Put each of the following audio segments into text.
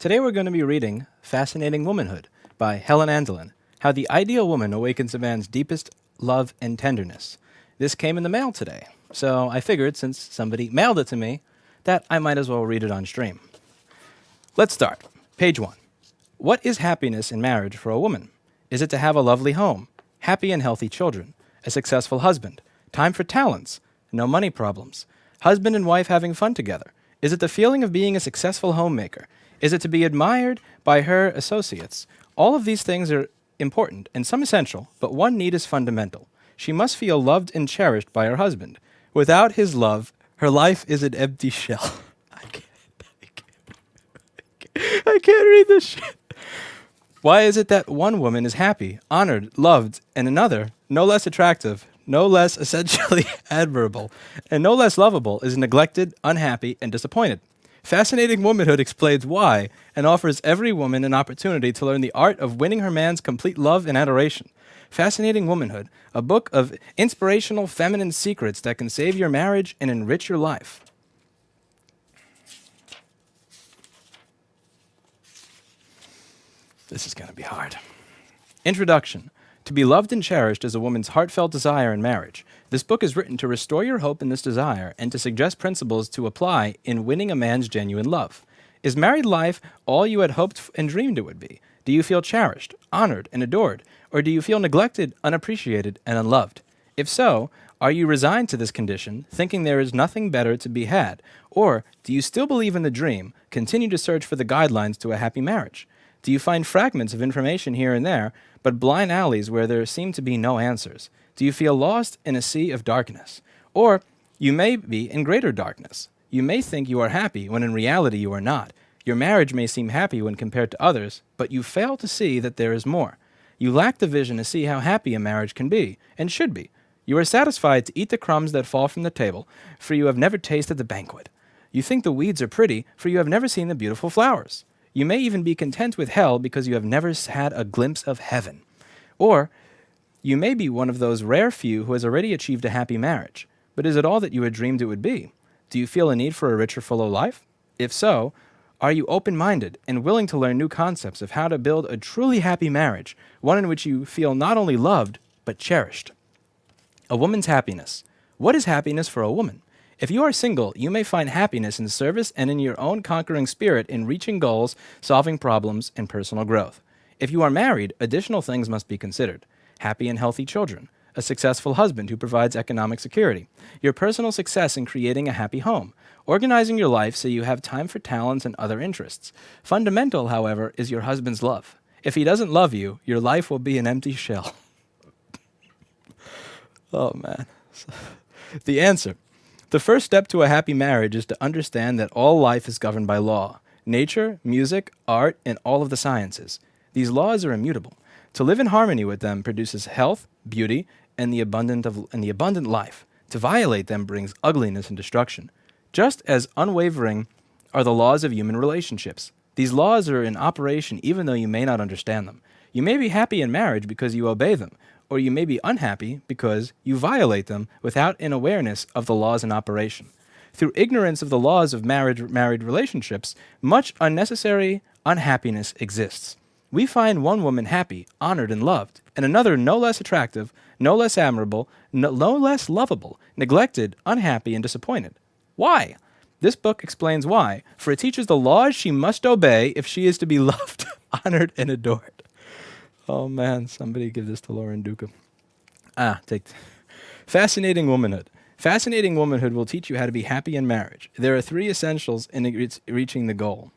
Today we're going to be reading Fascinating Womanhood by Helen Andelin, How the Ideal Woman Awakens a Man's Deepest Love and Tenderness. This came in the mail today, so I figured since somebody mailed it to me, that I might as well read it on stream. Let's start. Page 1. What is happiness in marriage for a woman? Is it to have a lovely home, happy and healthy children, a successful husband, time for talents, no money problems, husband and wife having fun together? Is it the feeling of being a successful homemaker? Is it to be admired by her associates? All of these things are important and some essential, but one need is fundamental. She must feel loved and cherished by her husband. Without his love, her life is an empty shell. I can't read this shit. Why is it that one woman is happy, honored, loved, and another, no less attractive, no less essentially admirable, and no less lovable, is neglected, unhappy, and disappointed? Fascinating Womanhood explains why and offers every woman an opportunity to learn the art of winning her man's complete love and adoration. Fascinating Womanhood, a book of inspirational feminine secrets that can save your marriage and enrich your life. This is going to be hard. Introduction. To be loved and cherished is a woman's heartfelt desire in marriage. This book is written to restore your hope in this desire and to suggest principles to apply in winning a man's genuine love. Is married life all you had hoped and dreamed it would be? Do you feel cherished, honored, and adored? Or do you feel neglected, unappreciated, and unloved? If so, are you resigned to this condition, thinking there is nothing better to be had? Or do you still believe in the dream, continue to search for the guidelines to a happy marriage? Do you find fragments of information here and there, but blind alleys where there seem to be no answers? Do you feel lost in a sea of darkness? Or you may be in greater darkness. You may think you are happy when in reality you are not. Your marriage may seem happy when compared to others, but you fail to see that there is more. You lack the vision to see how happy a marriage can be, and should be. You are satisfied to eat the crumbs that fall from the table, for you have never tasted the banquet. You think the weeds are pretty, for you have never seen the beautiful flowers. You may even be content with hell because you have never had a glimpse of heaven. Or you may be one of those rare few who has already achieved a happy marriage. But is it all that you had dreamed it would be? Do you feel a need for a richer, fuller life? If so, are you open-minded and willing to learn new concepts of how to build a truly happy marriage, one in which you feel not only loved, but cherished? A woman's happiness. What is happiness for a woman? If you are single, you may find happiness in service and in your own conquering spirit in reaching goals, solving problems, and personal growth. If you are married, additional things must be considered. Happy and healthy children, a successful husband who provides economic security, your personal success in creating a happy home, organizing your life so you have time for talents and other interests. Fundamental, however, is your husband's love. If he doesn't love you, your life will be an empty shell. Oh, man. The answer. The first step to a happy marriage is to understand that all life is governed by law. Nature, music, art, and all of the sciences. These laws are immutable. To live in harmony with them produces health, beauty, and the abundant life. To violate them brings ugliness and destruction. Just as unwavering are the laws of human relationships. These laws are in operation even though you may not understand them. You may be happy in marriage because you obey them, or you may be unhappy because you violate them without an awareness of the laws in operation. Through ignorance of the laws of married relationships, much unnecessary unhappiness exists. We find one woman happy, honored, and loved, and another no less attractive, no less admirable, no less lovable, neglected, unhappy, and disappointed. Why? This book explains why, for it teaches the laws she must obey if she is to be loved, honored, and adored. Oh man, somebody give this to Lauren Duca. Fascinating Womanhood. Fascinating Womanhood will teach you how to be happy in marriage. There are 3 essentials in reaching the goal.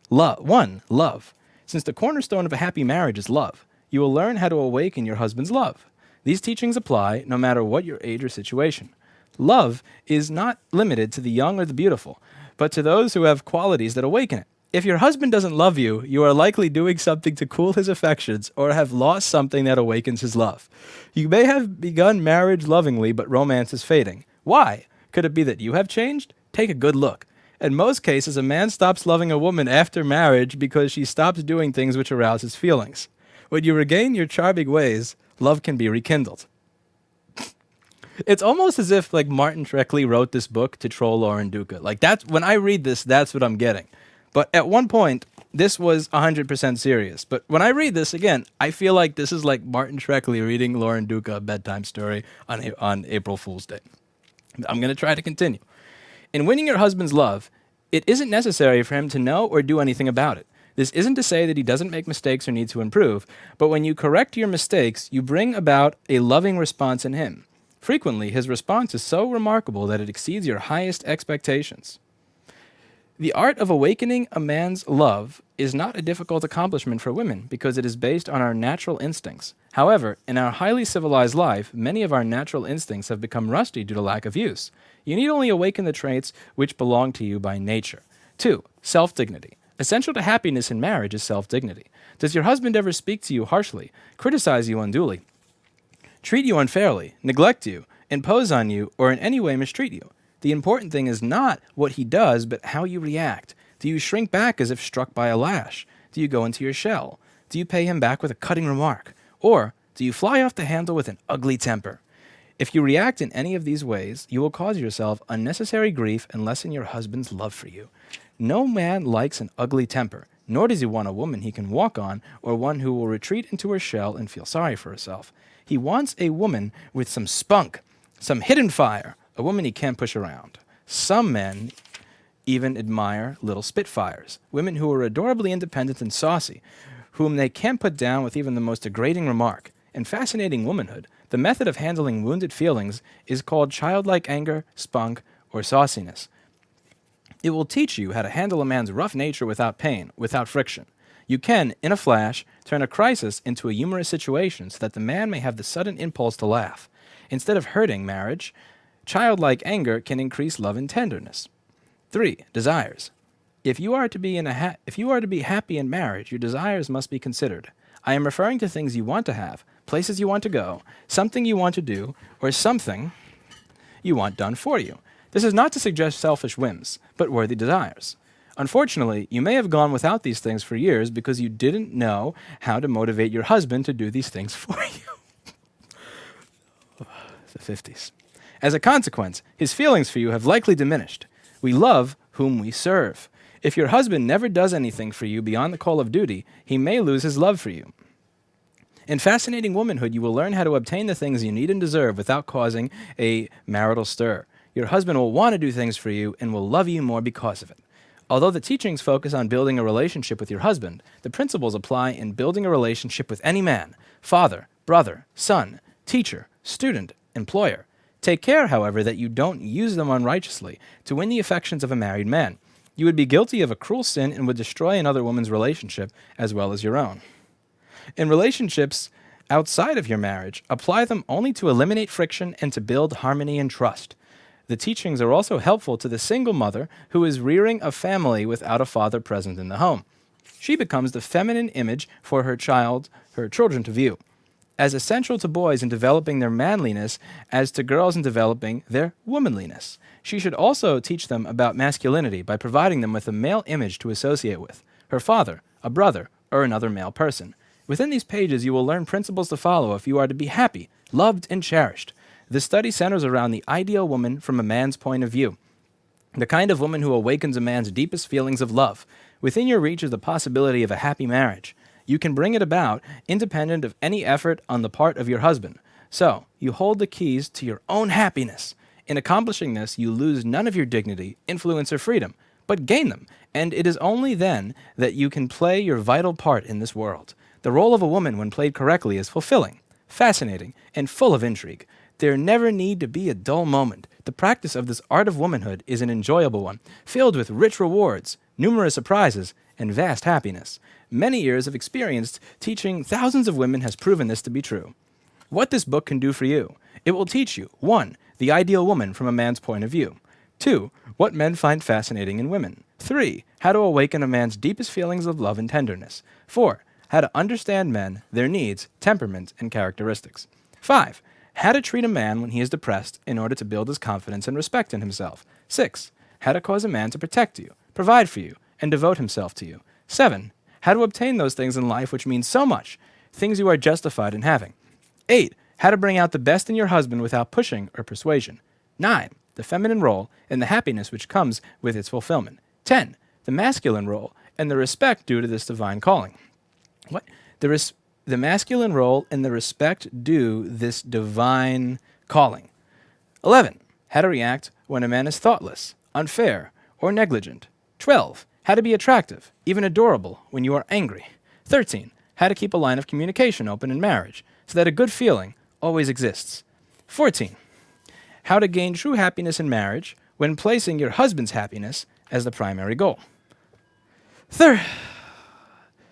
1. Love. Since the cornerstone of a happy marriage is love, you will learn how to awaken your husband's love. These teachings apply no matter what your age or situation. Love is not limited to the young or the beautiful, but to those who have qualities that awaken it. If your husband doesn't love you, you are likely doing something to cool his affections or have lost something that awakens his love. You may have begun marriage lovingly, but romance is fading. Why? Could it be that you have changed? Take a good look. In most cases, a man stops loving a woman after marriage because she stops doing things which arouse his feelings. When you regain your charming ways, love can be rekindled. It's almost as if like Martin Shkreli wrote this book to troll Lauren Duca. Like that's when I read this, that's what I'm getting. But at one point, this was 100% serious. But when I read this again, I feel like this is like Martin Shkreli reading Lauren Duca a bedtime story on April Fool's Day. I'm going to try to continue. In winning your husband's love, it isn't necessary for him to know or do anything about it. This isn't to say that he doesn't make mistakes or need to improve, but when you correct your mistakes, you bring about a loving response in him. Frequently, his response is so remarkable that it exceeds your highest expectations. The art of awakening a man's love is not a difficult accomplishment for women because it is based on our natural instincts. However, in our highly civilized life, many of our natural instincts have become rusty due to lack of use. You need only awaken the traits which belong to you by nature. 2. Self-dignity. Essential to happiness in marriage is self-dignity. Does your husband ever speak to you harshly, criticize you unduly, treat you unfairly, neglect you, impose on you, or in any way mistreat you? The important thing is not what he does, but how you react. Do you shrink back as if struck by a lash? Do you go into your shell? Do you pay him back with a cutting remark? Or do you fly off the handle with an ugly temper? If you react in any of these ways, you will cause yourself unnecessary grief and lessen your husband's love for you. No man likes an ugly temper, nor does he want a woman he can walk on or one who will retreat into her shell and feel sorry for herself. He wants a woman with some spunk, some hidden fire, a woman he can't push around. Some men even admire little spitfires, women who are adorably independent and saucy, whom they can't put down with even the most degrading remark. In Fascinating Womanhood, the method of handling wounded feelings is called childlike anger, spunk, or sauciness. It will teach you how to handle a man's rough nature without pain, without friction. You can, in a flash, turn a crisis into a humorous situation so that the man may have the sudden impulse to laugh. Instead of hurting marriage, childlike anger can increase love and tenderness. 3. Desires. If you are to be happy in marriage, your desires must be considered. I am referring to things you want to have, places you want to go, something you want to do, or something you want done for you. This is not to suggest selfish whims, but worthy desires. Unfortunately, you may have gone without these things for years because you didn't know how to motivate your husband to do these things for you. The 50s. As a consequence, his feelings for you have likely diminished. We love whom we serve. If your husband never does anything for you beyond the call of duty, he may lose his love for you. In Fascinating Womanhood, you will learn how to obtain the things you need and deserve without causing a marital stir. Your husband will want to do things for you and will love you more because of it. Although the teachings focus on building a relationship with your husband, the principles apply in building a relationship with any man: father, brother, son, teacher, student, employer. Take care, however, that you don't use them unrighteously to win the affections of a married man. You would be guilty of a cruel sin and would destroy another woman's relationship as well as your own. In relationships outside of your marriage, apply them only to eliminate friction and to build harmony and trust. The teachings are also helpful to the single mother who is rearing a family without a father present in the home. She becomes the feminine image for her children to view, as essential to boys in developing their manliness as to girls in developing their womanliness. She should also teach them about masculinity by providing them with a male image to associate with: her father, a brother, or another male person. Within these pages, you will learn principles to follow if you are to be happy, loved, and cherished. This study centers around the ideal woman from a man's point of view, the kind of woman who awakens a man's deepest feelings of love. Within your reach is the possibility of a happy marriage. You can bring it about independent of any effort on the part of your husband. So, you hold the keys to your own happiness. In accomplishing this, you lose none of your dignity, influence, or freedom, but gain them, and it is only then that you can play your vital part in this world. The role of a woman, when played correctly, is fulfilling, fascinating, and full of intrigue. There never need to be a dull moment. The practice of this art of womanhood is an enjoyable one, filled with rich rewards, numerous surprises, and vast happiness. Many years of experience teaching thousands of women has proven this to be true. What this book can do for you: it will teach you: 1. The ideal woman from a man's point of view; 2. What men find fascinating in women; 3. How to awaken a man's deepest feelings of love and tenderness; 4. How to understand men, their needs, temperament, and characteristics; 5. How to treat a man when he is depressed in order to build his confidence and respect in himself; 6. How to cause a man to protect you, provide for you, and devote himself to you; 7. How to obtain those things in life which mean so much, things you are justified in having; 8. How to bring out the best in your husband without pushing or persuasion; 9. The feminine role and the happiness which comes with its fulfillment; 10. The masculine role and the respect due to this divine calling. What? The masculine role and the respect due this divine calling. 11. How to react when a man is thoughtless, unfair, or negligent. 12. How to be attractive, even adorable, when you are angry. 13. How to keep a line of communication open in marriage, so that a good feeling always exists. 14. How to gain true happiness in marriage when placing your husband's happiness as the primary goal.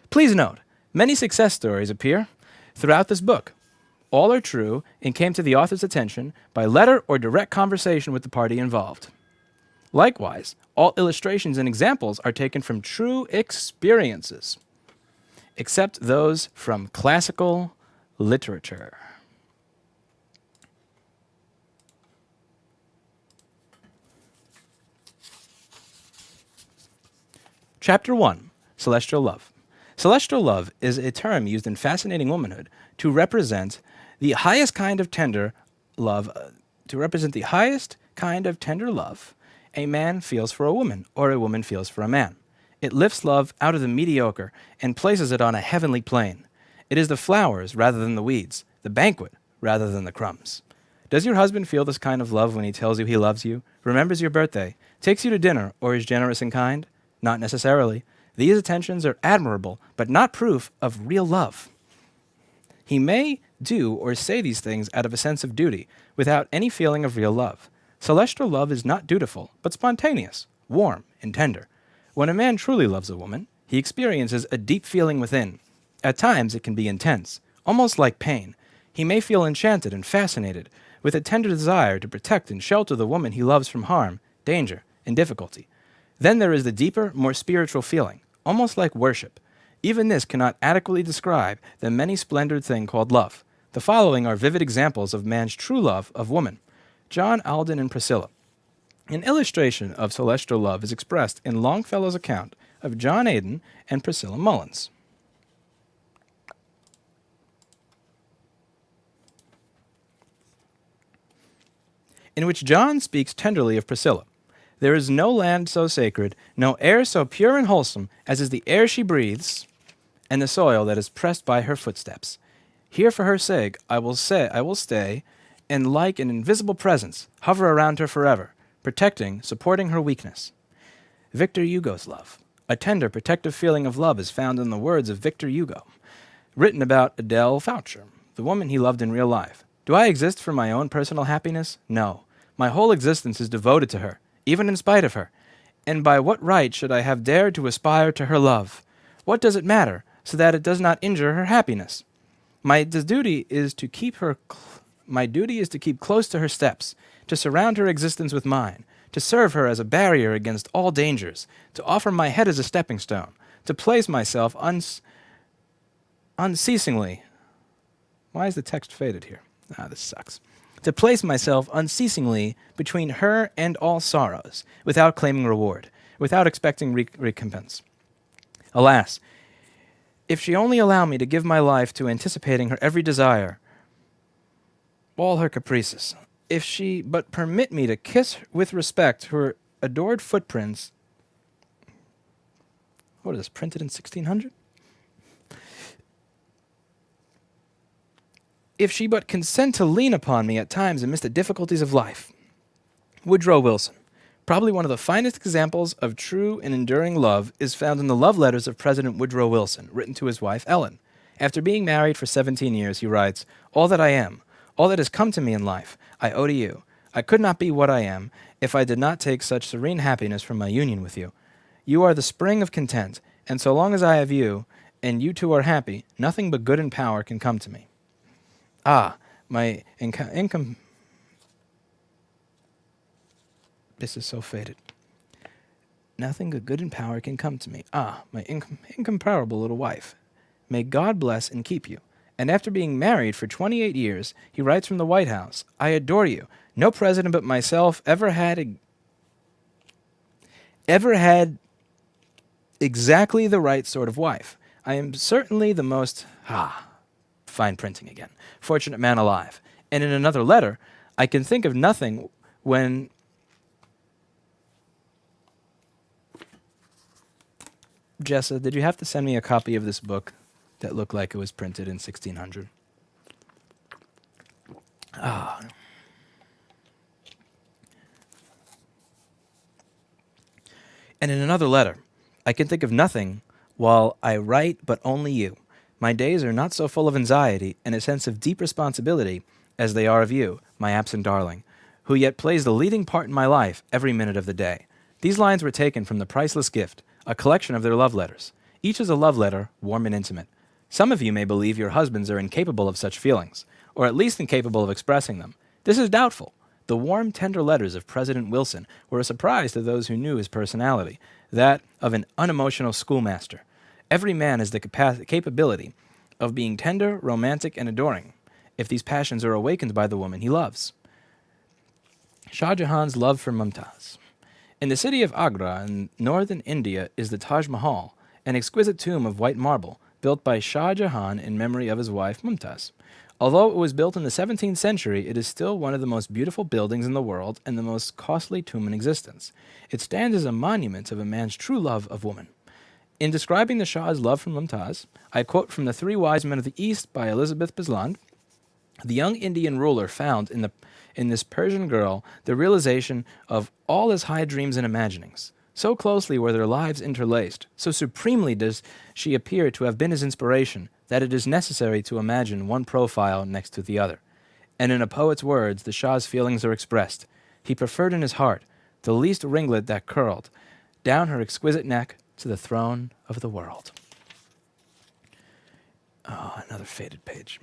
Please note, many success stories appear throughout this book. All are true and came to the author's attention by letter or direct conversation with the party involved. Likewise, all illustrations and examples are taken from true experiences, except those from classical literature. Chapter 1, Celestial Love. Celestial love is a term used in Fascinating Womanhood to represent the highest kind of tender love, a man feels for a woman or a woman feels for a man. It lifts love out of the mediocre and places it on a heavenly plane. It is the flowers rather than the weeds, the banquet rather than the crumbs. Does your husband feel this kind of love when he tells you he loves you, remembers your birthday, takes you to dinner, or is generous and kind? Not necessarily. These attentions are admirable, but not proof of real love. He may do or say these things out of a sense of duty, without any feeling of real love. Celestial love is not dutiful, but spontaneous, warm, and tender. When a man truly loves a woman, he experiences a deep feeling within. At times it can be intense, almost like pain. He may feel enchanted and fascinated, with a tender desire to protect and shelter the woman he loves from harm, danger, and difficulty. Then there is the deeper, more spiritual feeling, almost like worship. Even this cannot adequately describe the many-splendored thing called love. The following are vivid examples of man's true love of woman. John Alden and Priscilla. An illustration of celestial love is expressed in Longfellow's account of John Aden and Priscilla Mullins. In which John speaks tenderly of Priscilla. There is no land so sacred, no air so pure and wholesome as is the air she breathes and the soil that is pressed by her footsteps. Here for her sake I will stay, and like an invisible presence, hover around her forever, protecting, supporting her weakness. Victor Hugo's love. A tender, protective feeling of love is found in the words of Victor Hugo, written about Adele Foucher, the woman he loved in real life. Do I exist for my own personal happiness? No. My whole existence is devoted to her, even in spite of her. And by what right should I have dared to aspire to her love? What does it matter, so that it does not injure her happiness? My duty is to keep close to her steps, to surround her existence with mine, to serve her as a barrier against all dangers, to offer my head as a stepping stone, to place myself unceasingly. Why is the text faded here? This sucks. To place myself unceasingly between her and all sorrows, without claiming reward, without expecting recompense. Alas, if she only allow me to give my life to anticipating her every desire, all her caprices, if she but permit me to kiss with respect her adored footprints, what is this, printed in 1600? If she but consent to lean upon me at times amidst the difficulties of life. Woodrow Wilson. Probably one of the finest examples of true and enduring love is found in the love letters of President Woodrow Wilson, written to his wife Ellen. After being married for 17 years, he writes, "All that I am, all that has come to me in life, I owe to you. I could not be what I am if I did not take such serene happiness from my union with you. You are the spring of content, and so long as I have you, and you two are happy, nothing but good and power can come to me." My income... This is so faded. Nothing but good and power can come to me. My incomparable little wife. May God bless and keep you. And after being married for 28 years, he writes from the White House, "I adore you. No president but myself ever had exactly the right sort of wife. I am certainly the most..." Fine printing again. "Fortunate man alive." And in another letter, "I can think of nothing Jessa, did you have to send me a copy of this book that looked like it was printed in 1600? Ah. And in another letter, I can think of nothing while I write but only you. My days are not so full of anxiety and a sense of deep responsibility as they are of you, my absent darling, who yet plays the leading part in my life every minute of the day. These lines were taken from The Priceless Gift, a collection of their love letters. Each is a love letter, warm and intimate. Some of you may believe your husbands are incapable of such feelings, or at least incapable of expressing them. This is doubtful. The warm, tender letters of President Wilson were a surprise to those who knew his personality, that of an unemotional schoolmaster. Every man has the capability of being tender, romantic, and adoring, if these passions are awakened by the woman he loves. Shah Jahan's love for Mumtaz. In the city of Agra in northern India is the Taj Mahal, an exquisite tomb of white marble built by Shah Jahan in memory of his wife Mumtaz. Although it was built in the 17th century, it is still one of the most beautiful buildings in the world and the most costly tomb in existence. It stands as a monument of a man's true love of woman. In describing the Shah's love for Mumtaz, I quote from The Three Wise Men of the East by Elizabeth Bisland. The young Indian ruler found in this Persian girl the realization of all his high dreams and imaginings. So closely were their lives interlaced, so supremely does she appear to have been his inspiration, that it is necessary to imagine one profile next to the other. And in a poet's words, the Shah's feelings are expressed. He preferred in his heart the least ringlet that curled down her exquisite neck to the throne of the world. Oh, another faded page.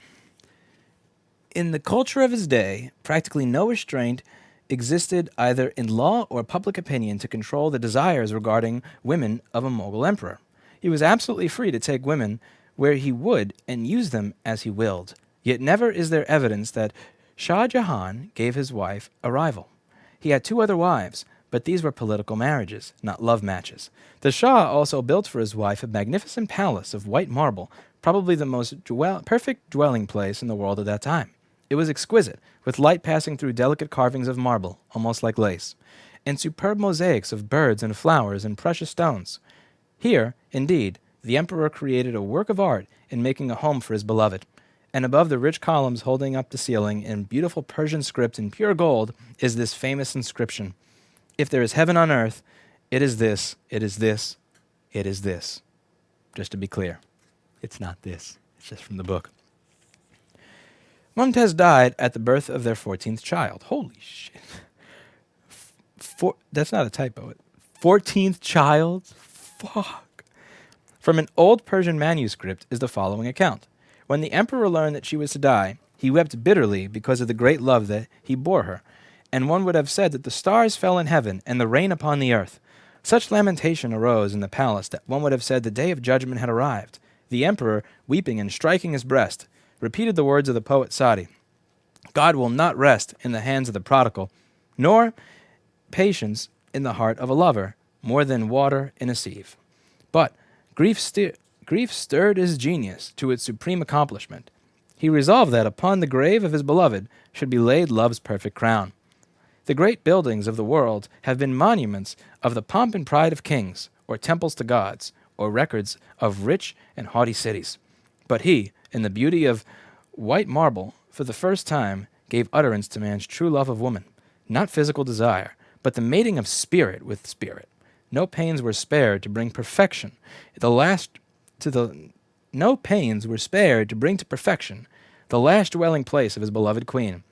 In the culture of his day, practically no restraint existed either in law or public opinion to control the desires regarding women of a Mughal emperor. He was absolutely free to take women where he would and use them as he willed. Yet never is there evidence that Shah Jahan gave his wife a rival. He had 2 other wives, but these were political marriages, not love matches. The Shah also built for his wife a magnificent palace of white marble, probably the most perfect dwelling place in the world at that time. It was exquisite, with light passing through delicate carvings of marble, almost like lace, and superb mosaics of birds and flowers and precious stones. Here, indeed, the emperor created a work of art in making a home for his beloved, and above the rich columns holding up the ceiling in beautiful Persian script in pure gold is this famous inscription: "If there is heaven on earth, it is this, it is this, it is this." Just to be clear, it's not this. It's just from the book. Mumtaz died at the birth of their 14th child. Holy shit. That's not a typo. 14th child? Fuck. From an old Persian manuscript is the following account. When the emperor learned that she was to die, he wept bitterly because of the great love that he bore her, and one would have said that the stars fell in heaven and the rain upon the earth. Such lamentation arose in the palace that one would have said the day of judgment had arrived. The emperor, weeping and striking his breast, repeated the words of the poet Sadi: "God will not rest in the hands of the prodigal, nor patience in the heart of a lover, more than water in a sieve." But grief stirred his genius to its supreme accomplishment. He resolved that upon the grave of his beloved should be laid love's perfect crown. The great buildings of the world have been monuments of the pomp and pride of kings, or temples to gods, or records of rich and haughty cities. But he, in the beauty of white marble, for the first time gave utterance to man's true love of woman, not physical desire, but the mating of spirit with spirit. No pains were spared to bring perfection. No pains were spared to bring to perfection the last dwelling place of his beloved queen.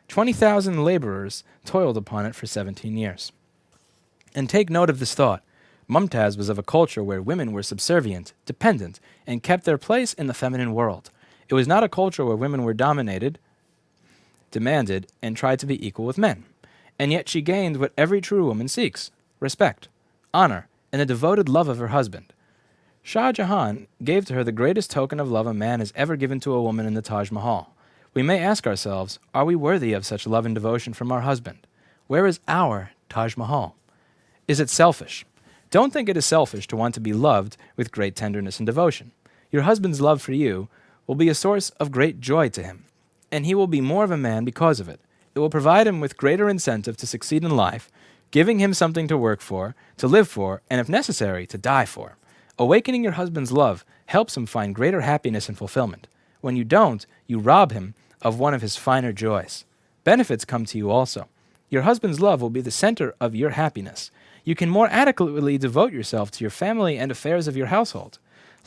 20,000 laborers toiled upon it for 17 years. And take note of this thought. Mumtaz was of a culture where women were subservient, dependent, and kept their place in the feminine world. It was not a culture where women were dominated, demanded, and tried to be equal with men. And yet she gained what every true woman seeks: respect, honor, and the devoted love of her husband. Shah Jahan gave to her the greatest token of love a man has ever given to a woman in the Taj Mahal. We may ask ourselves, are we worthy of such love and devotion from our husband? Where is our Taj Mahal? Is it selfish? Don't think it is selfish to want to be loved with great tenderness and devotion. Your husband's love for you will be a source of great joy to him, and he will be more of a man because of it. It will provide him with greater incentive to succeed in life, giving him something to work for, to live for, and if necessary, to die for. Awakening your husband's love helps him find greater happiness and fulfillment. When you don't, you rob him of one of his finer joys. Benefits come to you also. Your husband's love will be the center of your happiness. You can more adequately devote yourself to your family and affairs of your household.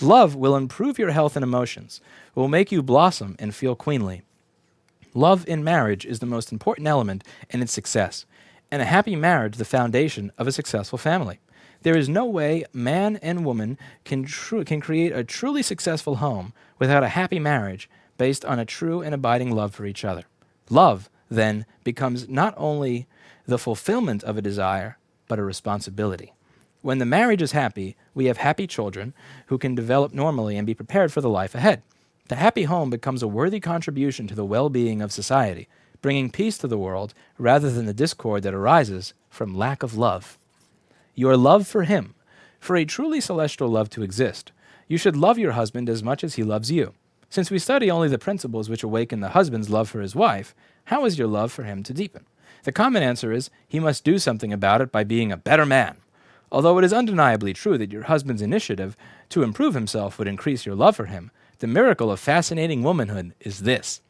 Love will improve your health and emotions, will make you blossom and feel queenly. Love in marriage is the most important element in its success, and a happy marriage the foundation of a successful family. There is no way man and woman can create a truly successful home without a happy marriage based on a true and abiding love for each other. Love, then, becomes not only the fulfillment of a desire, but a responsibility. When the marriage is happy, we have happy children who can develop normally and be prepared for the life ahead. The happy home becomes a worthy contribution to the well-being of society, bringing peace to the world rather than the discord that arises from lack of love. Your love for him. For a truly celestial love to exist, you should love your husband as much as he loves you. Since we study only the principles which awaken the husband's love for his wife, how is your love for him to deepen? The common answer is, he must do something about it by being a better man. Although it is undeniably true that your husband's initiative to improve himself would increase your love for him, the miracle of fascinating womanhood is this.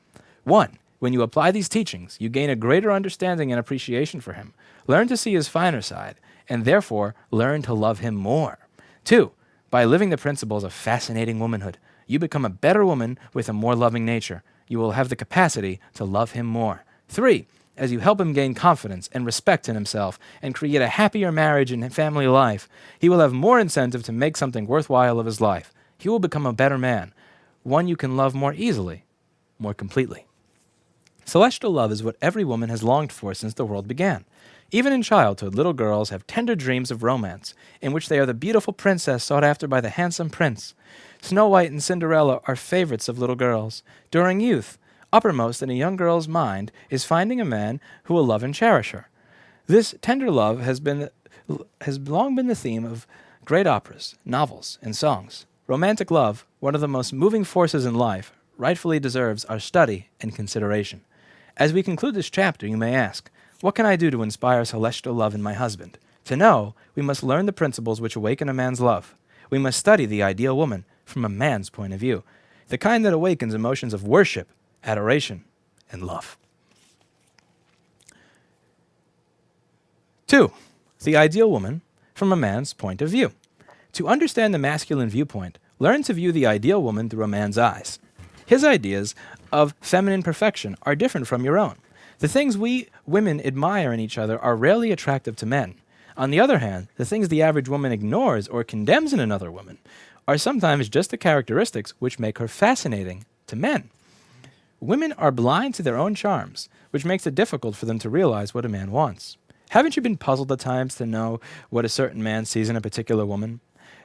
1. When you apply these teachings, you gain a greater understanding and appreciation for him. Learn to see his finer side, and therefore learn to love him more. 2. By living the principles of fascinating womanhood, you become a better woman with a more loving nature. You will have the capacity to love him more. 3. As you help him gain confidence and respect in himself and create a happier marriage and family life, he will have more incentive to make something worthwhile of his life. He will become a better man, one you can love more easily, more completely. Celestial love is what every woman has longed for since the world began. Even in childhood, little girls have tender dreams of romance, in which they are the beautiful princess sought after by the handsome prince. Snow White and Cinderella are favorites of little girls. During youth, uppermost in a young girl's mind is finding a man who will love and cherish her. This tender love has long been the theme of great operas, novels, and songs. Romantic love, one of the most moving forces in life, rightfully deserves our study and consideration. As we conclude this chapter, you may ask, what can I do to inspire celestial love in my husband? To know, we must learn the principles which awaken a man's love. We must study the ideal woman from a man's point of view, the kind that awakens emotions of worship, adoration, and love. 2. The ideal woman from a man's point of view. To understand the masculine viewpoint, learn to view the ideal woman through a man's eyes. His ideas of feminine perfection are different from your own. The things we women admire in each other are rarely attractive to men. On the other hand, the things the average woman ignores or condemns in another woman are sometimes just the characteristics which make her fascinating to men. Women are blind to their own charms, which makes it difficult for them to realize what a man wants. Haven't you been puzzled at times to know what a certain man sees in a particular woman?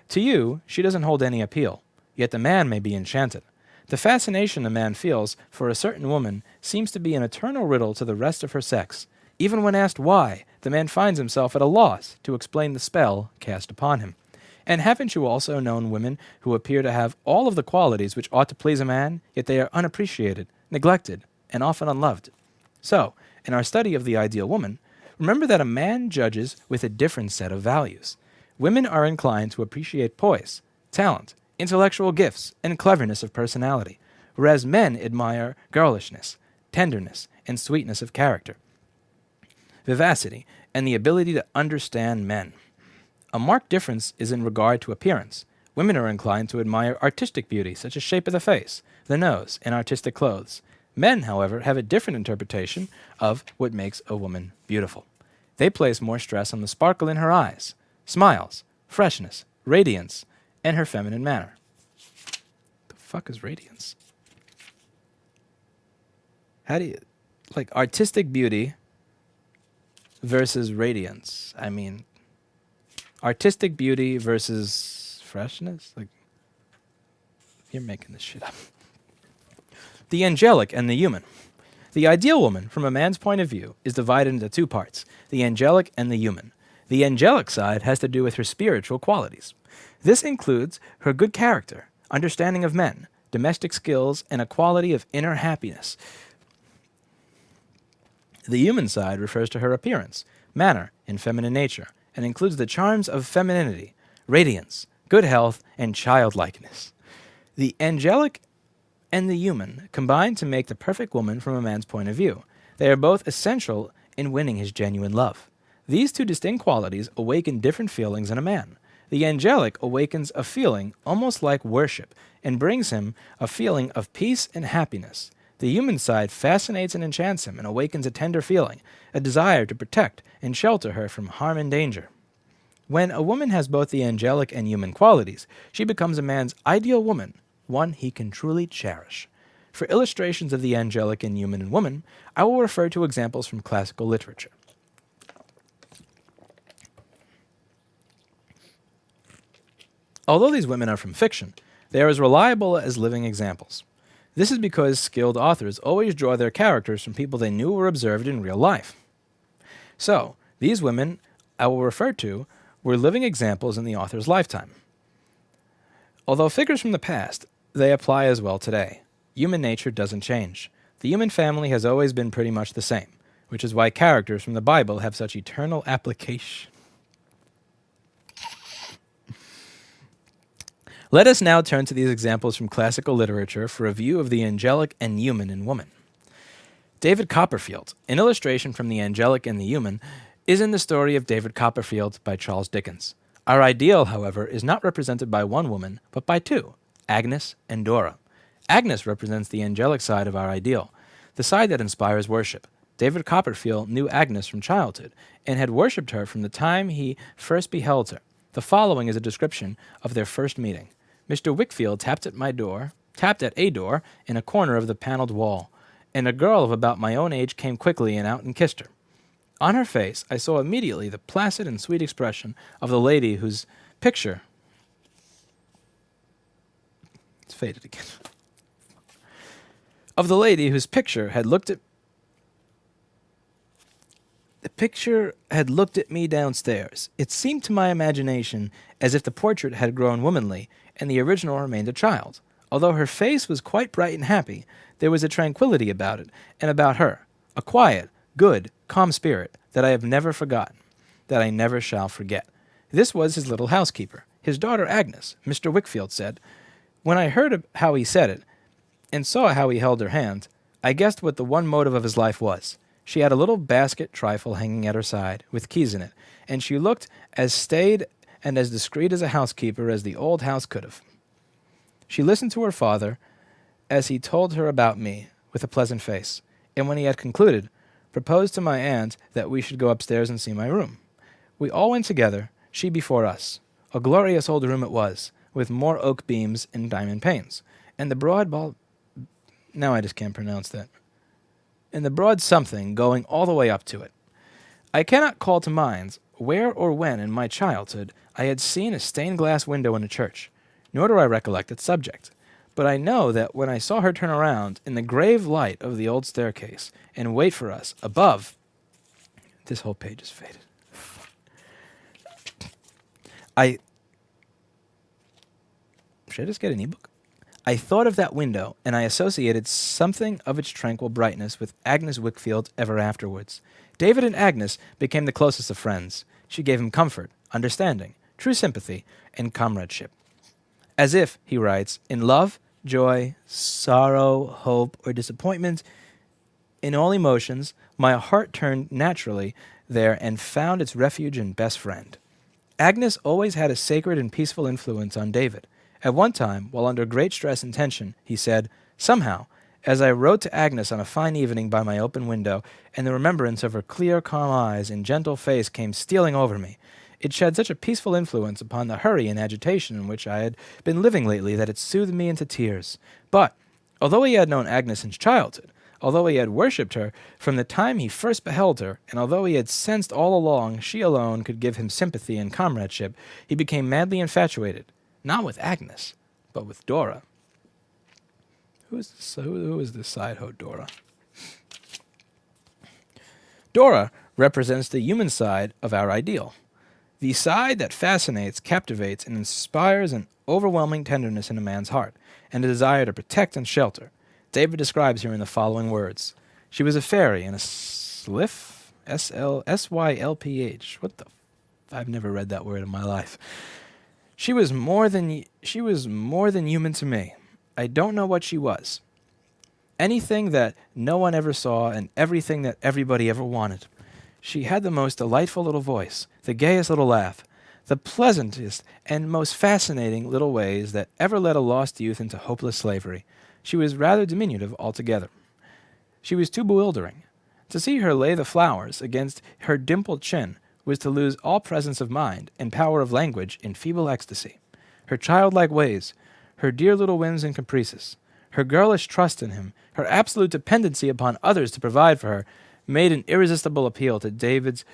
To you, she doesn't hold any appeal, yet the man may be enchanted. The fascination the man feels for a certain woman seems to be an eternal riddle to the rest of her sex. Even when asked why, the man finds himself at a loss to explain the spell cast upon him. And haven't you also known women who appear to have all of the qualities which ought to please a man, yet they are unappreciated, neglected, and often unloved? So, in our study of the ideal woman, remember that a man judges with a different set of values. Women are inclined to appreciate poise, talent, intellectual gifts, and cleverness of personality, whereas men admire girlishness, tenderness, and sweetness of character, vivacity, and the ability to understand men. A marked difference is in regard to appearance. Women are inclined to admire artistic beauty, such as shape of the face, the nose, and artistic clothes. Men, however, have a different interpretation of what makes a woman beautiful. They place more stress on the sparkle in her eyes, smiles, freshness, radiance, and her feminine manner. The fuck is radiance? How do you, like, artistic beauty versus radiance? I mean, artistic beauty versus freshness? Like, you're making this shit up. The angelic and the human. The ideal woman, from a man's point of view, is divided into two parts, the angelic and the human. The angelic side has to do with her spiritual qualities. This includes her good character, understanding of men, domestic skills, and a quality of inner happiness. The human side refers to her appearance, manner, and feminine nature, and includes the charms of femininity, radiance, good health, and childlikeness. The angelic and the human combine to make the perfect woman from a man's point of view. They are both essential in winning his genuine love. These two distinct qualities awaken different feelings in a man. The angelic awakens a feeling almost like worship and brings him a feeling of peace and happiness. The human side fascinates and enchants him and awakens a tender feeling, a desire to protect and shelter her from harm and danger. When a woman has both the angelic and human qualities, she becomes a man's ideal woman, one he can truly cherish. For illustrations of the angelic and human in woman, I will refer to examples from classical literature. Although these women are from fiction, they are as reliable as living examples. This is because skilled authors always draw their characters from people they knew or observed in real life. So, these women I will refer to were living examples in the author's lifetime. Although figures from the past, they apply as well today. Human nature doesn't change. The human family has always been pretty much the same, which is why characters from the Bible have such eternal application. Let us now turn to these examples from classical literature for a view of the angelic and human in woman. David Copperfield, an illustration from the angelic and the human, is in the story of David Copperfield by Charles Dickens. Our ideal, however, is not represented by one woman, but by two, Agnes and Dora. Agnes represents the angelic side of our ideal, the side that inspires worship. David Copperfield knew Agnes from childhood and had worshipped her from the time he first beheld her. The following is a description of their first meeting. Mr. Wickfield tapped at a door in a corner of the paneled wall, and a girl of about my own age came quickly and out and kissed her. On her face, I saw immediately the placid and sweet expression of the lady whose picture... It's faded again. Of the lady whose picture had looked at... The picture had looked at me downstairs. It seemed to my imagination as if the portrait had grown womanly, and the original remained a child. Although her face was quite bright and happy, there was a tranquility about it, and about her, a quiet, good, calm spirit that I have never forgotten, that I never shall forget. This was his little housekeeper, his daughter Agnes, Mr. Wickfield said. When I heard how he said it, and saw how he held her hand, I guessed what the one motive of his life was. She had a little basket trifle hanging at her side, with keys in it, and she looked as staid and as discreet as a housekeeper as the old house could have. She listened to her father as he told her about me, with a pleasant face, and when he had concluded, proposed to my aunt that we should go upstairs and see my room. We all went together, she before us. A glorious old room it was, with more oak beams and diamond panes, and the broad now I just can't pronounce that. And the broad something going all the way up to it. I cannot call to mind where or when in my childhood I had seen a stained glass window in a church, nor do I recollect its subject. But I know that when I saw her turn around in the grave light of the old staircase and wait for us above, this whole page is faded. Should I just get an ebook? I thought of that window, and I associated something of its tranquil brightness with Agnes Wickfield ever afterwards. David and Agnes became the closest of friends. She gave him comfort, understanding, true sympathy, and comradeship. As if, he writes, in love, joy, sorrow, hope, or disappointment, in all emotions, my heart turned naturally there and found its refuge and best friend. Agnes always had a sacred and peaceful influence on David. At one time, while under great stress and tension, he said, somehow, as I wrote to Agnes on a fine evening by my open window, and the remembrance of her clear, calm eyes and gentle face came stealing over me, it shed such a peaceful influence upon the hurry and agitation in which I had been living lately that it soothed me into tears. But, although he had known Agnes since childhood, although he had worshipped her from the time he first beheld her, and although he had sensed all along she alone could give him sympathy and comradeship, he became madly infatuated, not with Agnes, but with Dora. Who is this side-hoe Dora? Dora represents the human side of our ideal, the side that fascinates, captivates, and inspires an overwhelming tenderness in a man's heart, and a desire to protect and shelter. David describes her in the following words. She was a fairy and a sylph, S-L-S-Y-L-P-H. I've never read that word in my life. She was more than human to me. I don't know what she was. Anything that no one ever saw and everything that everybody ever wanted. She had the most delightful little voice, the gayest little laugh, the pleasantest and most fascinating little ways that ever led a lost youth into hopeless slavery. She was rather diminutive altogether. She was too bewildering. To see her lay the flowers against her dimpled chin was to lose all presence of mind and power of language in feeble ecstasy. Her childlike ways, her dear little whims and caprices, her girlish trust in him, her absolute dependency upon others to provide for her, made an irresistible appeal to David's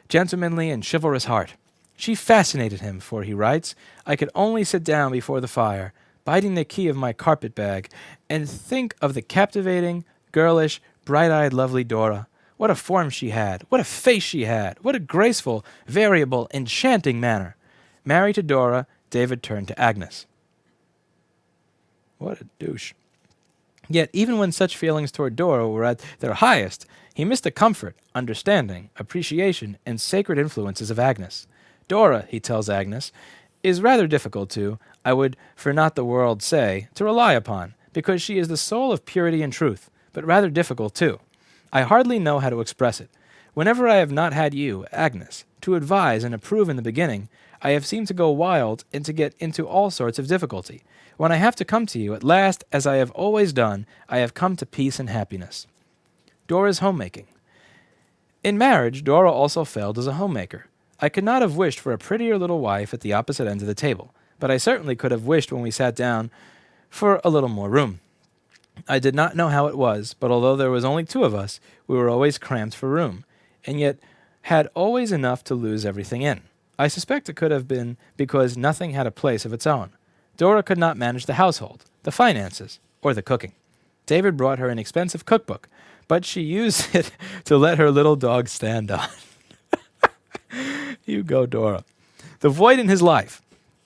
gentlemanly and chivalrous heart. She fascinated him, for he writes, I could only sit down before the fire, biting the key of my carpet-bag, and think of the captivating, girlish, bright-eyed, lovely Dora. What a form she had! What a face she had! What a graceful, variable, enchanting manner! Married to Dora, David turned to Agnes. What a douche. Yet, even when such feelings toward Dora were at their highest, he missed the comfort, understanding, appreciation, and sacred influences of Agnes. Dora, he tells Agnes, is rather difficult to, I would for not the world say, to rely upon, because she is the soul of purity and truth, but rather difficult too. I hardly know how to express it. Whenever I have not had you, Agnes, to advise and approve in the beginning, I have seemed to go wild and to get into all sorts of difficulty. When I have to come to you, at last, as I have always done, I have come to peace and happiness. Dora's homemaking. In marriage, Dora also failed as a homemaker. I could not have wished for a prettier little wife at the opposite end of the table, but I certainly could have wished when we sat down for a little more room. I did not know how it was, but although there was only two of us, we were always cramped for room, and yet had always enough to lose everything in. I suspect it could have been because nothing had a place of its own. Dora could not manage the household, the finances, or the cooking. David brought her an expensive cookbook, but she used it to let her little dog stand on. You go, Dora. The void in his life.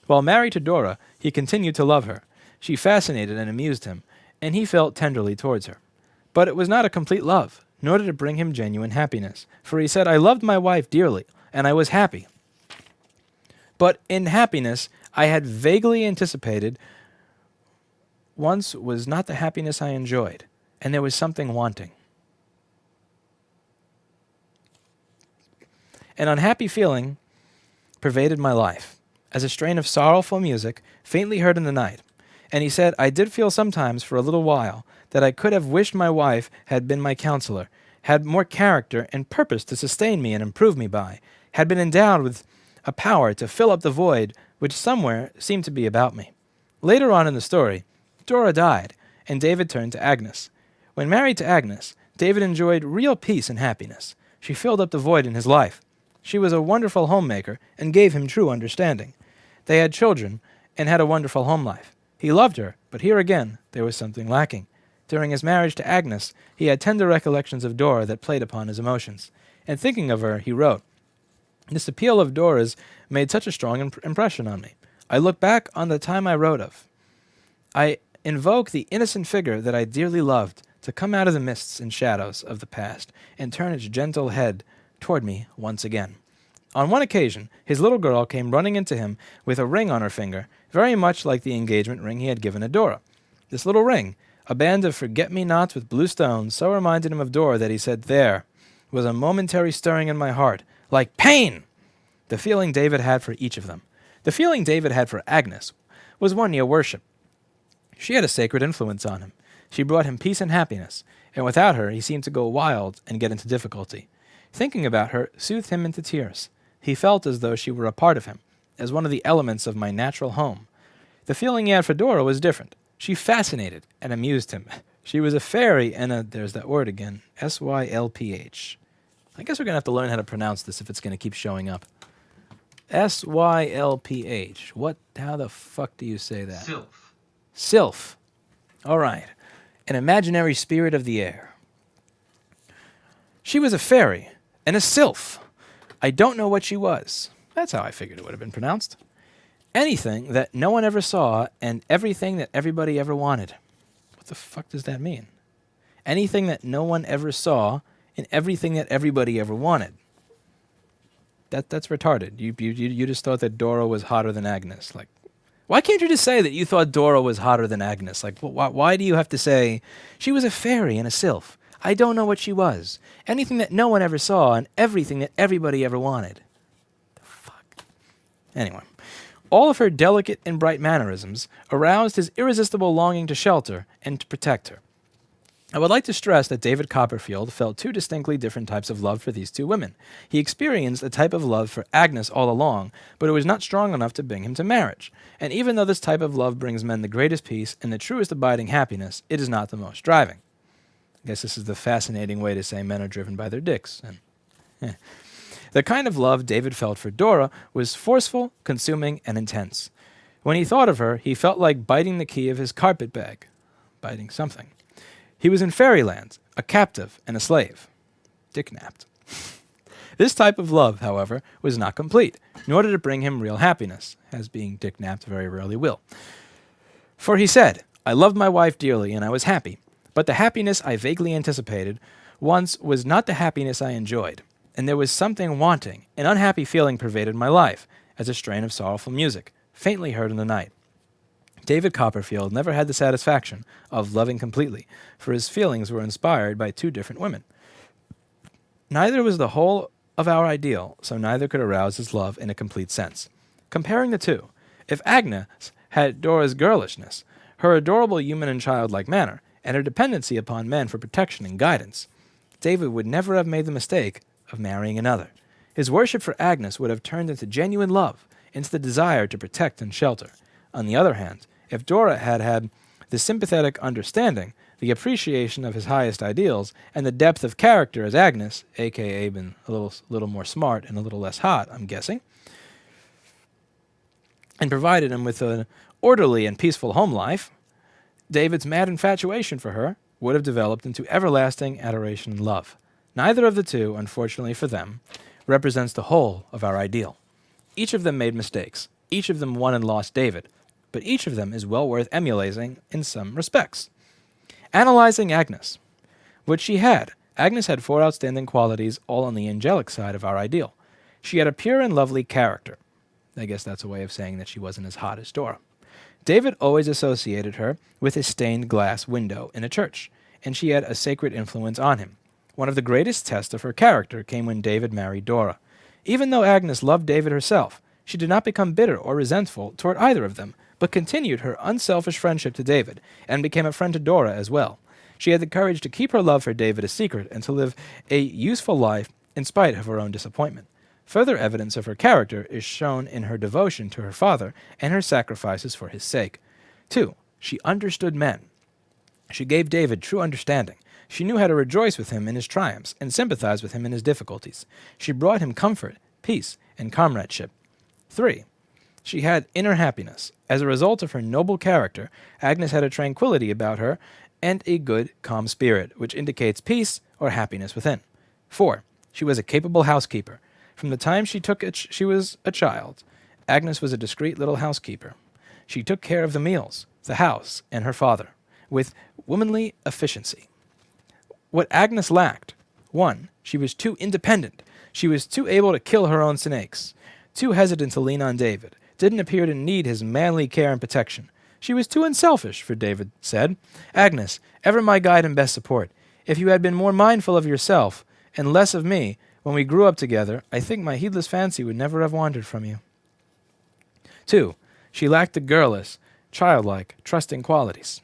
While married to Dora, he continued to love her. She fascinated and amused him, and he felt tenderly towards her. But it was not a complete love, nor did it bring him genuine happiness, for he said, I loved my wife dearly, and I was happy. But in happiness, I had vaguely anticipated once was not the happiness I enjoyed, and there was something wanting. An unhappy feeling pervaded my life, as a strain of sorrowful music, faintly heard in the night. And he said, I did feel sometimes, for a little while, that I could have wished my wife had been my counselor, had more character and purpose to sustain me and improve me by, had been endowed with a power to fill up the void which somewhere seemed to be about me. Later on in the story, Dora died, and David turned to Agnes. When married to Agnes, David enjoyed real peace and happiness. She filled up the void in his life. She was a wonderful homemaker and gave him true understanding. They had children and had a wonderful home life. He loved her, but here again there was something lacking. During his marriage to Agnes, he had tender recollections of Dora that played upon his emotions. And thinking of her, he wrote, This appeal of Dora's made such a strong impression on me. I look back on the time I wrote of. I invoke the innocent figure that I dearly loved to come out of the mists and shadows of the past and turn its gentle head toward me once again. On one occasion, his little girl came running into him with a ring on her finger, very much like the engagement ring he had given Dora. This little ring, a band of forget-me-nots with blue stones, so reminded him of Dora that he said, There was a momentary stirring in my heart, like pain. The feeling David had for each of them. The feeling David had for Agnes was one near worship. She had a sacred influence on him. She brought him peace and happiness, and without her he seemed to go wild and get into difficulty. Thinking about her soothed him into tears. He felt as though she were a part of him, as one of the elements of my natural home. The feeling he had for Dora was different. She fascinated and amused him. She was a fairy and there's that word again, S-Y-L-P-H. I guess we're going to have to learn how to pronounce this if it's going to keep showing up. S-Y-L-P-H. How the fuck do you say that? Sylph. Sylph. All right. An imaginary spirit of the air. She was a fairy and a sylph. I don't know what she was. That's how I figured it would have been pronounced. Anything that no one ever saw and everything that everybody ever wanted. What the fuck does that mean? Anything that no one ever saw and everything that everybody ever wanted. That's retarded. You just thought that Dora was hotter than Agnes. Like, Why can't you just say that you thought Dora was hotter than Agnes? Like, why do you have to say, she was a fairy and a sylph? I don't know what she was. Anything that no one ever saw and everything that everybody ever wanted. The fuck? Anyway, all of her delicate and bright mannerisms aroused his irresistible longing to shelter and to protect her. I would like to stress that David Copperfield felt two distinctly different types of love for these two women. He experienced a type of love for Agnes all along, but it was not strong enough to bring him to marriage. And even though this type of love brings men the greatest peace and the truest abiding happiness, it is not the most driving. I guess this is the fascinating way to say men are driven by their dicks. The kind of love David felt for Dora was forceful, consuming, and intense. When he thought of her, he felt like biting the key of his carpet bag. Biting something. He was in fairyland, a captive and a slave. Dick-napped. This type of love, however, was not complete, nor did it bring him real happiness, as being dick-napped very rarely will. For he said, I loved my wife dearly, and I was happy, but the happiness I vaguely anticipated once was not the happiness I enjoyed, and there was something wanting. An unhappy feeling pervaded my life, as a strain of sorrowful music, faintly heard in the night. David Copperfield never had the satisfaction of loving completely, for his feelings were inspired by two different women. Neither was the whole of our ideal, so neither could arouse his love in a complete sense. Comparing the two, if Agnes had Dora's girlishness, her adorable human and childlike manner, and her dependency upon men for protection and guidance, David would never have made the mistake of marrying another. His worship for Agnes would have turned into genuine love, into the desire to protect and shelter. On the other hand, if Dora had had the sympathetic understanding, the appreciation of his highest ideals, and the depth of character as Agnes, a.k.a. been a little more smart and a little less hot, I'm guessing, and provided him with an orderly and peaceful home life, David's mad infatuation for her would have developed into everlasting adoration and love. Neither of the two, unfortunately for them, represents the whole of our ideal. Each of them made mistakes. Each of them won and lost David, but each of them is well worth emulating in some respects. Analyzing Agnes. What she had. Agnes had four outstanding qualities, all on the angelic side of our ideal. She had a pure and lovely character. I guess that's a way of saying that she wasn't as hot as Dora. David always associated her with his stained glass window in a church, and she had a sacred influence on him. One of the greatest tests of her character came when David married Dora. Even though Agnes loved David herself, she did not become bitter or resentful toward either of them, but continued her unselfish friendship to David, and became a friend to Dora as well. She had the courage to keep her love for David a secret and to live a useful life in spite of her own disappointment. Further evidence of her character is shown in her devotion to her father and her sacrifices for his sake. 2. She understood men. She gave David true understanding. She knew how to rejoice with him in his triumphs and sympathize with him in his difficulties. She brought him comfort, peace, and comradeship. 3. She had inner happiness. As a result of her noble character, Agnes had a tranquility about her and a good, calm spirit, which indicates peace or happiness within. 4. She was a capable housekeeper. From the time she was a child, Agnes was a discreet little housekeeper. She took care of the meals, the house, and her father, with womanly efficiency. What Agnes lacked: 1. She was too independent. She was too able to kill her own snakes, too hesitant to lean on David, didn't appear to need his manly care and protection. She was too unselfish, for David said, Agnes, ever my guide and best support. If you had been more mindful of yourself and less of me when we grew up together, I think my heedless fancy would never have wandered from you. 2. She lacked the girlish, childlike, trusting qualities.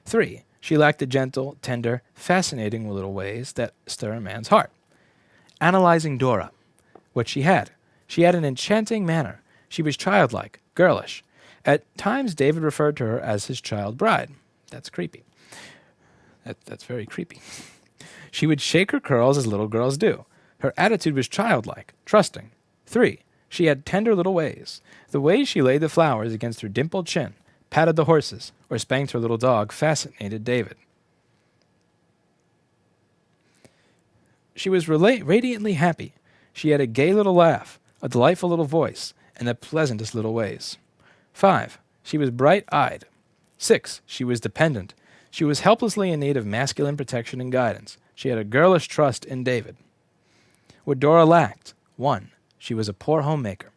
3. She lacked the gentle, tender, fascinating little ways that stir a man's heart. Analyzing Dora. What she had. She had an enchanting manner. She was childlike, girlish. At times, David referred to her as his child bride. That's creepy. That's very creepy. She would shake her curls as little girls do. Her attitude was childlike, trusting. 3. She had tender little ways. The way she laid the flowers against her dimpled chin, patted the horses, or spanked her little dog fascinated David. She was radiantly happy. She had a gay little laugh, a delightful little voice, and the pleasantest little ways. 5. She was bright-eyed. 6. She was dependent. She was helplessly in need of masculine protection and guidance. She had a girlish trust in David. What Dora lacked: 1. She was a poor homemaker.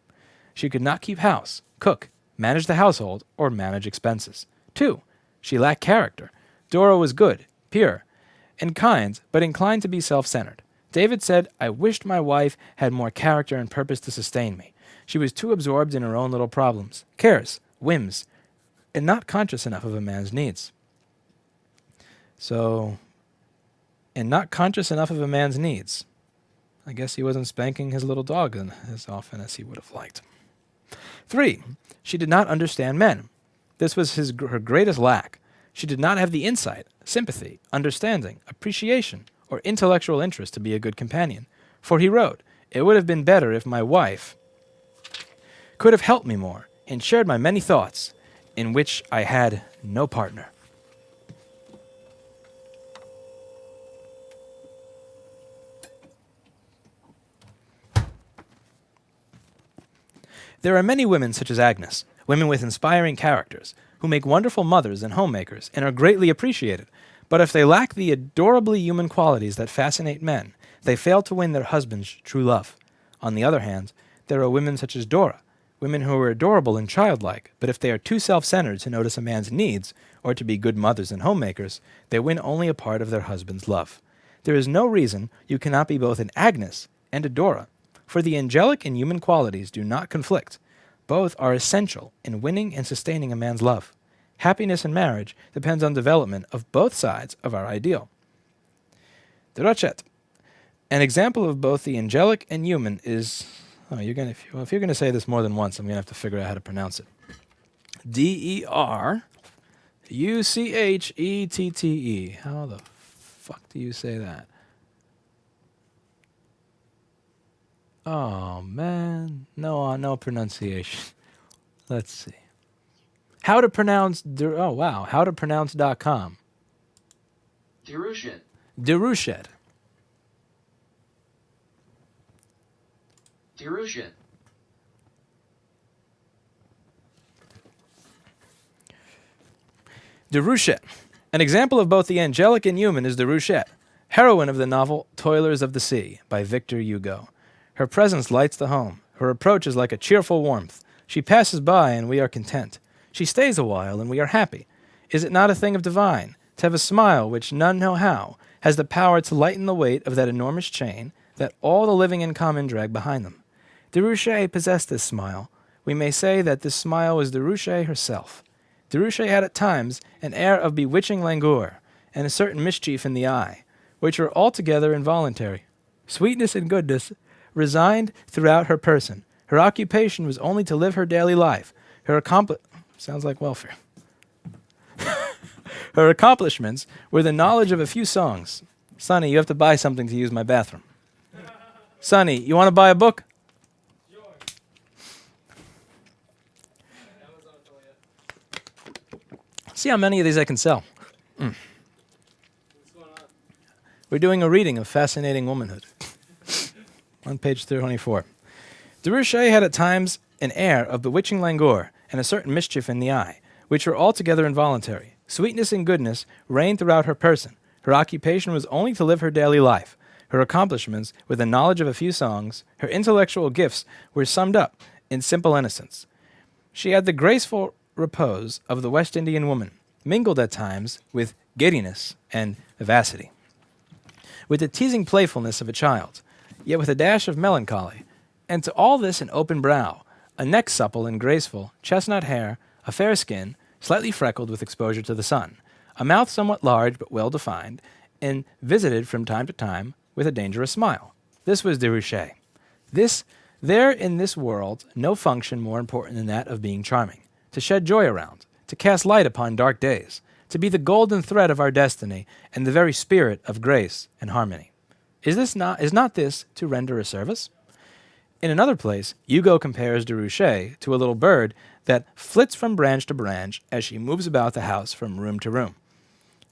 She could not keep house, cook, manage the household, or manage expenses. 2. She lacked character. Dora was good, pure, and kind, but inclined to be self-centered. David said, I wished my wife had more character and purpose to sustain me. She was too absorbed in her own little problems, cares, whims, and not conscious enough of a man's needs. And not conscious enough of a man's needs. I guess he wasn't spanking his little dog as often as he would have liked. 3. She did not understand men. This was her greatest lack. She did not have the insight, sympathy, understanding, appreciation, or intellectual interest to be a good companion. For he wrote, it would have been better if my wife could have helped me more and shared my many thoughts, in which I had no partner. There are many women such as Agnes, women with inspiring characters, who make wonderful mothers and homemakers and are greatly appreciated. But if they lack the adorably human qualities that fascinate men, they fail to win their husband's true love. On the other hand, there are women such as Dora, women who are adorable and childlike, but if they are too self-centered to notice a man's needs or to be good mothers and homemakers, they win only a part of their husband's love. There is no reason you cannot be both an Agnes and a Dora, for the angelic and human qualities do not conflict. Both are essential in winning and sustaining a man's love. Happiness in marriage depends on development of both sides of our ideal. Drochet. An example of both the angelic and human is... if you're going to say this more than once, I'm going to have to figure out how to pronounce it. Deruchette. How the fuck do you say that? Oh, man. No pronunciation. Let's see. How to pronounce... howtopronounce.com. Deruchette. Deruchette. Deruchette. Deruchette. An example of both the angelic and human is Deruchette, heroine of the novel Toilers of the Sea by Victor Hugo. Her presence lights the home. Her approach is like a cheerful warmth. She passes by and we are content. She stays a while and we are happy. Is it not a thing of divine to have a smile which none know how has the power to lighten the weight of that enormous chain that all the living in common drag behind them? Deruchette possessed this smile. We may say that this smile was Deruchette herself. Deruchette had at times an air of bewitching languor and a certain mischief in the eye, which were altogether involuntary. Sweetness and goodness resigned throughout her person. Her occupation was only to live her daily life. Sounds like welfare. Her accomplishments were the knowledge of a few songs. Sonny, you have to buy something to use my bathroom. Sonny, you want to buy a book? See how many of these I can sell. We're doing a reading of Fascinating Womanhood. On page 324. Deruchette had at times an air of bewitching languor and a certain mischief in the eye, which were altogether involuntary. Sweetness and goodness reigned throughout her person. Her occupation was only to live her daily life. Her accomplishments were the knowledge of a few songs. Her intellectual gifts were summed up in simple innocence. She had the graceful repose of the West Indian woman, mingled at times with giddiness and vivacity, with the teasing playfulness of a child, yet with a dash of melancholy, and to all this an open brow, a neck supple and graceful, chestnut hair, a fair skin, slightly freckled with exposure to the sun, a mouth somewhat large but well defined, and visited from time to time with a dangerous smile. This was Deruchette. There in this world no function more important than that of being charming, to shed joy around, to cast light upon dark days, to be the golden thread of our destiny and the very spirit of grace and harmony. Is not this to render a service? In another place, Hugo compares Deruchette to a little bird that flits from branch to branch as she moves about the house from room to room,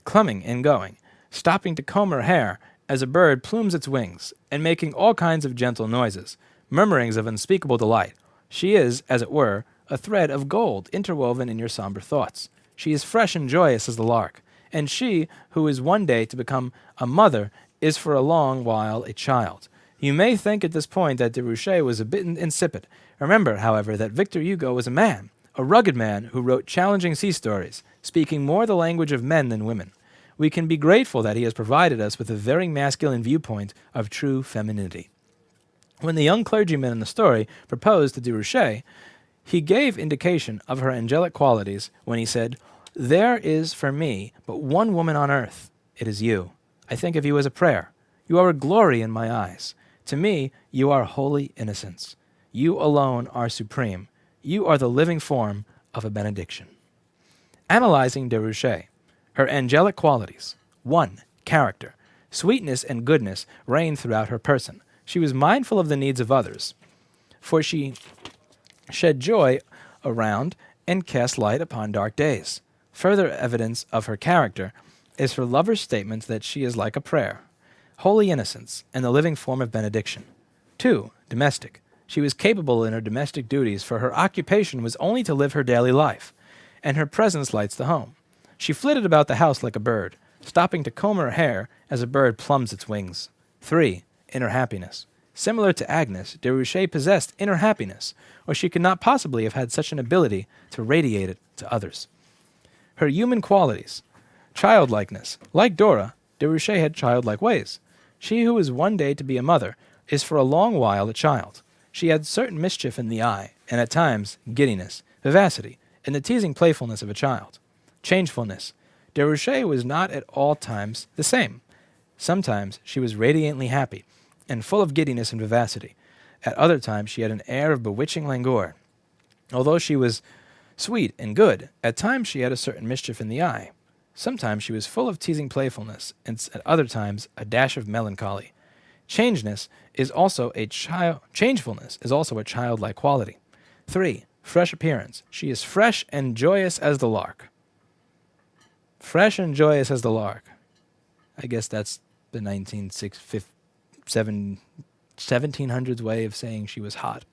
coming and going, stopping to comb her hair as a bird plumes its wings, and making all kinds of gentle noises, murmurings of unspeakable delight. She is, as it were, a thread of gold interwoven in your somber thoughts. She is fresh and joyous as the lark, and she, who is one day to become a mother, is for a long while a child. You may think at this point that Deruchette was a bit insipid. Remember, however, that Victor Hugo was a man, A rugged man who wrote challenging sea stories, speaking more the language of men than women. We can be grateful that he has provided us with a very masculine viewpoint of true femininity. When the young clergyman in the story proposed to Déruchette, he gave indication of her angelic qualities when he said, "There is for me but one woman on earth. It is you. I think of you as a prayer. You are a glory in my eyes. To me, you are holy innocence. You alone are supreme. You are the living form of a benediction." Analyzing Déruchette, her angelic qualities. 1. Character. Sweetness and goodness reigned throughout her person. She was mindful of the needs of others, for she shed joy around and cast light upon dark days. Further evidence of her character is her lover's statement that she is like a prayer, holy innocence, and the living form of benediction. 2. Domestic. She was capable in her domestic duties, for her occupation was only to live her daily life, and her presence lights the home. She flitted about the house like a bird, stopping to comb her hair as a bird plumbs its wings. 3. Inner happiness. Similar to Agnes, Déruchette possessed inner happiness, or she could not possibly have had such an ability to radiate it to others. Her human qualities. Childlikeness. Like Dora, Déruchette had childlike ways. She who is one day to be a mother is for a long while a child. She had certain mischief in the eye, and at times giddiness, vivacity, and the teasing playfulness of a child. Changefulness. Déruchette was not at all times the same. Sometimes she was radiantly happy and full of giddiness and vivacity. At other times she had an air of bewitching languor. Although she was sweet and good, at times she had a certain mischief in the eye. Sometimes she was full of teasing playfulness, and at other times a dash of melancholy. Changefulness is also a childlike quality. 3. Fresh appearance. She is fresh and joyous as the lark. Fresh and joyous as the lark. I guess that's the 1700s way of saying she was hot.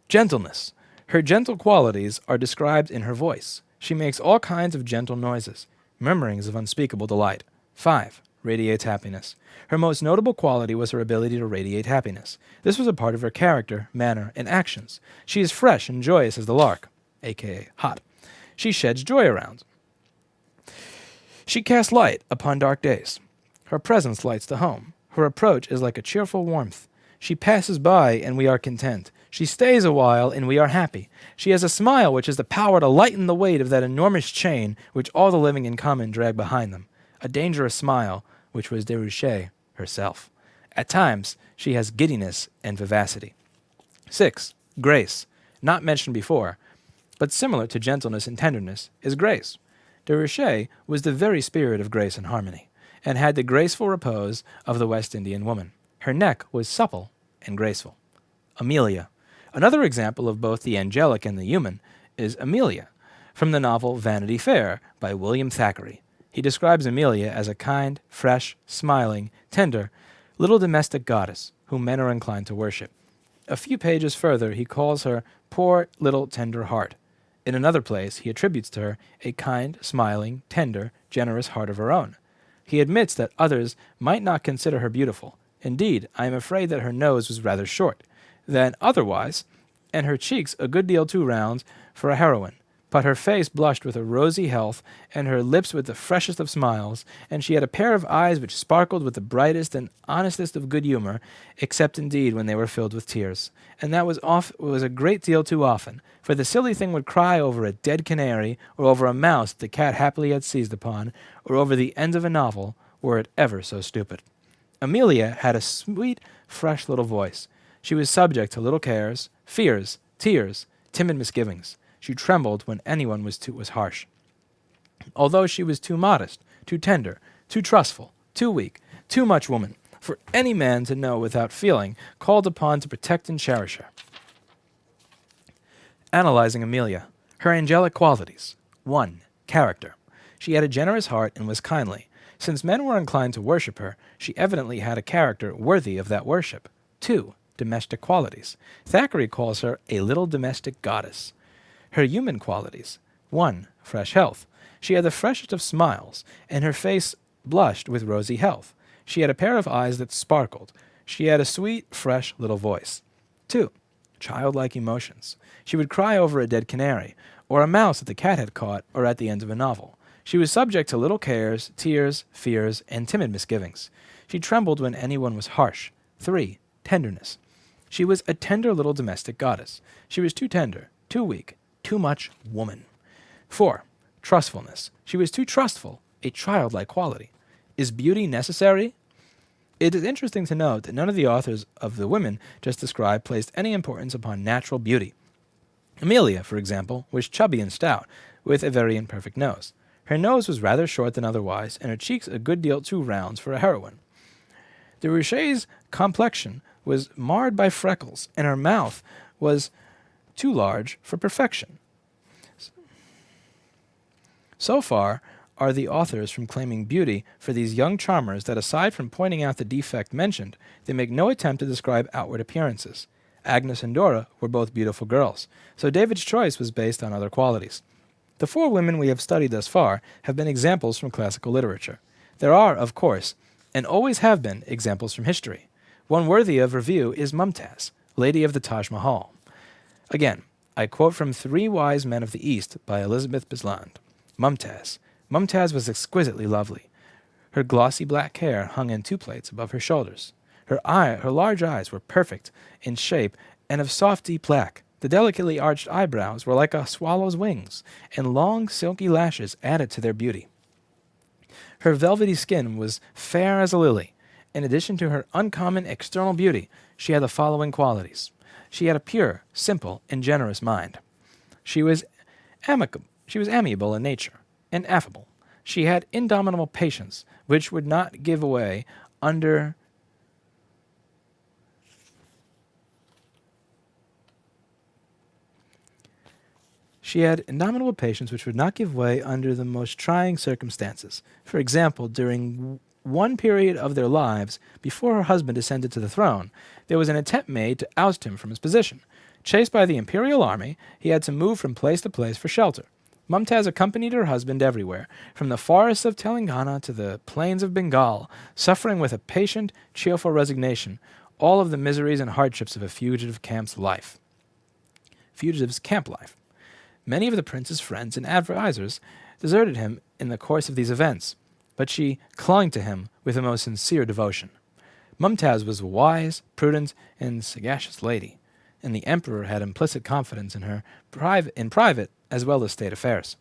Gentleness. Her gentle qualities are described in her voice. She makes all kinds of gentle noises, murmurings of unspeakable delight. 5. Radiates happiness. Her most notable quality was her ability to radiate happiness. This was a part of her character, manner, and actions. She is fresh and joyous as the lark, aka hot. She sheds joy around. She casts light upon dark days. Her presence lights the home. Her approach is like a cheerful warmth. She passes by, and we are content. She stays a while, and we are happy. She has a smile which has the power to lighten the weight of that enormous chain which all the living in common drag behind them. A dangerous smile, which was Déruchette herself. At times, she has giddiness and vivacity. 6. Grace. Not mentioned before, but similar to gentleness and tenderness, is grace. Déruchette was the very spirit of grace and harmony, and had the graceful repose of the West Indian woman. Her neck was supple and graceful. Amelia. Another example of both the angelic and the human is Amelia, from the novel Vanity Fair by William Thackeray. He describes Amelia as a kind, fresh, smiling, tender, little domestic goddess whom men are inclined to worship. A few pages further, he calls her poor little tender heart. In another place, he attributes to her a kind, smiling, tender, generous heart of her own. He admits that others might not consider her beautiful. Indeed, I am afraid that her nose was rather short than otherwise, and her cheeks a good deal too round for a heroine. But her face blushed with a rosy health, and her lips with the freshest of smiles, and she had a pair of eyes which sparkled with the brightest and honestest of good humor, except indeed when they were filled with tears. And that was a great deal too often, for the silly thing would cry over a dead canary, or over a mouse that the cat happily had seized upon, or over the end of a novel, were it ever so stupid. Amelia had a sweet, fresh little voice. She was subject to little cares, fears, tears, timid misgivings. She trembled when anyone was harsh. Although she was too modest, too tender, too trustful, too weak, too much woman, for any man to know without feeling, called upon to protect and cherish her. Analyzing Amelia. Her angelic qualities. 1. Character. She had a generous heart and was kindly. Since men were inclined to worship her, she evidently had a character worthy of that worship. 2. Domestic qualities. Thackeray calls her a little domestic goddess. Her human qualities. 1. Fresh health. She had the freshest of smiles, and her face blushed with rosy health. She had a pair of eyes that sparkled. She had a sweet, fresh little voice. 2. childlike emotions. She would cry over a dead canary, or a mouse that the cat had caught, or at the end of a novel. She was subject to little cares, tears, fears, and timid misgivings. She trembled when anyone was harsh. 3. Tenderness. She was a tender little domestic goddess. She was too tender, too weak, too much woman. 4. Trustfulness. She was too trustful, a childlike quality. Is beauty necessary? It is interesting to note that none of the authors of the women just described placed any importance upon natural beauty. Amelia, for example, was chubby and stout, with a very imperfect nose. Her nose was rather short than otherwise, and her cheeks a good deal too round for a heroine. De Rouchet's complexion was marred by freckles, and her mouth was too large for perfection. So far are the authors from claiming beauty for these young charmers that aside from pointing out the defect mentioned, they make no attempt to describe outward appearances. Agnes and Dora were both beautiful girls, so David's choice was based on other qualities. The 4 women we have studied thus far have been examples from classical literature. There are, of course, and always have been, examples from history. One worthy of review is Mumtaz, Lady of the Taj Mahal. Again, I quote from 3 Wise Men of the East by Elizabeth Bisland. Mumtaz. Mumtaz was exquisitely lovely. Her glossy black hair hung in 2 plaits above her shoulders. Her large eyes were perfect in shape and of soft deep black. The delicately arched eyebrows were like a swallow's wings, and long silky lashes added to their beauty. Her velvety skin was fair as a lily. In addition to her uncommon external beauty, she had the following qualities. She had a pure, simple, and generous mind. She was amiable in nature, and affable. She had indomitable patience, which would not give way under the most trying circumstances. For example, during one period of their lives, before her husband ascended to the throne, there was an attempt made to oust him from his position. Chased by the imperial army, he had to move from place to place for shelter. Mumtaz accompanied her husband everywhere, from the forests of Telangana to the plains of Bengal, suffering with a patient, cheerful resignation all of the miseries and hardships of a fugitive's camp life. Many of the prince's friends and advisers deserted him in the course of these events, but she clung to him with the most sincere devotion. Mumtaz was a wise, prudent, and sagacious lady, and the emperor had implicit confidence in her in private as well as state affairs.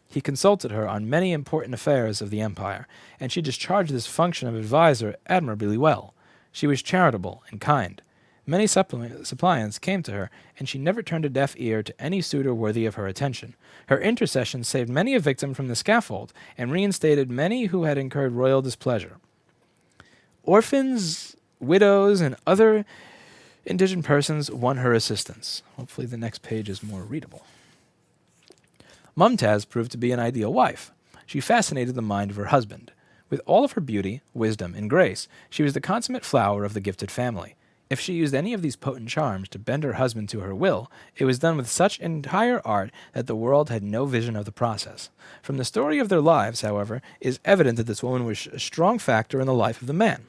He consulted her on many important affairs of the empire, and she discharged this function of adviser admirably well. She was charitable and kind. Many suppliants came to her, and she never turned a deaf ear to any suitor worthy of her attention. Her intercession saved many a victim from the scaffold, and reinstated many who had incurred royal displeasure. Orphans, widows, and other indigent persons won her assistance. Hopefully the next page is more readable. Mumtaz proved to be an ideal wife. She fascinated the mind of her husband. With all of her beauty, wisdom, and grace, she was the consummate flower of the gifted family. If she used any of these potent charms to bend her husband to her will, it was done with such entire art that the world had no vision of the process. From the story of their lives, however, it is evident that this woman was a strong factor in the life of the man.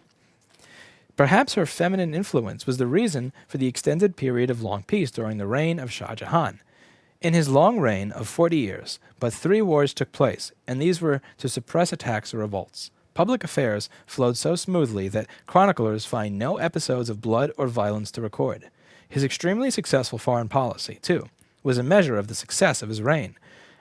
Perhaps her feminine influence was the reason for the extended period of long peace during the reign of Shah Jahan. In his long reign of 40 years, but 3 wars took place, and these were to suppress attacks or revolts. Public affairs flowed so smoothly that chroniclers find no episodes of blood or violence to record. His extremely successful foreign policy, too, was a measure of the success of his reign,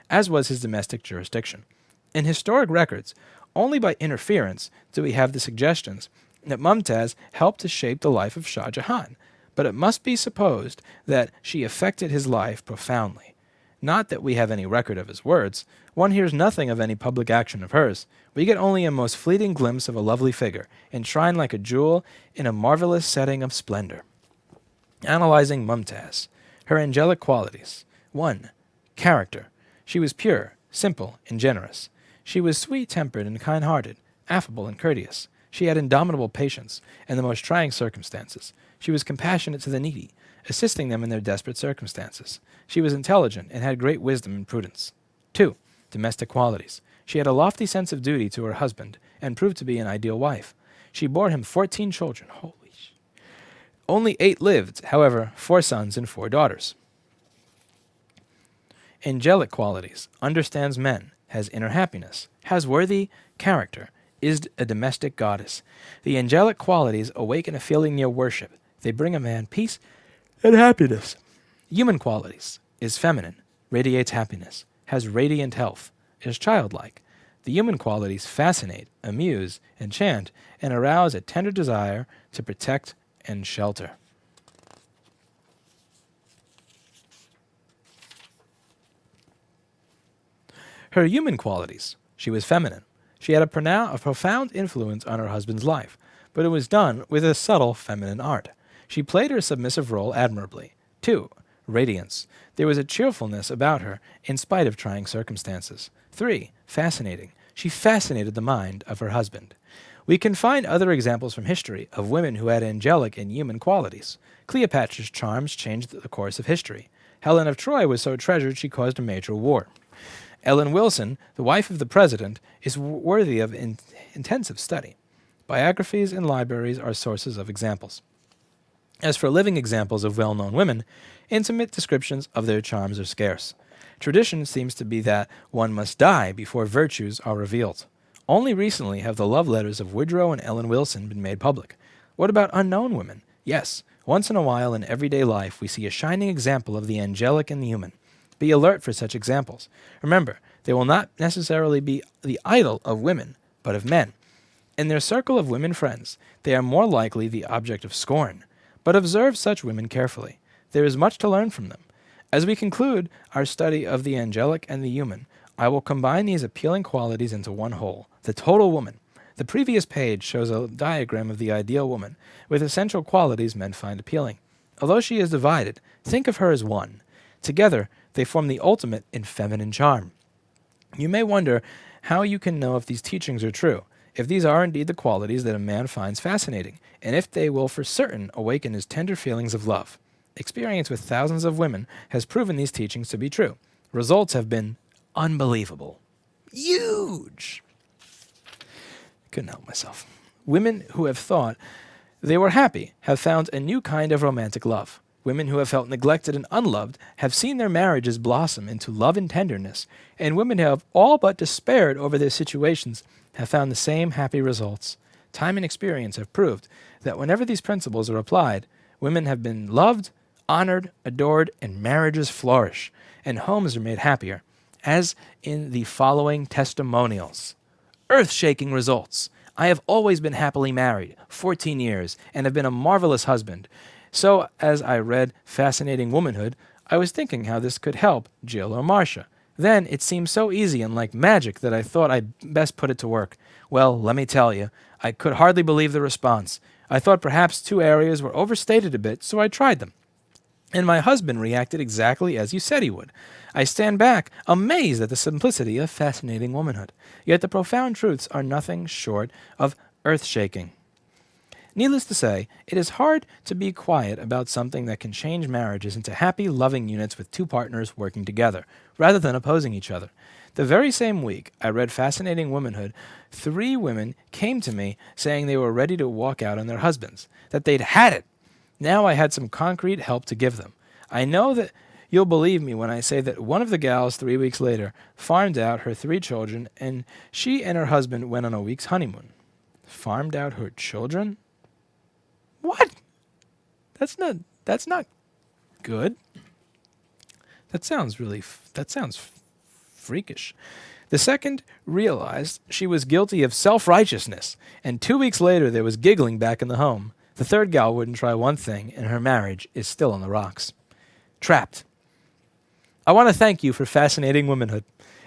as was his domestic jurisdiction. In historic records, only by interference do we have the suggestions that Mumtaz helped to shape the life of Shah Jahan, but it must be supposed that she affected his life profoundly. Not that we have any record of his words. One hears nothing of any public action of hers. We get only a most fleeting glimpse of a lovely figure, enshrined like a jewel in a marvelous setting of splendor. Analyzing Mumtaz. Her angelic qualities. 1. Character. She was pure, simple, and generous. She was sweet-tempered and kind-hearted, affable and courteous. She had indomitable patience in the most trying circumstances. She was compassionate to the needy, assisting them in their desperate circumstances. She was intelligent and had great wisdom and prudence. 2. Domestic qualities. She had a lofty sense of duty to her husband and proved to be an ideal wife. She bore him 14 children, Only 8 lived, however, 4 sons and 4 daughters. Angelic qualities, understands men, has inner happiness, has worthy character, is a domestic goddess. The angelic qualities awaken a feeling near worship. They bring a man peace and happiness. Human qualities, is feminine, radiates happiness, has radiant health, is childlike. The human qualities fascinate, amuse, enchant, and arouse a tender desire to protect and shelter. Her human qualities. She was feminine. She had a profound influence on her husband's life, but it was done with a subtle feminine art. She played her submissive role admirably. 2. Radiance. There was a cheerfulness about her in spite of trying circumstances. 3. Fascinating. She fascinated the mind of her husband. We can find other examples from history of women who had angelic and human qualities. Cleopatra's charms changed the course of history. Helen of Troy was so treasured she caused a major war. Ellen Wilson, the wife of the president, is worthy of intensive study. Biographies and libraries are sources of examples. As for living examples of well-known women, intimate descriptions of their charms are scarce. Tradition seems to be that one must die before virtues are revealed. Only recently have the love letters of Woodrow and Ellen Wilson been made public. What about unknown women? Yes, once in a while in everyday life we see a shining example of the angelic and the human. Be alert for such examples. Remember, they will not necessarily be the idol of women, but of men. In their circle of women friends, they are more likely the object of scorn. But observe such women carefully. There is much to learn from them. As we conclude our study of the angelic and the human, I will combine these appealing qualities into one whole, the total woman. The previous page shows a diagram of the ideal woman, with essential qualities men find appealing. Although she is divided, think of her as one. Together, they form the ultimate in feminine charm. You may wonder how you can know if these teachings are true, if these are indeed the qualities that a man finds fascinating, and if they will for certain awaken his tender feelings of love. Experience with thousands of women has proven these teachings to be true. Results have been unbelievable. Huge! Couldn't help myself. Women who have thought they were happy have found a new kind of romantic love. Women who have felt neglected and unloved have seen their marriages blossom into love and tenderness, and women who have all but despaired over their situations have found the same happy results. Time and experience have proved that whenever these principles are applied, women have been loved, honored, adored, and marriages flourish, and homes are made happier, as in the following testimonials. Earth-shaking results. I have always been happily married, 14 years, and have been a marvelous husband. So, as I read Fascinating Womanhood, I was thinking how this could help Jill or Marcia. Then it seemed so easy and like magic that I thought I'd best put it to work. Well, let me tell you, I could hardly believe the response. I thought perhaps 2 areas were overstated a bit, so I tried them. And my husband reacted exactly as you said he would. I stand back, amazed at the simplicity of Fascinating Womanhood. Yet the profound truths are nothing short of earth-shaking. Needless to say, it is hard to be quiet about something that can change marriages into happy, loving units with 2 partners working together, rather than opposing each other. The very same week I read Fascinating Womanhood, 3 women came to me saying they were ready to walk out on their husbands, that they'd had it. Now I had some concrete help to give them. I know that you'll believe me when I say that one of the gals 3 weeks later farmed out her 3 children, and she and her husband went on a week's honeymoon. Farmed out her children? What? That's not good. That sounds freakish. The second realized she was guilty of self-righteousness, and 2 weeks later there was giggling back in the home. The third gal wouldn't try one thing, and her marriage is still on the rocks. Trapped. I want to thank you for Fascinating Womanhood.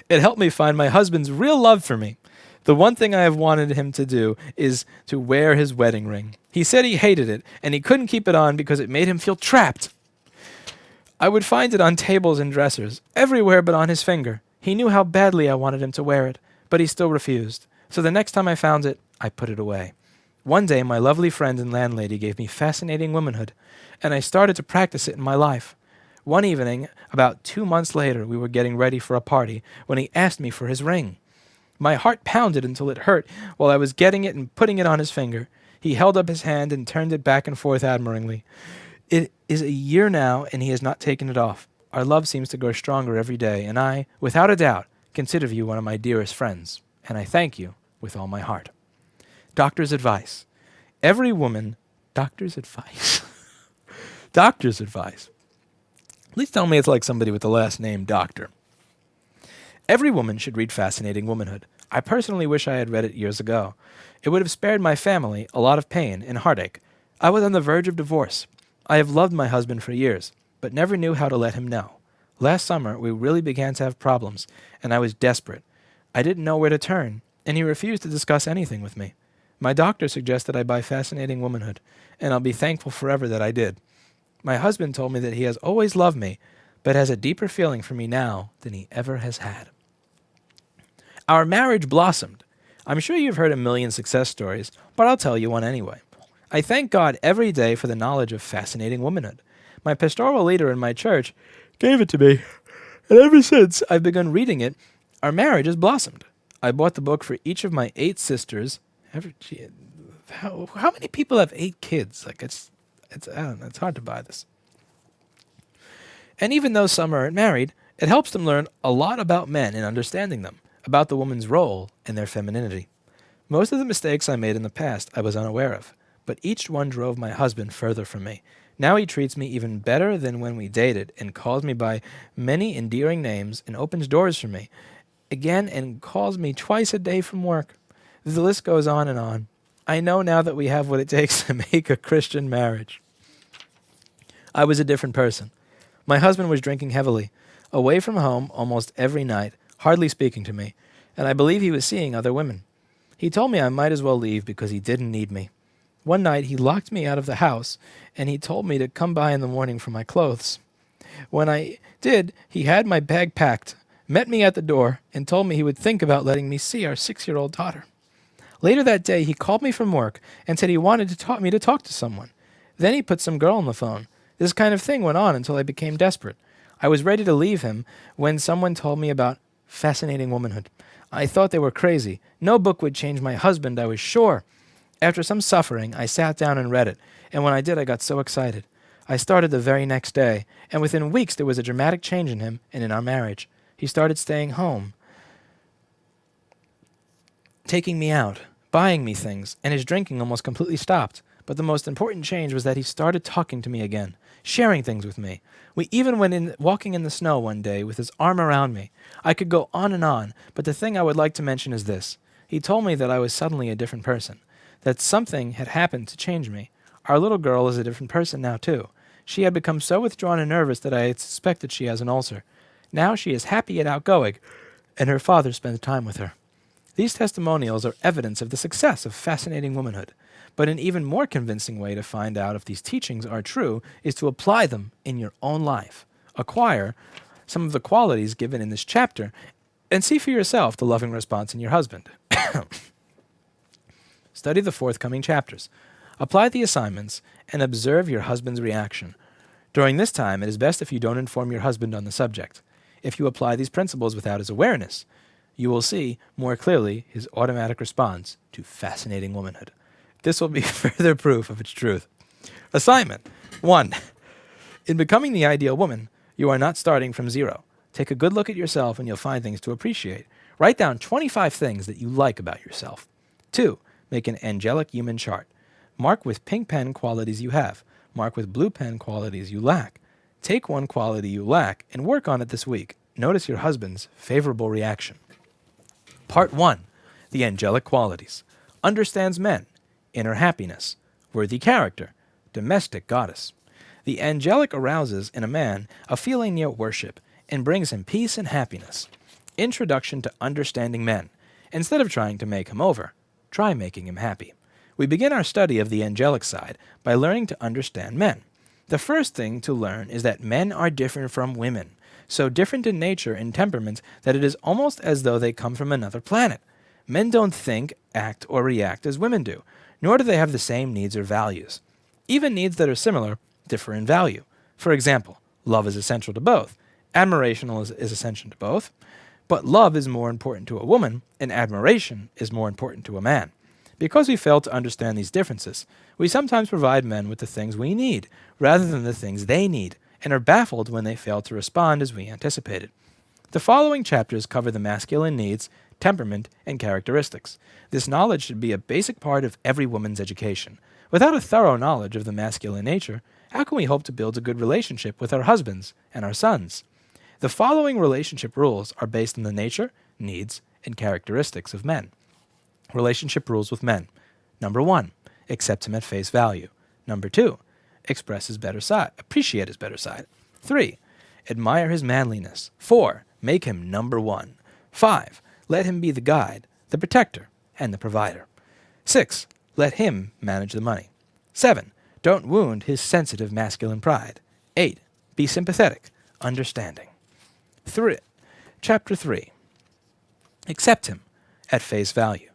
It helped me find my husband's real love for me. The one thing I have wanted him to do is to wear his wedding ring. He said he hated it, and he couldn't keep it on because it made him feel trapped. I would find it on tables and dressers, everywhere but on his finger. He knew how badly I wanted him to wear it, but he still refused. So the next time I found it, I put it away. One day, my lovely friend and landlady gave me Fascinating Womanhood, and I started to practice it in my life. One evening, about 2 months later, we were getting ready for a party when he asked me for his ring. My heart pounded until it hurt while I was getting it and putting it on his finger. He held up his hand and turned it back and forth admiringly. It is a year now, and he has not taken it off. Our love seems to grow stronger every day, and I, without a doubt, consider you one of my dearest friends, and I thank you with all my heart. Doctor's advice. Every woman... Doctor's advice? Doctor's advice. Please tell me it's like somebody with the last name Doctor. Every woman should read Fascinating Womanhood. I personally wish I had read it years ago. It would have spared my family a lot of pain and heartache. I was on the verge of divorce. I have loved my husband for years, but never knew how to let him know. Last summer, we really began to have problems, and I was desperate. I didn't know where to turn, and he refused to discuss anything with me. My doctor suggested I buy Fascinating Womanhood, and I'll be thankful forever that I did. My husband told me that he has always loved me, but has a deeper feeling for me now than he ever has had. Our marriage blossomed. I'm sure you've heard a million success stories, but I'll tell you one anyway. I thank God every day for the knowledge of Fascinating Womanhood. My pastoral leader in my church gave it to me, and ever since I've begun reading it, our marriage has blossomed. I bought the book for each of my 8 sisters. How many people have 8 kids? I don't know, it's hard to buy this. And even though some aren't married, it helps them learn a lot about men and understanding them, about the woman's role and their femininity. Most of the mistakes I made in the past I was unaware of, but each one drove my husband further from me. Now he treats me even better than when we dated and calls me by many endearing names and opens doors for me. Again, and calls me twice a day from work. The list goes on and on. I know now that we have what it takes to make a Christian marriage. I was a different person. My husband was drinking heavily, away from home almost every night, hardly speaking to me, and I believe he was seeing other women. He told me I might as well leave because he didn't need me. One night he locked me out of the house, and he told me to come by in the morning for my clothes. When I did, he had my bag packed, met me at the door, and told me he would think about letting me see our 6-year-old daughter. Later that day, he called me from work and said he wanted me to talk to someone. Then he put some girl on the phone. This kind of thing went on until I became desperate. I was ready to leave him when someone told me about Fascinating Womanhood. I thought they were crazy. No book would change my husband, I was sure. After some suffering, I sat down and read it, and when I did, I got so excited. I started the very next day, and within weeks there was a dramatic change in him and in our marriage. He started staying home, taking me out, buying me things, and his drinking almost completely stopped. But the most important change was that he started talking to me again, sharing things with me. We even went walking in the snow one day with his arm around me. I could go on, but the thing I would like to mention is this. He told me that I was suddenly a different person, that something had happened to change me. Our little girl is a different person now, too. She had become so withdrawn and nervous that I had suspected she has an ulcer. Now she is happy and outgoing, and her father spends time with her. These testimonials are evidence of the success of Fascinating Womanhood, but an even more convincing way to find out if these teachings are true is to apply them in your own life. Acquire some of the qualities given in this chapter, and see for yourself the loving response in your husband. Study the forthcoming chapters. Apply the assignments, and observe your husband's reaction. During this time, it is best if you don't inform your husband on the subject. If you apply these principles without his awareness, you will see more clearly his automatic response to Fascinating Womanhood. This will be further proof of its truth. Assignment 1. In becoming the ideal woman, you are not starting from zero. Take a good look at yourself and you'll find things to appreciate. Write down 25 things that you like about yourself. 2. Make an angelic human chart. Mark with pink pen qualities you have. Mark with blue pen qualities you lack. Take one quality you lack and work on it this week. Notice your husband's favorable reaction. Part 1. The angelic qualities. Understands men. Inner happiness. Worthy character. Domestic goddess. The angelic arouses in a man a feeling near worship and brings him peace and happiness. Introduction to understanding men. Instead of trying to make him over, try making him happy. We begin our study of the angelic side by learning to understand men. The first thing to learn is that men are different from women, so different in nature and temperament that it is almost as though they come from another planet. Men don't think, act, or react as women do, nor do they have the same needs or values. Even needs that are similar differ in value. For example, love is essential to both. Admiration is essential to both. But love is more important to a woman, and admiration is more important to a man. Because we fail to understand these differences, we sometimes provide men with the things we need rather than the things they need, and are baffled when they fail to respond as we anticipated. The following chapters cover the masculine needs, temperament, and characteristics. This knowledge should be a basic part of every woman's education. Without a thorough knowledge of the masculine nature, how can we hope to build a good relationship with our husbands and our sons? The following relationship rules are based on the nature, needs, and characteristics of men. Relationship rules with men. Number 1, accept him at face value. Number 2, express his better side, appreciate his better side. 3, admire his manliness. 4, make him number 1. 5, let him be the guide, the protector, and the provider. 6, let him manage the money. 7, don't wound his sensitive masculine pride. 8, be sympathetic, understanding. Chapter 3, accept him at face value.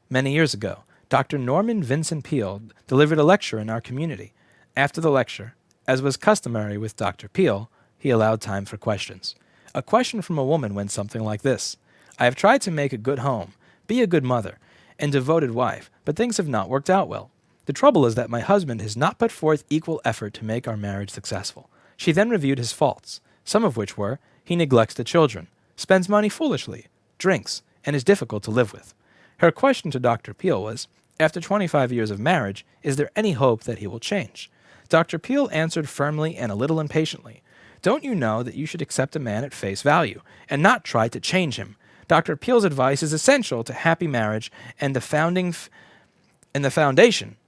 Many years ago, Dr. Norman Vincent Peale delivered a lecture in our community. After the lecture, as was customary with Dr. Peale, he allowed time for questions. A question from a woman went something like this: I have tried to make a good home, be a good mother, and devoted wife, but things have not worked out well. The trouble is that my husband has not put forth equal effort to make our marriage successful. She then reviewed his faults, some of which were, he neglects the children, spends money foolishly, drinks, and is difficult to live with. Her question to Dr. Peale was, after 25 years of marriage, is there any hope that he will change? Dr. Peale answered firmly and a little impatiently, don't you know that you should accept a man at face value, and not try to change him? Dr. Peale's advice is essential to happy marriage and the foundation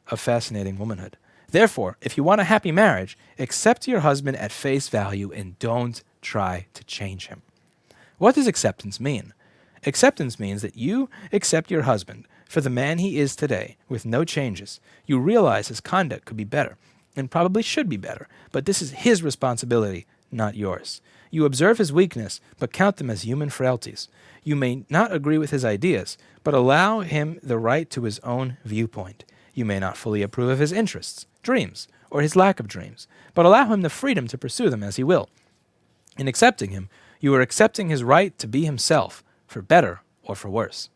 of fascinating womanhood. Therefore, if you want a happy marriage, accept your husband at face value and don't try to change him. What does acceptance mean? Acceptance means that you accept your husband for the man he is today with no changes. You realize his conduct could be better, and probably should be better, but this is his responsibility, not yours. You observe his weakness, but count them as human frailties. You may not agree with his ideas, but allow him the right to his own viewpoint. You may not fully approve of his interests, dreams, or his lack of dreams, but allow him the freedom to pursue them as he will. In accepting him, you are accepting his right to be himself, for better or for worse.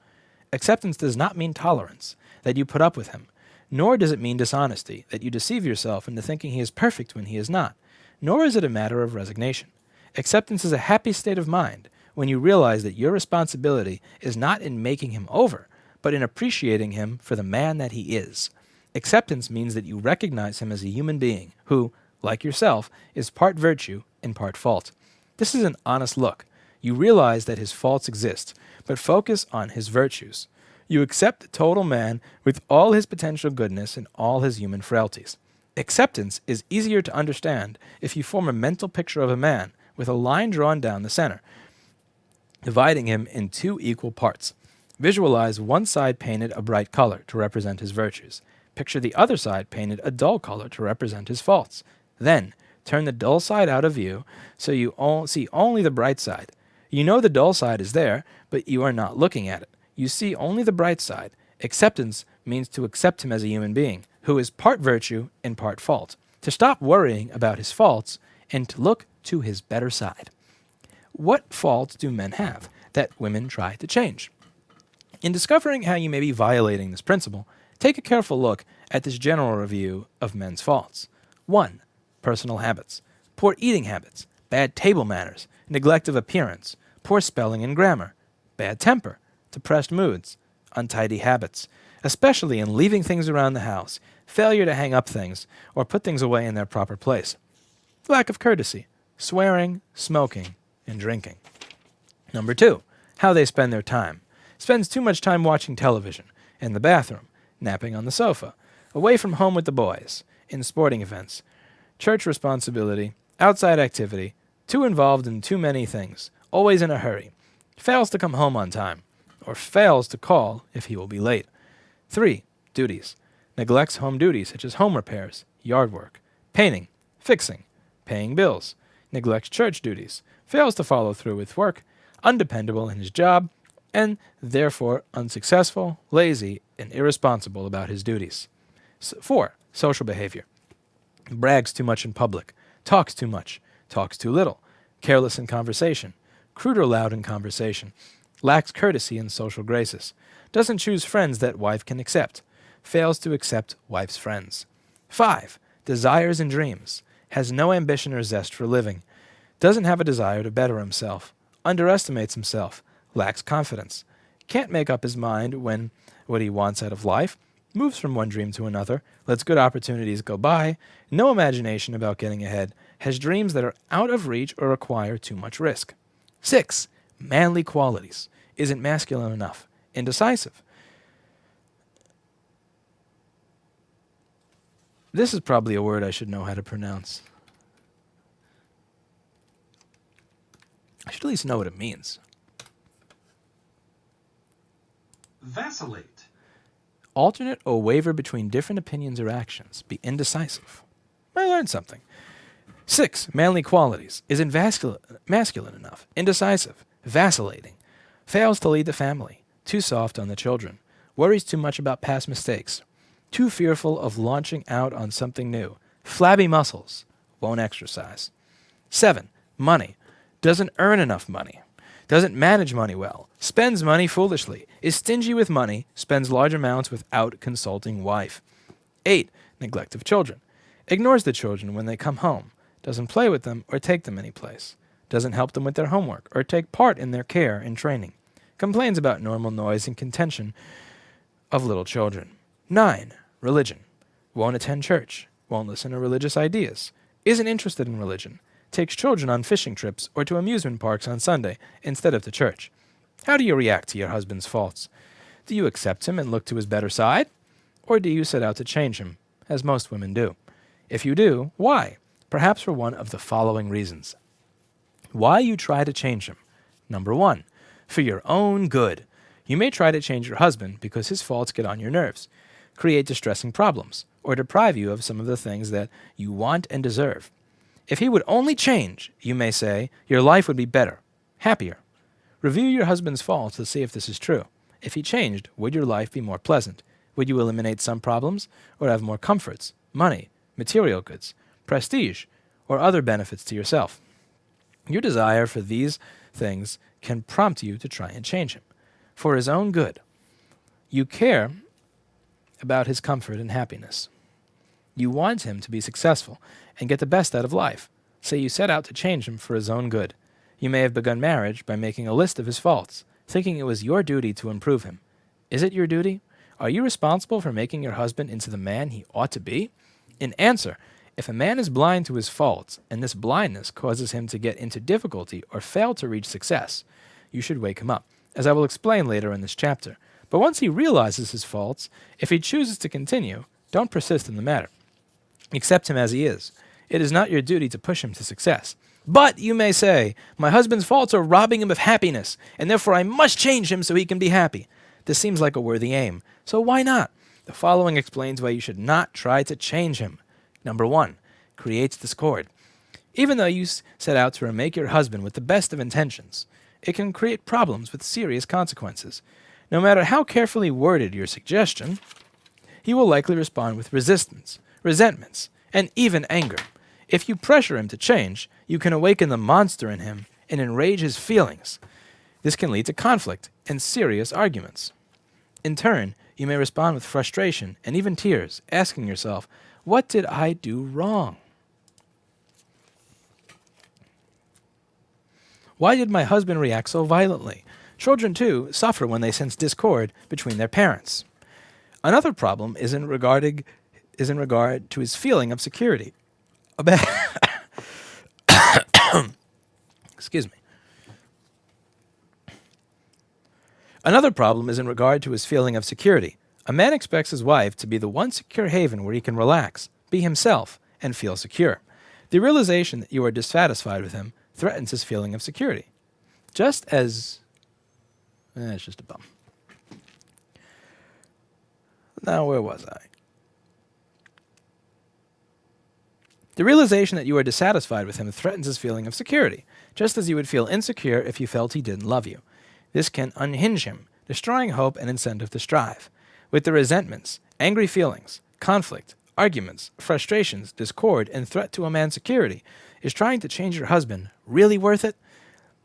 Acceptance does not mean tolerance, that you put up with him, nor does it mean dishonesty, that you deceive yourself into thinking he is perfect when he is not, nor is it a matter of resignation. Acceptance is a happy state of mind when you realize that your responsibility is not in making him over, but in appreciating him for the man that he is. Acceptance means that you recognize him as a human being who, like yourself, is part virtue and part fault. This is an honest look. You realize that his faults exist, but focus on his virtues. You accept the total man with all his potential goodness and all his human frailties. Acceptance is easier to understand if you form a mental picture of a man with a line drawn down the center, dividing him in 2 equal parts. Visualize one side painted a bright color to represent his virtues. Picture the other side painted a dull color to represent his faults. Then, turn the dull side out of view so you see only the bright side. You know the dull side is there, but you are not looking at it. You see only the bright side. Acceptance means to accept him as a human being, who is part virtue and part fault, to stop worrying about his faults and to look to his better side. What faults do men have that women try to change? In discovering how you may be violating this principle, take a careful look at this general review of men's faults. 1. Personal habits. Poor eating habits, bad table manners, neglect of appearance, poor spelling and grammar, bad temper, depressed moods, untidy habits, especially in leaving things around the house, failure to hang up things or put things away in their proper place, lack of courtesy, swearing, smoking, and drinking. Number 2, how they spend their time. Spends too much time watching television, in the bathroom, napping on the sofa, away from home with the boys, in sporting events, church responsibility, outside activity, too involved in too many things, always in a hurry, fails to come home on time, or fails to call if he will be late. 3. Duties. Neglects home duties such as home repairs, yard work, painting, fixing, paying bills, neglects church duties, fails to follow through with work, undependable in his job, and therefore unsuccessful, lazy, and irresponsible about his duties. 4. Social behavior. Brags too much in public, talks too much, talks too little, careless in conversation, crude or loud in conversation, lacks courtesy and social graces, doesn't choose friends that wife can accept, fails to accept wife's friends. 5. Desires and dreams, has no ambition or zest for living, doesn't have a desire to better himself, underestimates himself, lacks confidence, can't make up his mind when what he wants out of life, moves from one dream to another, lets good opportunities go by, no imagination about getting ahead, has dreams that are out of reach or require too much risk. 6. Manly qualities, isn't masculine enough, indecisive. This is probably a word I should know how to pronounce. I should at least know what it means. Vacillate. Alternate or waver between different opinions or actions. Be indecisive. I learned something. 6. Manly qualities. Isn't masculine enough. Indecisive. Vacillating. Fails to lead the family. Too soft on the children. Worries too much about past mistakes. Too fearful of launching out on something new. Flabby muscles. Won't exercise. 7. Money. Doesn't earn enough money. Doesn't manage money well. Spends money foolishly. Is stingy with money. Spends large amounts without consulting wife. 8. Neglect of children. Ignores the children when they come home. Doesn't play with them or take them anyplace. Doesn't help them with their homework or take part in their care and training. Complains about normal noise and contention of little children. 9. Religion. Won't attend church. Won't listen to religious ideas. Isn't interested in religion. Takes children on fishing trips or to amusement parks on Sunday instead of to church. How do you react to your husband's faults? Do you accept him and look to his better side? Or do you set out to change him, as most women do? If you do, why? Perhaps for one of the following reasons. Why you try to change him. Number 1, for your own good. You may try to change your husband because his faults get on your nerves, create distressing problems, or deprive you of some of the things that you want and deserve. If he would only change, you may say, your life would be better, happier. Review your husband's faults to see if this is true. If he changed, would your life be more pleasant? Would you eliminate some problems, or have more comforts, money, material goods, prestige, or other benefits to yourself? Your desire for these things can prompt you to try and change him. For his own good, you care about his comfort and happiness. You want him to be successful and get the best out of life, so you set out to change him for his own good. You may have begun marriage by making a list of his faults, thinking it was your duty to improve him. Is it your duty? Are you responsible for making your husband into the man he ought to be? In answer, if a man is blind to his faults, and this blindness causes him to get into difficulty or fail to reach success, you should wake him up, as I will explain later in this chapter. But once he realizes his faults, if he chooses to continue, don't persist in the matter. Accept him as he is. It is not your duty to push him to success. But, you may say, my husband's faults are robbing him of happiness, and therefore I must change him so he can be happy. This seems like a worthy aim, so why not? The following explains why you should not try to change him. Number 1, creates discord. Even though you set out to remake your husband with the best of intentions, it can create problems with serious consequences. No matter how carefully worded your suggestion, he will likely respond with resistance, resentments, and even anger. If you pressure him to change, you can awaken the monster in him and enrage his feelings. This can lead to conflict and serious arguments. In turn, you may respond with frustration and even tears, asking yourself, what did I do wrong? Why did my husband react so violently? Children, too, suffer when they sense discord between their parents. Another problem is in regard to his feeling of security. Excuse me. Another problem is in regard to his feeling of security. A man expects his wife to be the one secure haven where he can relax, be himself, and feel secure. The realization that you are dissatisfied with him threatens his feeling of security. Just as... it's just a bum. Now, where was I? The realization that you are dissatisfied with him threatens his feeling of security, just as you would feel insecure if you felt he didn't love you. This can unhinge him, destroying hope and incentive to strive. With the resentments, angry feelings, conflict, arguments, frustrations, discord, and threat to a man's security, is trying to change your husband really worth it?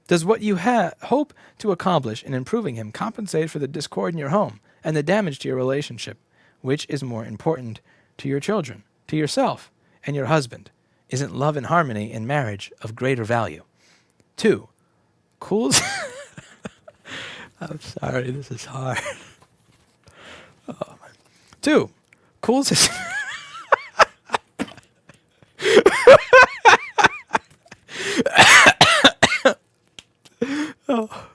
Does what you hope to accomplish in improving him compensate for the discord in your home and the damage to your relationship? Which is more important to your children, to yourself, and your husband? Isn't love and harmony in marriage of greater value? 2. Cools. I'm sorry, this is hard. 2. Cools his. Oh.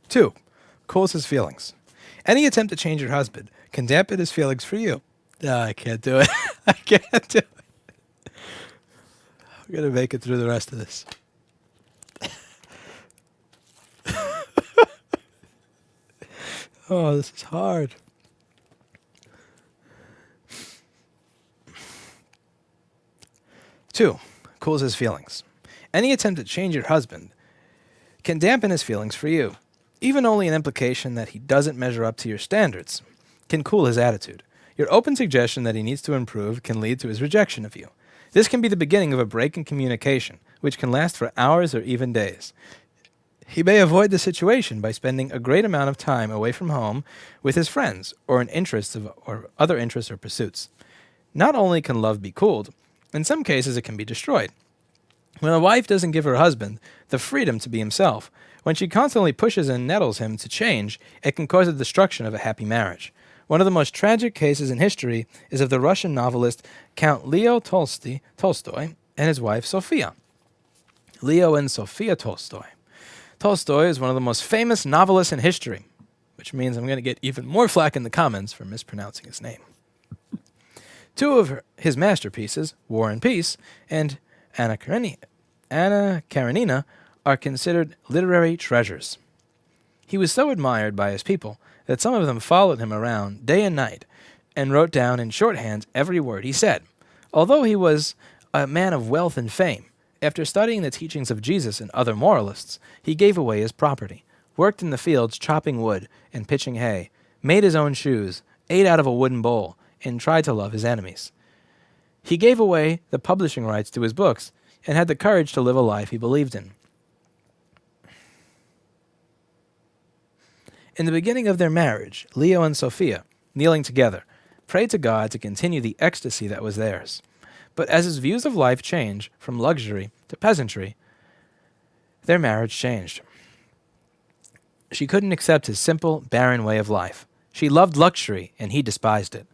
2. Cools his feelings. Any attempt to change your husband can dampen his feelings for you. No, I can't do it. I can't do it. I'm going to make it through the rest of this. Oh, this is hard. Two, cools his feelings. Any attempt to change your husband can dampen his feelings for you. Even only an implication that he doesn't measure up to your standards can cool his attitude. Your open suggestion that he needs to improve can lead to his rejection of you. This can be the beginning of a break in communication, which can last for hours or even days. He may avoid the situation by spending a great amount of time away from home with his friends or other interests or pursuits. Not only can love be cooled, in some cases it can be destroyed. When a wife doesn't give her husband the freedom to be himself, when she constantly pushes and nettles him to change, it can cause the destruction of a happy marriage. One of the most tragic cases in history is of the Russian novelist Count Leo Tolstoy and his wife Sophia. Leo and Sophia Tolstoy. Tolstoy is one of the most famous novelists in history, which means I'm going to get even more flack in the comments for mispronouncing his name. Two of his masterpieces, War and Peace and Anna Karenina, are considered literary treasures. He was so admired by his people that some of them followed him around day and night and wrote down in shorthand every word he said. Although he was a man of wealth and fame, after studying the teachings of Jesus and other moralists, he gave away his property, worked in the fields chopping wood and pitching hay, made his own shoes, ate out of a wooden bowl, and tried to love his enemies. He gave away the publishing rights to his books and had the courage to live a life he believed in. In the beginning of their marriage, Leo and Sophia, kneeling together, prayed to God to continue the ecstasy that was theirs. But as his views of life changed from luxury to peasantry, their marriage changed. She couldn't accept his simple, barren way of life. She loved luxury, and he despised it.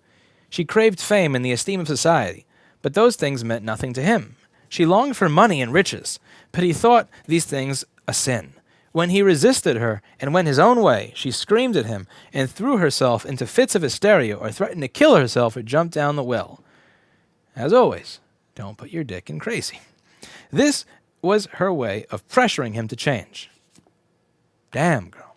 She craved fame and the esteem of society, but those things meant nothing to him. She longed for money and riches, but he thought these things a sin. When he resisted her and went his own way, she screamed at him and threw herself into fits of hysteria or threatened to kill herself or jump down the well. As always, don't put your dick in crazy. This was her way of pressuring him to change. Damn, girl.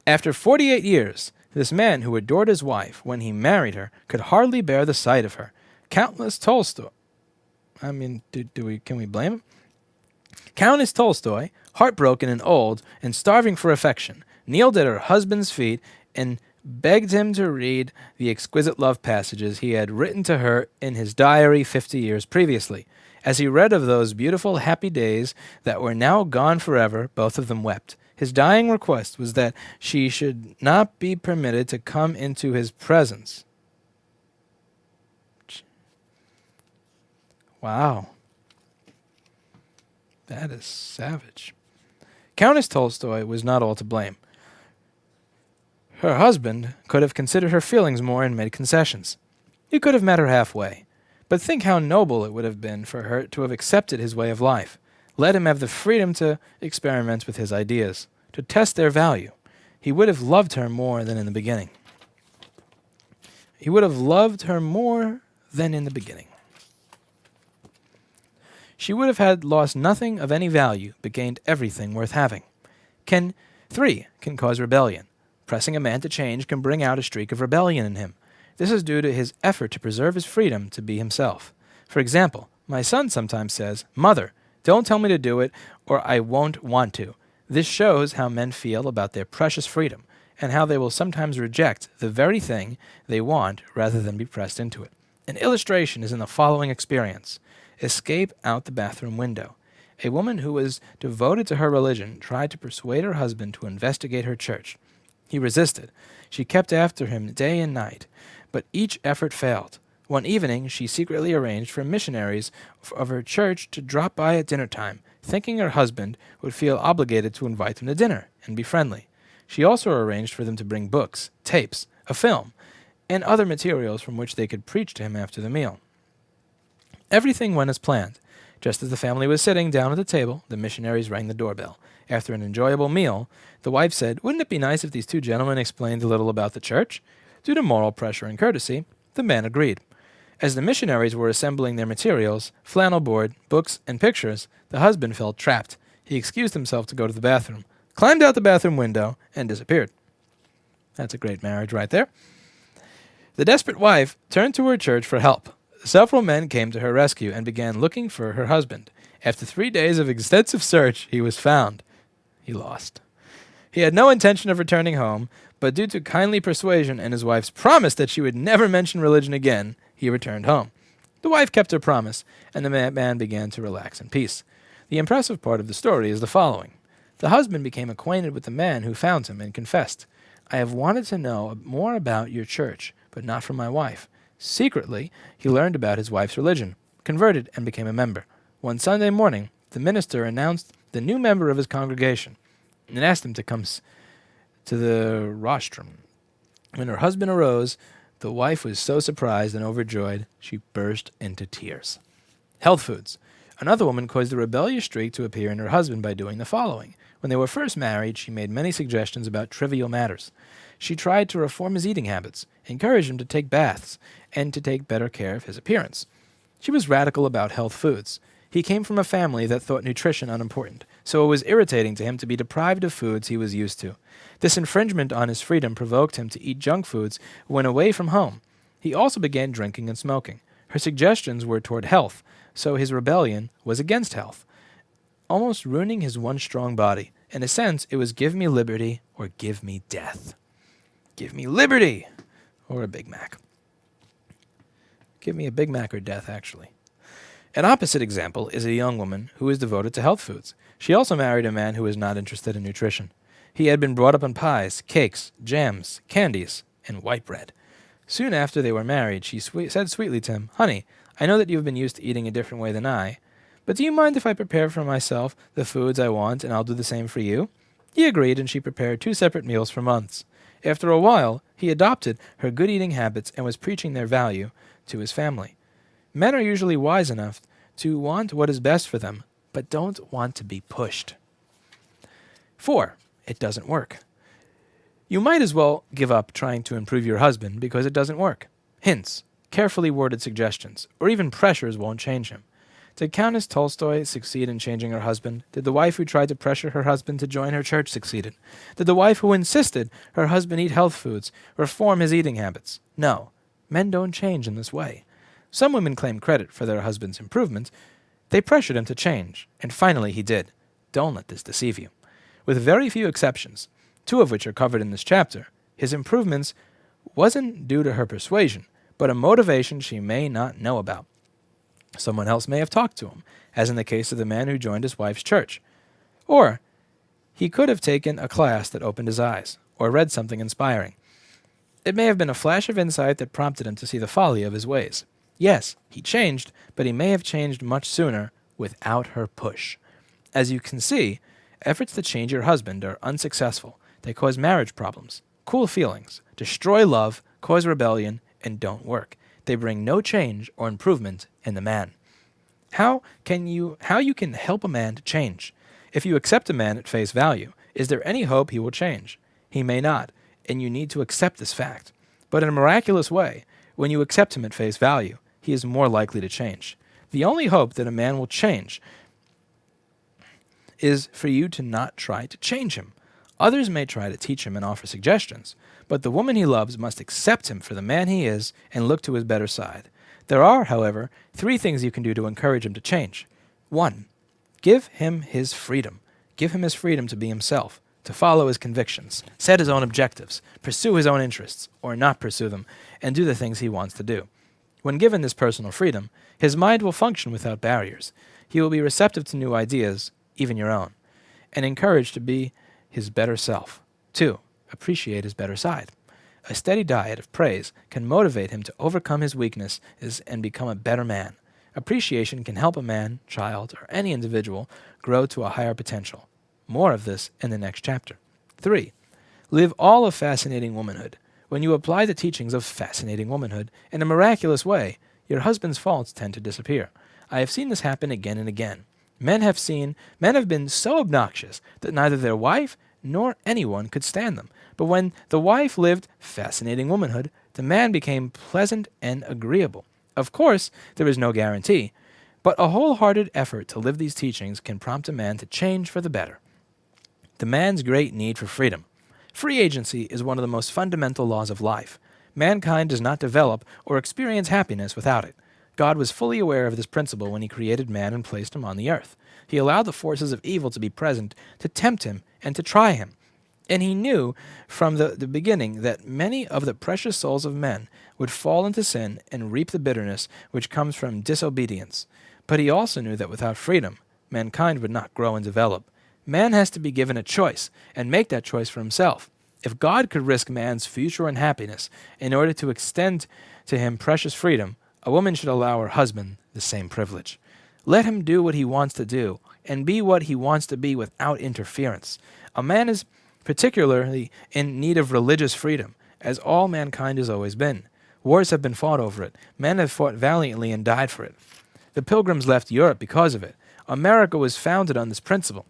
After 48 years, this man who adored his wife when he married her could hardly bear the sight of her. Countess Tolstoy. Can we blame him? Countess Tolstoy, heartbroken and old and starving for affection, kneeled at her husband's feet and begged him to read the exquisite love passages he had written to her in his diary 50 years previously. As he read of those beautiful, happy days that were now gone forever, both of them wept. His dying request was that she should not be permitted to come into his presence. Wow. That is savage. Countess Tolstoy was not all to blame. Her husband could have considered her feelings more and made concessions. He could have met her halfway. But think how noble it would have been for her to have accepted his way of life, let him have the freedom to experiment with his ideas, to test their value. He would have loved her more than in the beginning. He would have loved her more than in the beginning. She would have had lost nothing of any value, but gained everything worth having. 3 can cause rebellion. Pressing a man to change can bring out a streak of rebellion in him. This is due to his effort to preserve his freedom to be himself. For example, my son sometimes says, "Mother, don't tell me to do it, or I won't want to." This shows how men feel about their precious freedom, and how they will sometimes reject the very thing they want rather than be pressed into it. An illustration is in the following experience. escape out the bathroom window. A woman who was devoted to her religion tried to persuade her husband to investigate her church. He resisted. She kept after him day and night, but each effort failed. One evening, she secretly arranged for missionaries of her church to drop by at dinner time, thinking her husband would feel obligated to invite them to dinner and be friendly. She also arranged for them to bring books, tapes, a film, and other materials from which they could preach to him after the meal. Everything went as planned. Just as the family was sitting down at the table, the missionaries rang the doorbell. After an enjoyable meal, the wife said, "Wouldn't it be nice if these two gentlemen explained a little about the church?" Due to moral pressure and courtesy, the man agreed. As the missionaries were assembling their materials, flannel board, books, and pictures, the husband felt trapped. He excused himself to go to the bathroom, climbed out the bathroom window, and disappeared. That's a great marriage right there. The desperate wife turned to her church for help. Several men came to her rescue and began looking for her husband. After 3 days of extensive search, he was found. He lost. He had no intention of returning home, but due to kindly persuasion and his wife's promise that she would never mention religion again, he returned home. The wife kept her promise, and the man began to relax in peace. The impressive part of the story is the following. The husband became acquainted with the man who found him and confessed, "I have wanted to know more about your church, but not from my wife." Secretly, he learned about his wife's religion, converted, and became a member. One Sunday morning, the minister announced the new member of his congregation and asked him to come to the rostrum. When her husband arose, the wife was so surprised and overjoyed, she burst into tears. Health foods. Another woman caused a rebellious streak to appear in her husband by doing the following. When they were first married, she made many suggestions about trivial matters. She tried to reform his eating habits, encouraged him to take baths, and to take better care of his appearance. She was radical about health foods. He came from a family that thought nutrition unimportant, so it was irritating to him to be deprived of foods he was used to. This infringement on his freedom provoked him to eat junk foods when away from home. He also began drinking and smoking. Her suggestions were toward health, so his rebellion was against health, almost ruining his once strong body. In a sense, it was give me liberty or give me death. Give me liberty or a Big Mac. Give me a Big Mac or death, actually. An opposite example is a young woman who is devoted to health foods. She also married a man who was not interested in nutrition. He had been brought up on pies, cakes, jams, candies, and white bread. Soon after they were married, she said sweetly to him, "Honey, I know that you have been used to eating a different way than I, but do you mind if I prepare for myself the foods I want and I'll do the same for you?" He agreed, and she prepared 2 separate meals for months. After a while, he adopted her good eating habits and was preaching their value to his family. Men are usually wise enough to want what is best for them, but don't want to be pushed. 4. It doesn't work. You might as well give up trying to improve your husband because it doesn't work. Hints, carefully worded suggestions, or even pressures won't change him. Did Countess Tolstoy succeed in changing her husband? Did the wife who tried to pressure her husband to join her church succeed? Did the wife who insisted her husband eat health foods reform his eating habits? No. Men don't change in this way. Some women claim credit for their husband's improvement. They pressured him to change, and finally he did. Don't let this deceive you. With very few exceptions, 2 of which are covered in this chapter, his improvements wasn't due to her persuasion, but a motivation she may not know about. Someone else may have talked to him, as in the case of the man who joined his wife's church. Or he could have taken a class that opened his eyes, or read something inspiring. It may have been a flash of insight that prompted him to see the folly of his ways. Yes, he changed, but he may have changed much sooner without her push. As you can see, efforts to change your husband are unsuccessful. They cause marriage problems, cool feelings, destroy love, cause rebellion, and don't work. They bring no change or improvement in the man. How you can help a man to change? If you accept a man at face value, is there any hope he will change? He may not, and you need to accept this fact. But in a miraculous way, when you accept him at face value, he is more likely to change. The only hope that a man will change is for you to not try to change him. Others may try to teach him and offer suggestions, but the woman he loves must accept him for the man he is and look to his better side. There are, however, 3 things you can do to encourage him to change. 1. Give him his freedom. Give him his freedom to be himself, to follow his convictions, set his own objectives, pursue his own interests, or not pursue them, and do the things he wants to do. When given this personal freedom, his mind will function without barriers. He will be receptive to new ideas, even your own, and encouraged to be his better self. 2. Appreciate his better side. A steady diet of praise can motivate him to overcome his weaknesses and become a better man. Appreciation can help a man, child, or any individual grow to a higher potential. More of this in the next chapter. 3. Live all of fascinating womanhood. When you apply the teachings of fascinating womanhood in a miraculous way, your husband's faults tend to disappear. I have seen this happen again and again. Men have been so obnoxious that neither their wife nor anyone could stand them. But when the wife lived fascinating womanhood, the man became pleasant and agreeable. Of course, there is no guarantee, but a wholehearted effort to live these teachings can prompt a man to change for the better. The man's great need for freedom. Free agency is one of the most fundamental laws of life. Mankind does not develop or experience happiness without it. God was fully aware of this principle when he created man and placed him on the earth. He allowed the forces of evil to be present to tempt him and to try him. And he knew from the beginning that many of the precious souls of men would fall into sin and reap the bitterness which comes from disobedience. But he also knew that without freedom, mankind would not grow and develop. Man has to be given a choice and make that choice for himself. If God could risk man's future and happiness in order to extend to him precious freedom, a woman should allow her husband the same privilege. Let him do what he wants to do and be what he wants to be without interference. A man is particularly in need of religious freedom, as all mankind has always been. Wars have been fought over it. Men have fought valiantly and died for it. The Pilgrims left Europe because of it. America was founded on this principle.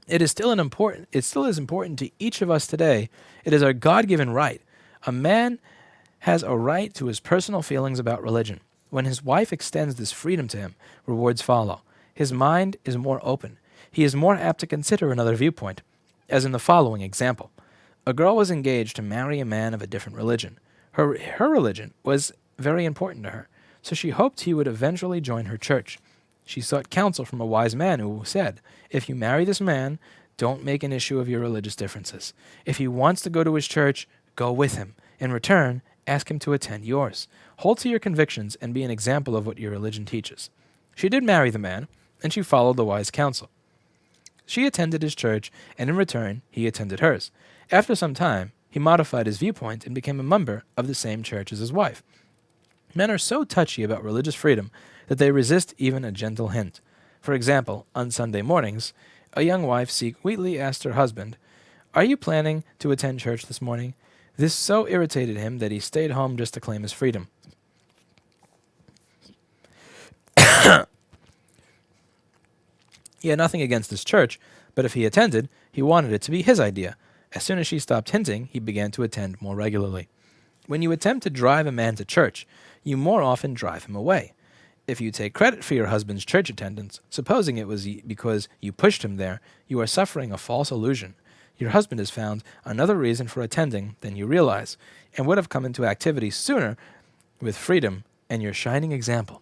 It still is important to each of us today. It is our God-given right. A man has a right to his personal feelings about religion. When his wife extends this freedom to him, rewards follow. His mind is more open. He is more apt to consider another viewpoint, as in the following example. A girl was engaged to marry a man of a different religion. Her religion was very important to her, so she hoped he would eventually join her church. She sought counsel from a wise man who said, "If you marry this man, don't make an issue of your religious differences. If he wants to go to his church, go with him. In return, ask him to attend yours. Hold to your convictions and be an example of what your religion teaches." She did marry the man, and she followed the wise counsel. She attended his church, and in return, he attended hers. After some time, he modified his viewpoint and became a member of the same church as his wife. Men are so touchy about religious freedom that they resist even a gentle hint. For example, on Sunday mornings, a young wife sweetly asked her husband, "Are you planning to attend church this morning?" This so irritated him that he stayed home just to claim his freedom. He had nothing against this church, but if he attended, he wanted it to be his idea. As soon as she stopped hinting, he began to attend more regularly. When you attempt to drive a man to church, you more often drive him away. If you take credit for your husband's church attendance, supposing it was because you pushed him there, you are suffering a false illusion. Your husband has found another reason for attending than you realize, and would have come into activity sooner with freedom and your shining example.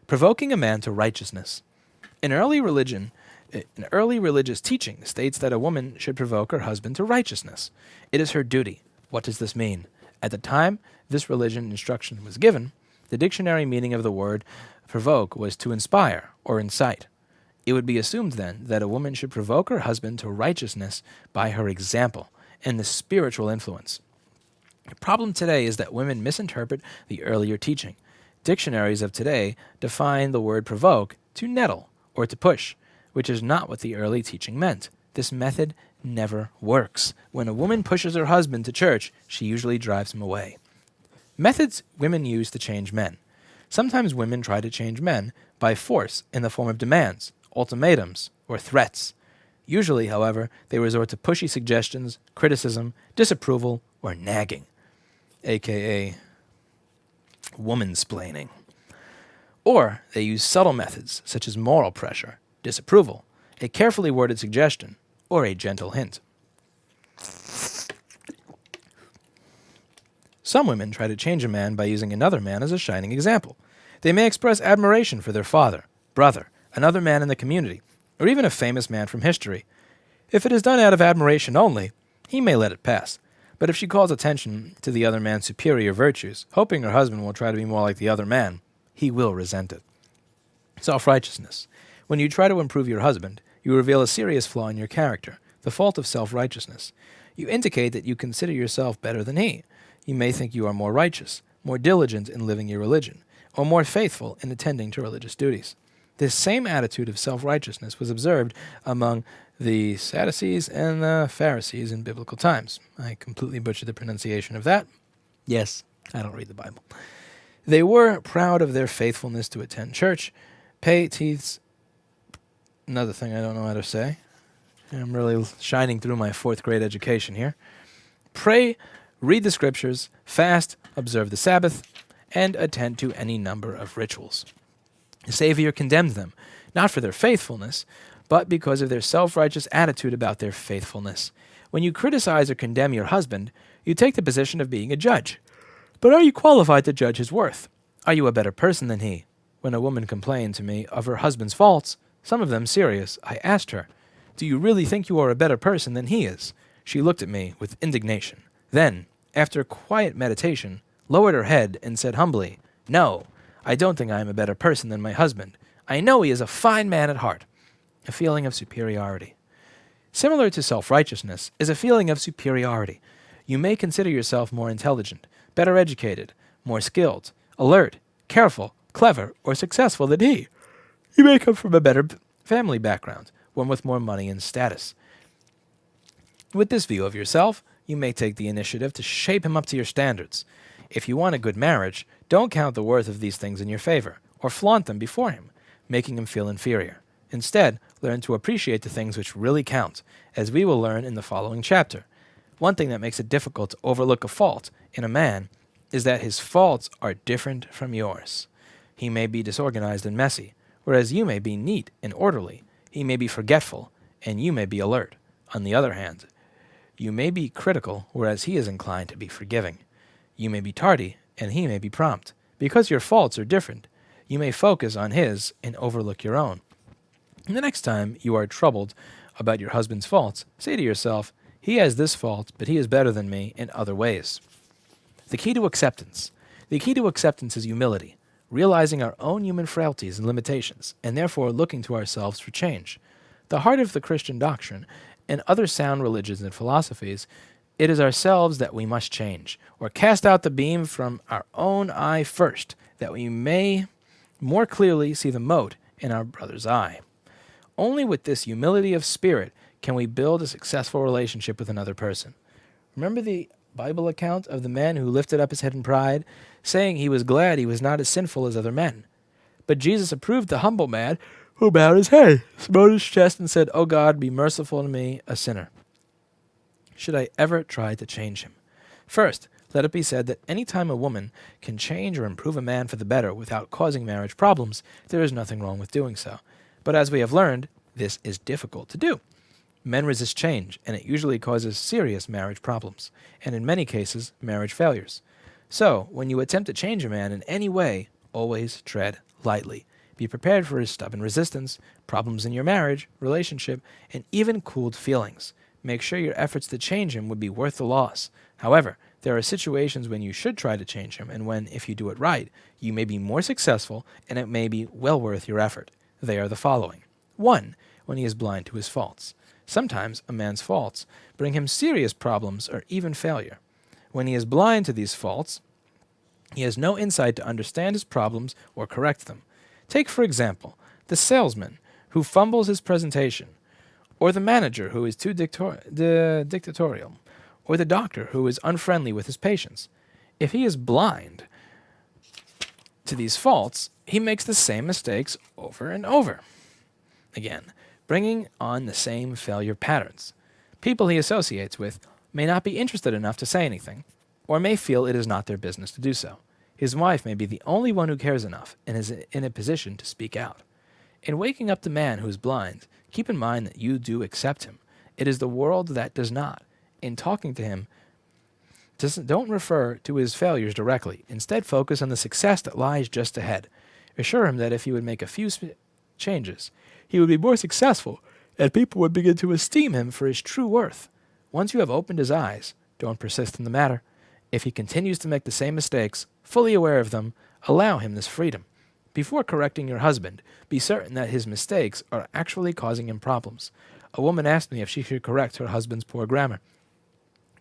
Provoking a man to righteousness. An early religious teaching states that a woman should provoke her husband to righteousness. It is her duty. What does this mean? At the time this religion instruction was given, the dictionary meaning of the word provoke was to inspire or incite. It would be assumed then that a woman should provoke her husband to righteousness by her example and the spiritual influence. The problem today is that women misinterpret the earlier teaching. Dictionaries of today define the word provoke to nettle or to push, which is not what the early teaching meant. This method never works. When a woman pushes her husband to church, she usually drives him away. Methods women use to change men. Sometimes women try to change men by force in the form of demands, ultimatums, or threats. Usually, however, they resort to pushy suggestions, criticism, disapproval, or nagging, aka womansplaining. Or they use subtle methods such as moral pressure, disapproval, a carefully worded suggestion, or a gentle hint. Some women try to change a man by using another man as a shining example. They may express admiration for their father, brother, another man in the community, or even a famous man from history. If it is done out of admiration only, he may let it pass. But if she calls attention to the other man's superior virtues, hoping her husband will try to be more like the other man, he will resent it. Self-righteousness. When you try to improve your husband, you reveal a serious flaw in your character, the fault of self-righteousness. You indicate that you consider yourself better than he. You may think you are more righteous, more diligent in living your religion, or more faithful in attending to religious duties. This same attitude of self-righteousness was observed among the Sadducees and the Pharisees in biblical times. I completely butchered the pronunciation of that. Yes, I don't read the Bible. They were proud of their faithfulness to attend church, pay tithes. Another thing I don't know how to say. I'm really shining through my 4th grade education here. Pray, read the scriptures, fast, observe the Sabbath, and attend to any number of rituals. The Savior condemned them, not for their faithfulness, but because of their self-righteous attitude about their faithfulness. When you criticize or condemn your husband, you take the position of being a judge. But are you qualified to judge his worth? Are you a better person than he? When a woman complained to me of her husband's faults, some of them serious, I asked her, "Do you really think you are a better person than he is?" She looked at me with indignation. Then, after quiet meditation, lowered her head and said humbly, "No, I don't think I am a better person than my husband. I know he is a fine man at heart." A feeling of superiority. Similar to self-righteousness is a feeling of superiority. You may consider yourself more intelligent, better educated, more skilled, alert, careful, clever, or successful than he. You may come from a better family background, one with more money and status. With this view of yourself, you may take the initiative to shape him up to your standards. If you want a good marriage, don't count the worth of these things in your favor, or flaunt them before him, making him feel inferior. Instead, learn to appreciate the things which really count, as we will learn in the following chapter. One thing that makes it difficult to overlook a fault in a man is that his faults are different from yours. He may be disorganized and messy, whereas you may be neat and orderly. He may be forgetful, and you may be alert. On the other hand, you may be critical, whereas he is inclined to be forgiving. You may be tardy, and he may be prompt. Because your faults are different, you may focus on his and overlook your own. And the next time you are troubled about your husband's faults, say to yourself, "He has this fault, but he is better than me in other ways." The key to acceptance. The key to acceptance is humility, realizing our own human frailties and limitations, and therefore looking to ourselves for change. The heart of the Christian doctrine and other sound religions and philosophies, it is ourselves that we must change, or cast out the beam from our own eye first, that we may more clearly see the mote in our brother's eye. Only with this humility of spirit can we build a successful relationship with another person. Remember the Bible account of the man who lifted up his head in pride, saying he was glad he was not as sinful as other men. But Jesus approved the humble man who bowed his head, smote his chest, and said, "O God, be merciful to me, a sinner." Should I ever try to change him? First, let it be said that any time a woman can change or improve a man for the better without causing marriage problems, there is nothing wrong with doing so. But as we have learned, this is difficult to do. Men resist change, and it usually causes serious marriage problems, and in many cases, marriage failures. So, when you attempt to change a man in any way, always tread lightly. Be prepared for his stubborn resistance, problems in your marriage, relationship, and even cooled feelings. Make sure your efforts to change him would be worth the loss. However, there are situations when you should try to change him, and when, if you do it right, you may be more successful, and it may be well worth your effort. They are the following. 1. When he is blind to his faults. Sometimes a man's faults bring him serious problems or even failure. When he is blind to these faults, he has no insight to understand his problems or correct them. Take, for example, the salesman who fumbles his presentation, or the manager who is too dictatorial, or the doctor who is unfriendly with his patients. If he is blind to these faults, he makes the same mistakes over and over again, bringing on the same failure patterns. People he associates with may not be interested enough to say anything, or may feel it is not their business to do so. His wife may be the only one who cares enough and is in a position to speak out. In waking up the man who is blind, keep in mind that you do accept him. It is the world that does not. In talking to him, don't refer to his failures directly. Instead, focus on the success that lies just ahead. Assure him that if he would make a few changes, he would be more successful, and people would begin to esteem him for his true worth. Once you have opened his eyes, Don't persist in the matter. If he continues to make the same mistakes, fully aware of them, allow him this freedom. Before correcting your husband, be certain that his mistakes are actually causing him problems. A woman asked me if she should correct her husband's poor grammar.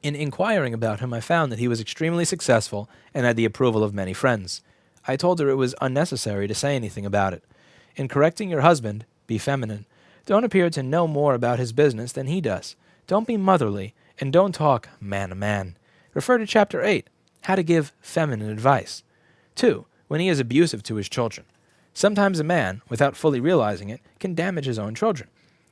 In inquiring about him, I found that he was extremely successful and had the approval of many friends. I told her it was unnecessary to say anything about it. In correcting your husband, be feminine. Don't appear to know more about his business than he does. Don't be motherly, and don't talk man to man. Refer to Chapter 8, How to Give Feminine Advice. 2. When he is abusive to his children. Sometimes a man, without fully realizing it, can damage his own children.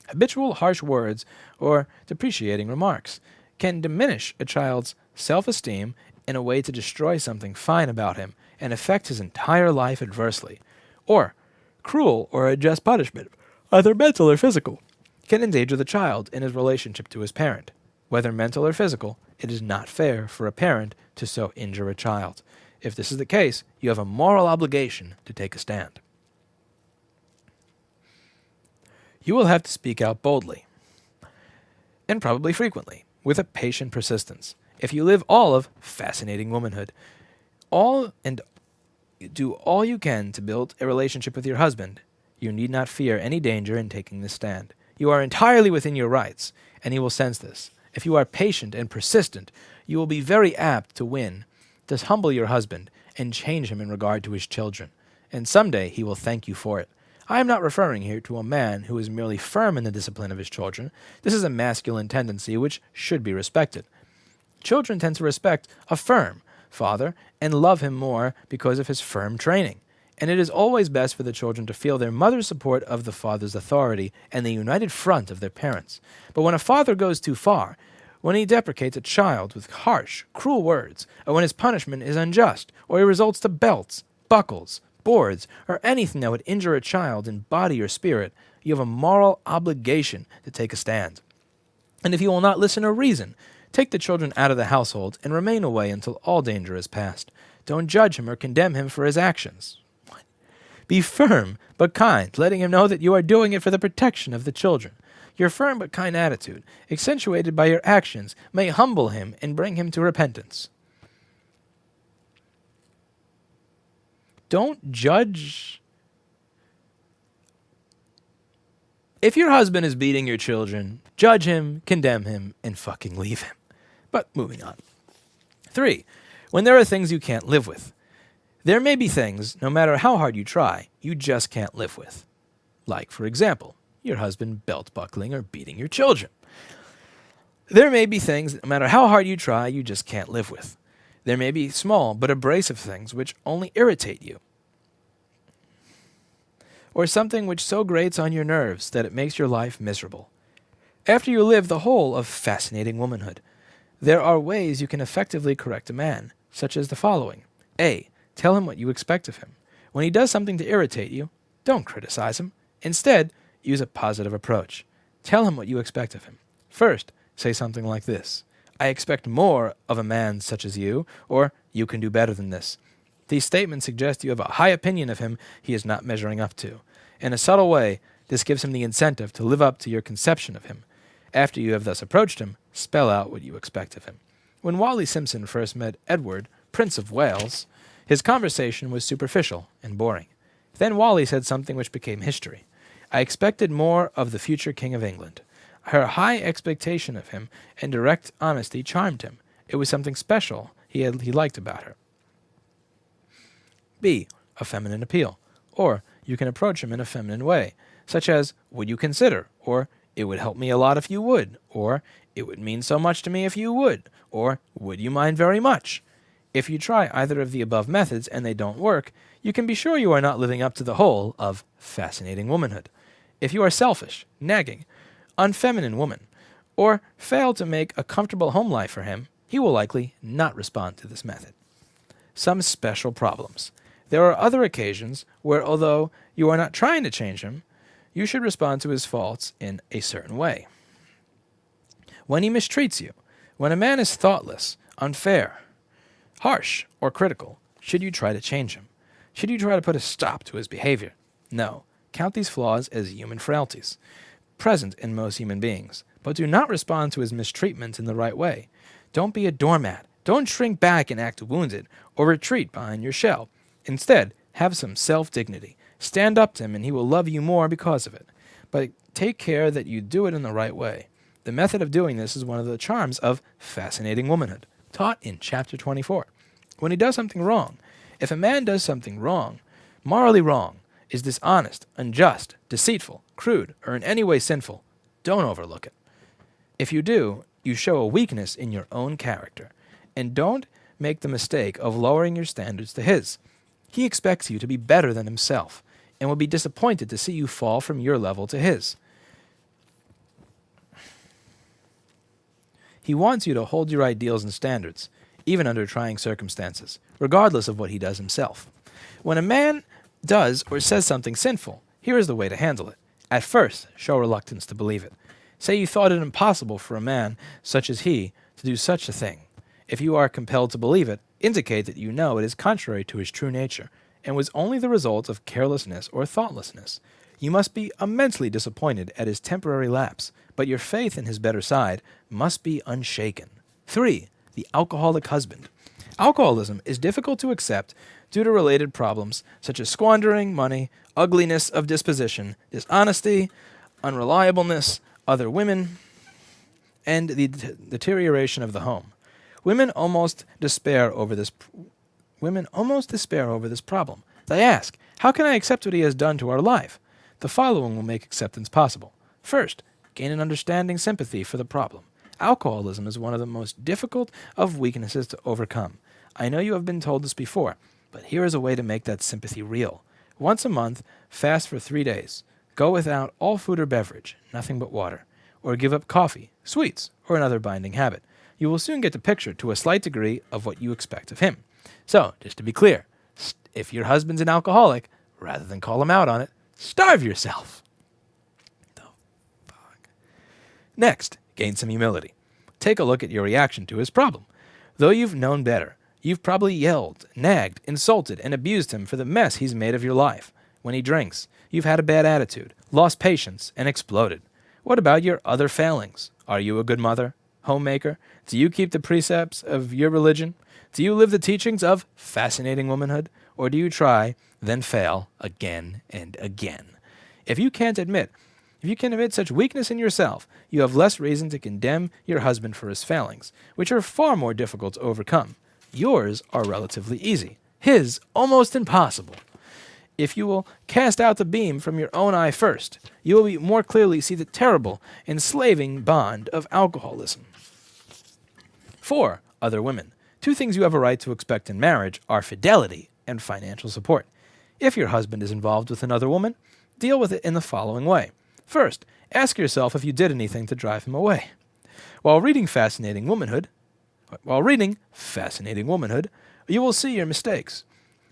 Habitual harsh words or depreciating remarks can diminish a child's self-esteem in a way to destroy something fine about him and affect his entire life adversely. Or, cruel or unjust punishment, either mental or physical, can endanger the child in his relationship to his parent. Whether mental or physical, it is not fair for a parent to so injure a child. If this is the case, you have a moral obligation to take a stand. You will have to speak out boldly, and probably frequently, with a patient persistence. If you live all of fascinating womanhood, do all you can to build a relationship with your husband, you need not fear any danger in taking this stand. You are entirely within your rights, and he will sense this. If you are patient and persistent, you will be very apt to win. Thus humble your husband and change him in regard to his children, and someday he will thank you for it. I am not referring here to a man who is merely firm in the discipline of his children. This is a masculine tendency which should be respected. Children tend to respect a firm father and love him more because of his firm training. And it is always best for the children to feel their mother's support of the father's authority and the united front of their parents. But when a father goes too far, when he deprecates a child with harsh, cruel words, or when his punishment is unjust, or he resorts to belts, buckles, boards, or anything that would injure a child in body or spirit, you have a moral obligation to take a stand. And if he will not listen or reason, take the children out of the household and remain away until all danger is past. Don't judge him or condemn him for his actions. Be firm but kind, letting him know that you are doing it for the protection of the children. Your firm but kind attitude, accentuated by your actions, may humble him and bring him to repentance. Don't judge. If your husband is beating your children, judge him, condemn him, and fucking leave him. But moving on. 3. When there are things you can't live with. There may be things, no matter how hard you try, you just can't live with. Like, for example, your husband belt buckling or beating your children. There may be things, no matter how hard you try, you just can't live with. There may be small but abrasive things which only irritate you. Or something which so grates on your nerves that it makes your life miserable. After you live the whole of fascinating womanhood, there are ways you can effectively correct a man, such as the following. A. Tell him what you expect of him. When he does something to irritate you, don't criticize him. Instead, use a positive approach. Tell him what you expect of him. First, say something like this. I expect more of a man such as you, or you can do better than this. These statements suggest you have a high opinion of him he is not measuring up to. In a subtle way, this gives him the incentive to live up to your conception of him. After you have thus approached him, spell out what you expect of him. When Wally Simpson first met Edward, Prince of Wales, his conversation was superficial and boring. Then Wally said something which became history. I expected more of the future King of England. Her high expectation of him and direct honesty charmed him. It was something special he liked about her. B. A feminine appeal. Or you can approach him in a feminine way, such as, would you consider? Or, it would help me a lot if you would. Or, it would mean so much to me if you would. Or, would you mind very much? If you try either of the above methods and they don't work, you can be sure you are not living up to the whole of fascinating womanhood. If you are selfish, nagging, unfeminine woman, or fail to make a comfortable home life for him, he will likely not respond to this method. Some special problems. There are other occasions where, although you are not trying to change him, you should respond to his faults in a certain way. When he mistreats you, when a man is thoughtless, unfair, harsh, or critical, should you try to change him? Should you try to put a stop to his behavior? No. Count these flaws as human frailties. present in most human beings, but do not respond to his mistreatment in the right way. Don't be a doormat. Don't shrink back and act wounded, or retreat behind your shell. Instead, have some self-dignity. Stand up to him and he will love you more because of it. But take care that you do it in the right way. The method of doing this is one of the charms of Fascinating Womanhood, taught in Chapter 24. When he does something wrong, if a man does something wrong, morally wrong, is dishonest, unjust, deceitful, crude, or in any way sinful, don't overlook it. If you do, you show a weakness in your own character, and don't make the mistake of lowering your standards to his. He expects you to be better than himself, and will be disappointed to see you fall from your level to his. He wants you to hold your ideals and standards, even under trying circumstances, regardless of what he does himself. When a man does or says something sinful, here is the way to handle it. At first, show reluctance to believe it. Say you thought it impossible for a man such as he to do such a thing. If you are compelled to believe it, indicate that you know it is contrary to his true nature, and was only the result of carelessness or thoughtlessness. You must be immensely disappointed at his temporary lapse, but your faith in his better side must be unshaken. 3. The alcoholic husband. Alcoholism is difficult to accept due to related problems such as squandering money, ugliness of disposition, dishonesty, unreliableness, other women, and the deterioration of the home. Women almost despair over this problem. They ask, how can I accept what he has done to our life? The following will make acceptance possible. First, gain an understanding sympathy for the problem. Alcoholism is one of the most difficult of weaknesses to overcome. I know you have been told this before, but here is a way to make that sympathy real. Once a month, fast for 3 days. Go without all food or beverage, nothing but water. Or give up coffee, sweets, or another binding habit. You will soon get the picture to a slight degree of what you expect of him. So, just to be clear, if your husband's an alcoholic, rather than call him out on it, starve yourself. The fuck? Next, gain some humility. Take a look at your reaction to his problem. Though you've known better, you've probably yelled, nagged, insulted, and abused him for the mess he's made of your life. When he drinks, you've had a bad attitude, lost patience, and exploded. What about your other failings? Are you a good mother? Homemaker? Do you keep the precepts of your religion? Do you live the teachings of Fascinating Womanhood? Or do you try, then fail, again and again? If you can admit such weakness in yourself, you have less reason to condemn your husband for his failings, which are far more difficult to overcome. Yours are relatively easy. His, almost impossible. If you will cast out the beam from your own eye first, you will more clearly see the terrible, enslaving bond of alcoholism. 4. Other women. 2 things you have a right to expect in marriage are fidelity and financial support. If your husband is involved with another woman, deal with it in the following way. First, ask yourself if you did anything to drive him away. While reading Fascinating Womanhood, you will see your mistakes.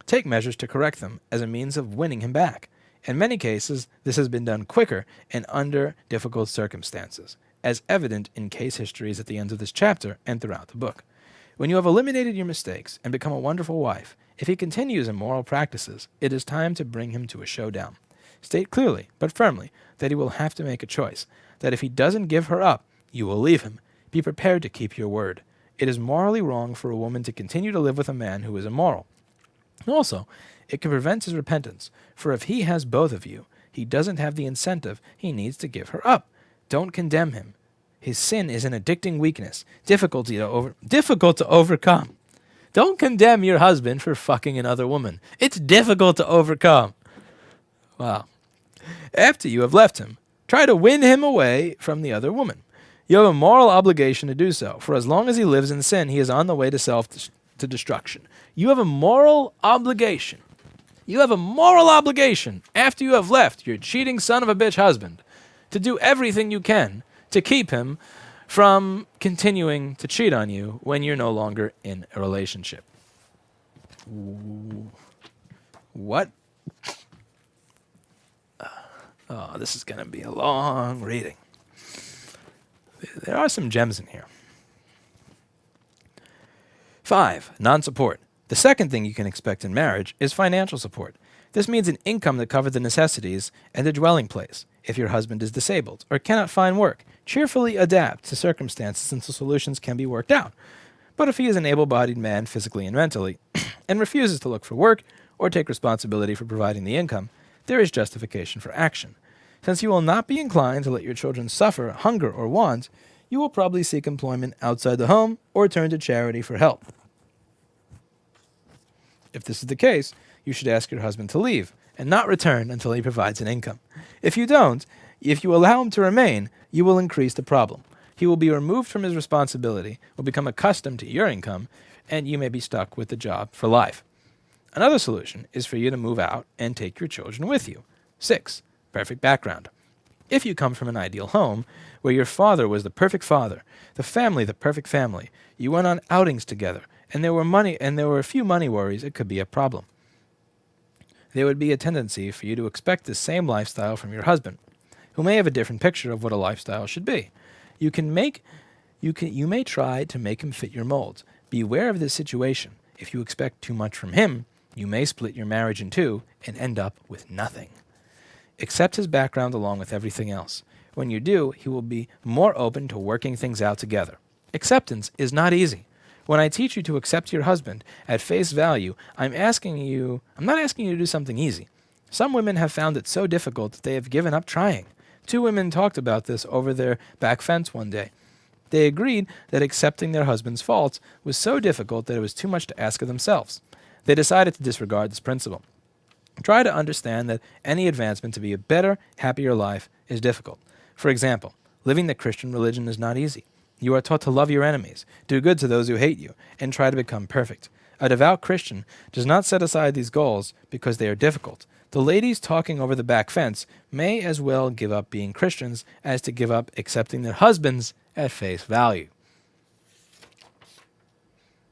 Take measures to correct them as a means of winning him back. In many cases, this has been done quicker and under difficult circumstances, as evident in case histories at the end of this chapter and throughout the book. When you have eliminated your mistakes and become a wonderful wife, if he continues immoral practices, it is time to bring him to a showdown. State clearly, but firmly, that he will have to make a choice, that if he doesn't give her up, you will leave him. Be prepared to keep your word. It is morally wrong for a woman to continue to live with a man who is immoral. Also, it can prevent his repentance, for if he has both of you, he doesn't have the incentive he needs to give her up. Don't condemn him. His sin is an addicting weakness, difficult to overcome. Don't condemn your husband for fucking another woman. It's difficult to overcome. Wow. After you have left him, try to win him away from the other woman. You have a moral obligation to do so, for as long as he lives in sin, he is on the way to destruction. You have a moral obligation. You have a moral obligation after you have left your cheating son of a bitch husband to do everything you can to keep him from continuing to cheat on you when you're no longer in a relationship. What? Oh, this is going to be a long reading. There are some gems in here. 5. Non-support. The second thing you can expect in marriage is financial support. This means an income that covers the necessities and a dwelling place. If your husband is disabled or cannot find work, cheerfully adapt to circumstances until solutions can be worked out. But if he is an able-bodied man physically and mentally, and refuses to look for work or take responsibility for providing the income, there is justification for action. Since you will not be inclined to let your children suffer hunger or want, you will probably seek employment outside the home or turn to charity for help. If this is the case, you should ask your husband to leave and not return until he provides an income. If you don't, if you allow him to remain, you will increase the problem. He will be removed from his responsibility, will become accustomed to your income, and you may be stuck with the job for life. Another solution is for you to move out and take your children with you. 6. Perfect background. If you come from an ideal home, where your father was the perfect father, the family the perfect family, you went on outings together, and there were a few money worries, it could be a problem. There would be a tendency for you to expect the same lifestyle from your husband, who may have a different picture of what a lifestyle should be. You may try to make him fit your molds. Beware of this situation. If you expect too much from him, you may split your marriage in two and end up with nothing. Accept his background along with everything else. When you do, he will be more open to working things out together. Acceptance is not easy. When I teach you to accept your husband at face value, I'm not asking you to do something easy. Some women have found it so difficult that they have given up trying. 2 women talked about this over their back fence one day. They agreed that accepting their husband's faults was so difficult that it was too much to ask of themselves. They decided to disregard this principle. Try to understand that any advancement to be a better, happier life is difficult. For example, living the Christian religion is not easy. You are taught to love your enemies, do good to those who hate you, and try to become perfect. A devout Christian does not set aside these goals because they are difficult. The ladies talking over the back fence may as well give up being Christians as to give up accepting their husbands at face value.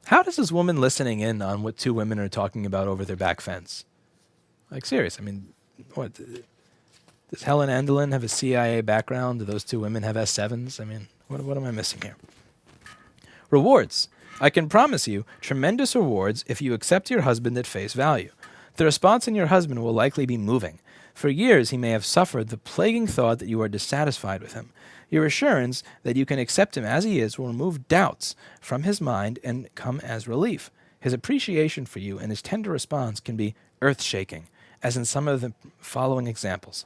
How does this woman listening in on what 2 women are talking about over their back fence? Like, serious, I mean, what? Does Helen Andelin have a CIA background? Do those 2 women have S7s? I mean, what am I missing here? Rewards. I can promise you tremendous rewards if you accept your husband at face value. The response in your husband will likely be moving. For years he may have suffered the plaguing thought that you are dissatisfied with him. Your assurance that you can accept him as he is will remove doubts from his mind and come as relief. His appreciation for you and his tender response can be earth-shaking, as in some of the following examples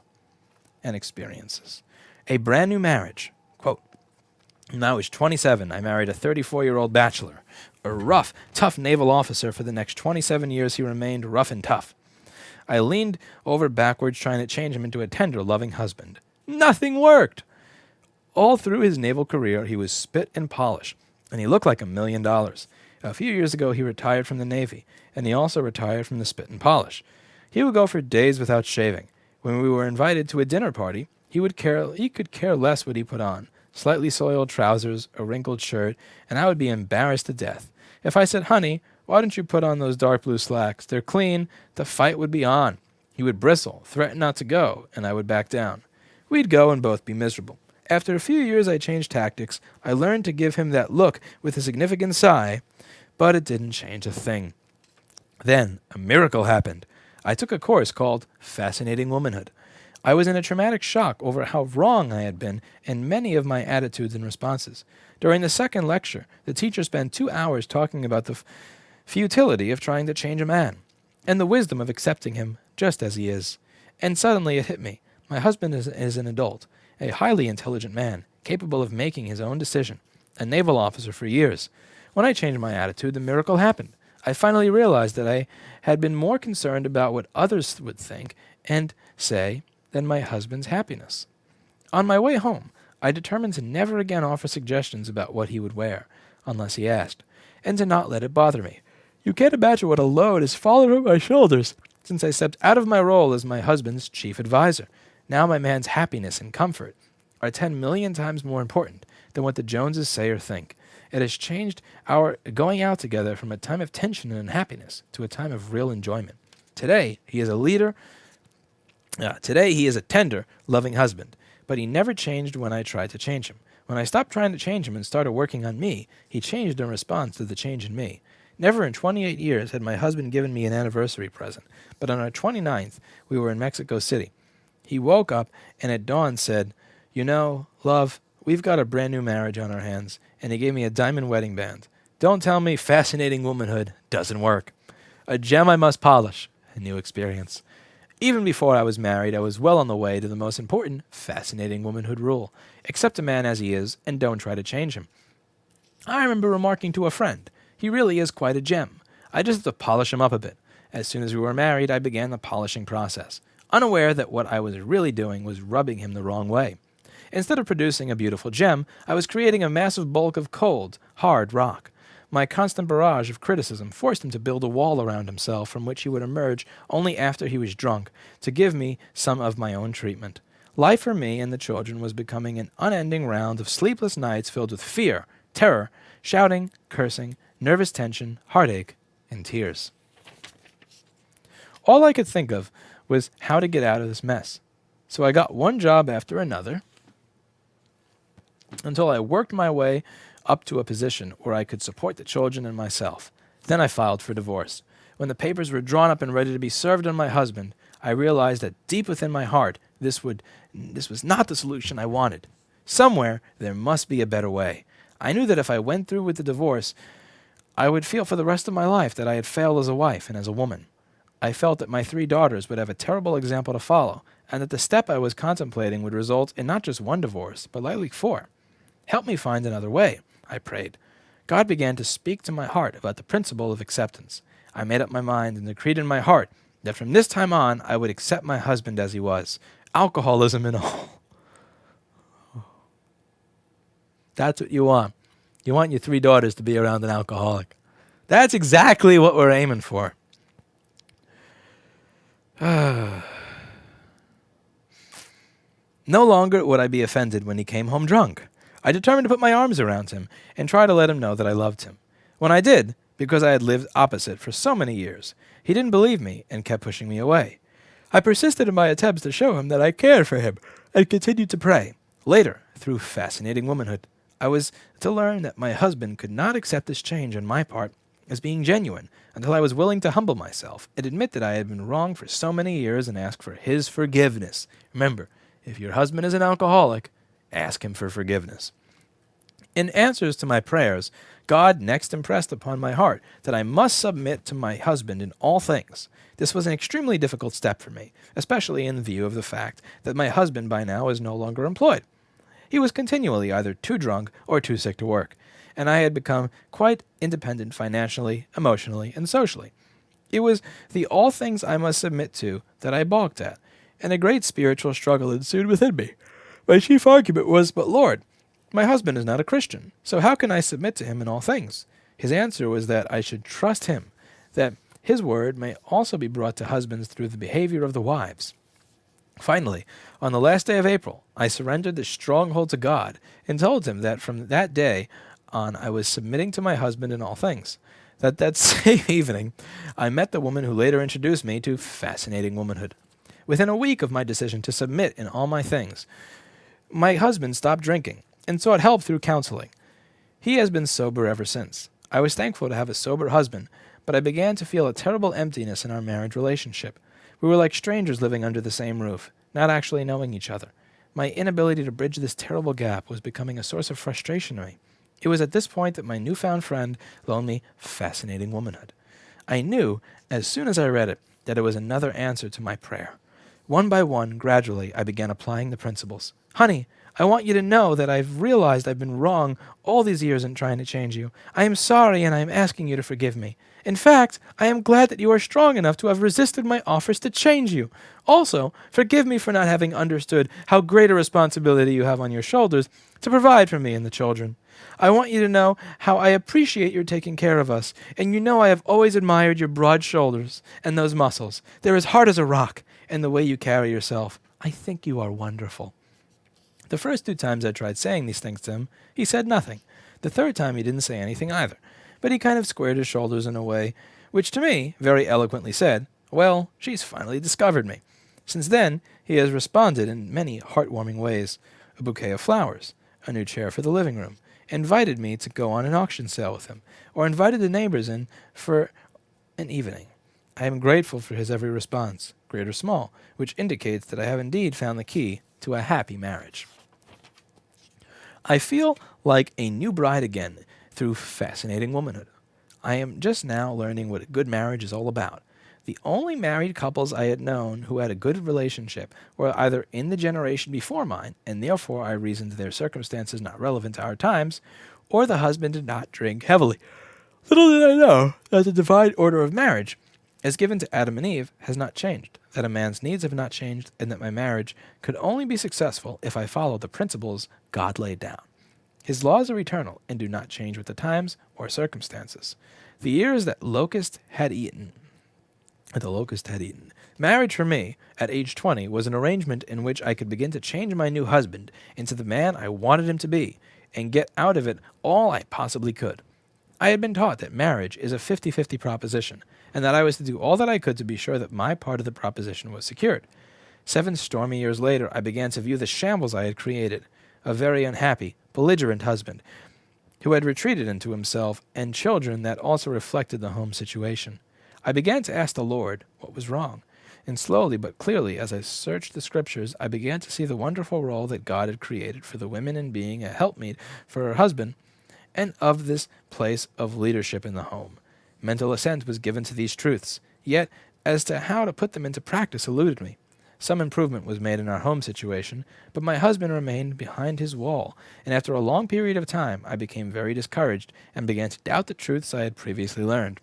and experiences. A brand new marriage. Quote, when I was 27, I married a 34-year-old bachelor. A rough, tough naval officer. For the next 27 years, he remained rough and tough. I leaned over backwards trying to change him into a tender, loving husband. Nothing worked. All through his naval career, he was spit and polish, and he looked like $1 million. A few years ago, he retired from the Navy, and he also retired from the spit and polish. He would go for days without shaving. When we were invited to a dinner party, he could care less what he put on. Slightly soiled trousers, a wrinkled shirt, and I would be embarrassed to death. If I said, honey, why don't you put on those dark blue slacks? They're clean. The fight would be on. He would bristle, threaten not to go, and I would back down. We'd go and both be miserable. After a few years, I changed tactics. I learned to give him that look with a significant sigh, but it didn't change a thing. Then a miracle happened. I took a course called Fascinating Womanhood. I was in a traumatic shock over how wrong I had been in many of my attitudes and responses. During the second lecture, the teacher spent 2 hours talking about the futility of trying to change a man, and the wisdom of accepting him just as he is. And suddenly it hit me. My husband is an adult, a highly intelligent man, capable of making his own decision, a naval officer for years. When I changed my attitude, the miracle happened. I finally realized that I had been more concerned about what others would think and say than my husband's happiness. On my way home, I determined to never again offer suggestions about what he would wear, unless he asked, and to not let it bother me. You can't imagine what a load has fallen from my shoulders since I stepped out of my role as my husband's chief advisor. Now my man's happiness and comfort are 10 million times more important than what the Joneses say or think. It has changed our going out together from a time of tension and unhappiness to a time of real enjoyment. Today, he is a leader. Today, he is a tender, loving husband, but he never changed when I tried to change him. When I stopped trying to change him and started working on me, he changed in response to the change in me. Never in 28 years had my husband given me an anniversary present, but on our 29th, we were in Mexico City. He woke up and at dawn said, "You know, love, we've got a brand new marriage on our hands," and he gave me a diamond wedding band. Don't tell me fascinating womanhood doesn't work. A gem I must polish, a new experience. Even before I was married, I was well on the way to the most important fascinating womanhood rule. Accept a man as he is and don't try to change him. I remember remarking to a friend, he really is quite a gem. I just have to polish him up a bit. As soon as we were married, I began the polishing process, unaware that what I was really doing was rubbing him the wrong way. Instead of producing a beautiful gem, I was creating a massive bulk of cold, hard rock. My constant barrage of criticism forced him to build a wall around himself from which he would emerge only after he was drunk to give me some of my own treatment. Life for me and the children was becoming an unending round of sleepless nights filled with fear, terror, shouting, cursing, nervous tension, heartache, and tears. All I could think of was how to get out of this mess. So I got one job after another until I worked my way up to a position where I could support the children and myself. Then I filed for divorce. When the papers were drawn up and ready to be served on my husband, I realized that deep within my heart, this was not the solution I wanted. Somewhere, there must be a better way. I knew that if I went through with the divorce, I would feel for the rest of my life that I had failed as a wife and as a woman. I felt that my 3 daughters would have a terrible example to follow, and that the step I was contemplating would result in not just one divorce, but likely 4. Help me find another way, I prayed. God began to speak to my heart about the principle of acceptance. I made up my mind and decreed in my heart that from this time on I would accept my husband as he was, alcoholism and all. That's what you want. You want your 3 daughters to be around an alcoholic. That's exactly what we're aiming for. No longer would I be offended when he came home drunk. I determined to put my arms around him and try to let him know that I loved him. When I did, because I had lived opposite for so many years, he didn't believe me and kept pushing me away. I persisted in my attempts to show him that I cared for him and continued to pray. Later, through fascinating womanhood, I was to learn that my husband could not accept this change on my part as being genuine until I was willing to humble myself and admit that I had been wrong for so many years and ask for his forgiveness. Remember, if your husband is an alcoholic, ask him for forgiveness. In answers to my prayers, God next impressed upon my heart that I must submit to my husband in all things. This was an extremely difficult step for me, especially in view of the fact that my husband by now is no longer employed. He was continually either too drunk or too sick to work, and I had become quite independent financially, emotionally, and socially. It was the all things I must submit to that I balked at, and a great spiritual struggle ensued within me. My chief argument was, "But Lord, my husband is not a Christian, so how can I submit to him in all things?" His answer was that I should trust him, that his word may also be brought to husbands through the behavior of the wives. Finally, on the last day of April, I surrendered the stronghold to God and told him that from that day on I was submitting to my husband in all things. That same evening, I met the woman who later introduced me to fascinating womanhood. Within a week of my decision to submit in all my things, my husband stopped drinking and sought help through counseling. He has been sober ever since. I was thankful to have a sober husband, but I began to feel a terrible emptiness in our marriage relationship. We were like strangers living under the same roof, not actually knowing each other. My inability to bridge this terrible gap was becoming a source of frustration to me. It was at this point that my newfound friend loaned me Fascinating Womanhood. I knew, as soon as I read it, that it was another answer to my prayer. One by one, gradually, I began applying the principles. "Honey, I want you to know that I've realized I've been wrong all these years in trying to change you. I am sorry and I am asking you to forgive me. In fact, I am glad that you are strong enough to have resisted my offers to change you. Also, forgive me for not having understood how great a responsibility you have on your shoulders to provide for me and the children. I want you to know how I appreciate your taking care of us, and you know I have always admired your broad shoulders and those muscles. They're as hard as a rock, and the way you carry yourself. I think you are wonderful." The first 2 times I tried saying these things to him, he said nothing. The third time he didn't say anything either, but he kind of squared his shoulders in a way which to me very eloquently said, "Well, she's finally discovered me." Since then, he has responded in many heartwarming ways. A bouquet of flowers, a new chair for the living room, invited me to go on an auction sale with him, or invited the neighbors in for an evening. I am grateful for his every response, great or small, which indicates that I have indeed found the key to a happy marriage. I feel like a new bride again through fascinating womanhood. I am just now learning what a good marriage is all about. The only married couples I had known who had a good relationship were either in the generation before mine, and therefore I reasoned their circumstances not relevant to our times, or the husband did not drink heavily. Little did I know that the divine order of marriage, as given to Adam and Eve, has not changed, that a man's needs have not changed, and that my marriage could only be successful if I followed the principles God laid down. His laws are eternal and do not change with the times or circumstances. The years that the locust had eaten. Marriage for me, at age 20, was an arrangement in which I could begin to change my new husband into the man I wanted him to be, and get out of it all I possibly could. I had been taught that marriage is a 50-50 proposition, and that I was to do all that I could to be sure that my part of the proposition was secured. 7 stormy years later, I began to view the shambles I had created, a very unhappy, belligerent husband, who had retreated into himself, and children that also reflected the home situation. I began to ask the Lord what was wrong, and slowly but clearly, as I searched the Scriptures, I began to see the wonderful role that God had created for the women in being a helpmeet for her husband, and of this place of leadership in the home. Mental assent was given to these truths, yet as to how to put them into practice eluded me. Some improvement was made in our home situation, but my husband remained behind his wall, and after a long period of time I became very discouraged and began to doubt the truths I had previously learned.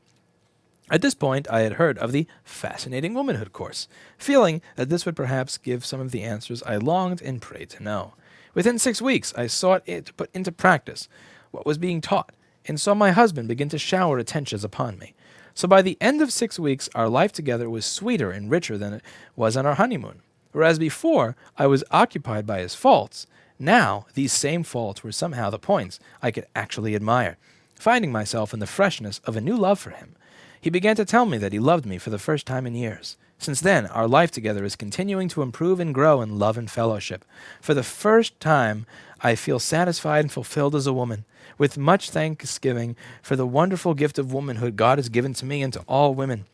At this point I had heard of the Fascinating Womanhood course, feeling that this would perhaps give some of the answers I longed and prayed to know. Within 6 weeks I sought it to put into practice what was being taught, and saw my husband begin to shower attentions upon me. So by the end of 6 weeks, our life together was sweeter and richer than it was on our honeymoon. Whereas before, I was occupied by his faults, now these same faults were somehow the points I could actually admire, finding myself in the freshness of a new love for him. He began to tell me that he loved me for the first time in years. Since then, our life together is continuing to improve and grow in love and fellowship. For the first time, I feel satisfied and fulfilled as a woman, with much thanksgiving for the wonderful gift of womanhood God has given to me and to all women.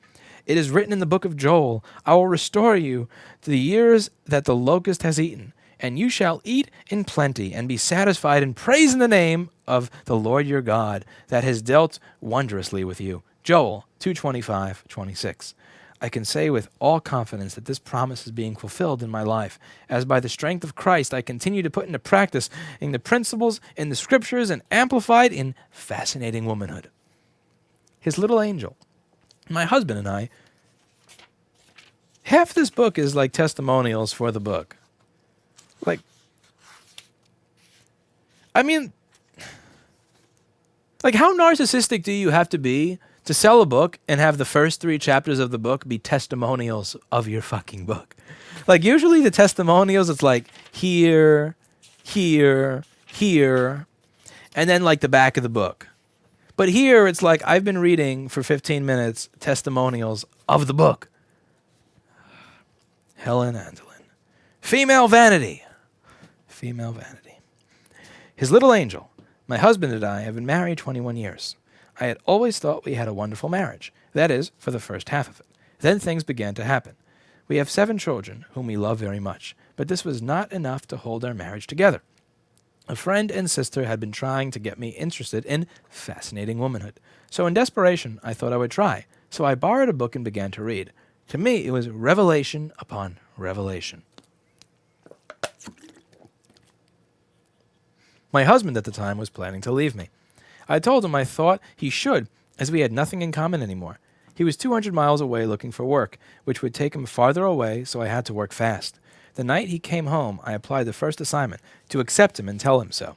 It is written in the book of Joel, I will restore you to the years that the locust has eaten, and you shall eat in plenty and be satisfied, and praise in the name of the Lord your God that has dealt wondrously with you. Joel 2:25-26. I can say with all confidence that this promise is being fulfilled in my life, as by the strength of Christ I continue to put into practice in the principles in the Scriptures and amplified in Fascinating Womanhood. His Little Angel. My husband and I, half this book is like testimonials for the book. How narcissistic do you have to be to sell a book and have the first 3 chapters of the book be testimonials of your fucking book? Usually the testimonials, it's like here, here, here, and then the back of the book. But here it's like I've been reading for 15 minutes testimonials of the book. Helen Andelin. Female vanity. Female vanity. His Little Angel. My husband and I have been married 21 years. I had always thought we had a wonderful marriage. That is, for the first half of it. Then things began to happen. We have 7 children, whom we love very much, but this was not enough to hold our marriage together. A friend and sister had been trying to get me interested in Fascinating Womanhood. So in desperation, I thought I would try. So I borrowed a book and began to read. To me, it was revelation upon revelation. My husband at the time was planning to leave me. I told him I thought he should, as we had nothing in common anymore. He was 200 miles away looking for work, which would take him farther away, so I had to work fast. The night he came home, I applied the first assignment to accept him and tell him so,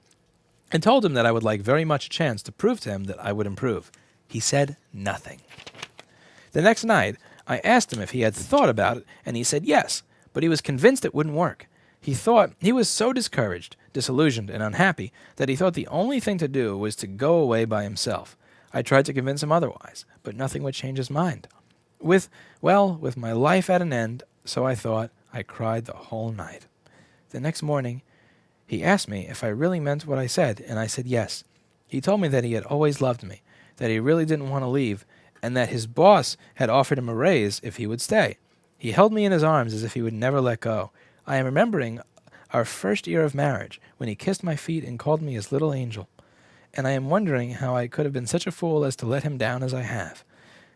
and told him that I would like very much a chance to prove to him that I would improve. He said nothing. The next night, I asked him if he had thought about it, and he said yes, but he was convinced it wouldn't work. He was so discouraged, disillusioned, and unhappy that he thought the only thing to do was to go away by himself. I tried to convince him otherwise, but nothing would change his mind. With my life at an end, so I thought, I cried the whole night. The next morning, He asked me if I really meant what I said, and I said yes. He told me that he had always loved me, that he really didn't want to leave, and that his boss had offered him a raise if he would stay. He held me in his arms as if he would never let go. I am remembering our first year of marriage, when he kissed my feet and called me his little angel, and I am wondering how I could have been such a fool as to let him down as I have.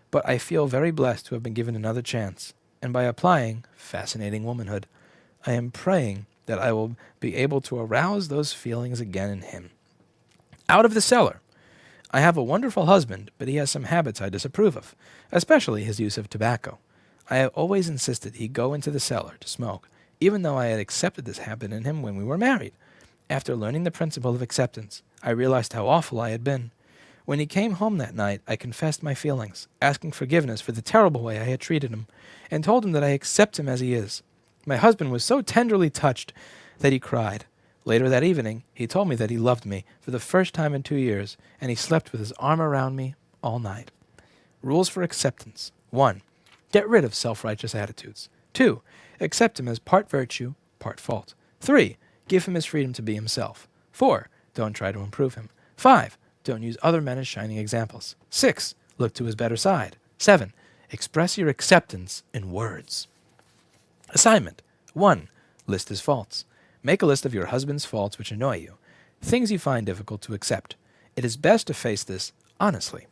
But I feel very blessed to have been given another chance, and by applying fascinating womanhood, I am praying that I will be able to arouse those feelings again in him. Out of the cellar. I have a wonderful husband, but he has some habits I disapprove of, especially his use of tobacco. I have always insisted he go into the cellar to smoke, even though I had accepted this habit in him when we were married. After learning the principle of acceptance, I realized how awful I had been. When he came home that night, I confessed my feelings, asking forgiveness for the terrible way I had treated him, and told him that I accept him as he is. My husband was so tenderly touched that he cried. Later that evening, he told me that he loved me for the first time in 2 years, and he slept with his arm around me all night. Rules for acceptance. 1. Get rid of self-righteous attitudes. 2. Accept him as part virtue, part fault. 3. Give him his freedom to be himself. 4. Don't try to improve him. 5. Don't use other men as shining examples. 6. Look to his better side. 7. Express your acceptance in words. Assignment. 1. List his faults. Make a list of your husband's faults which annoy you, things you find difficult to accept. It is best to face this honestly.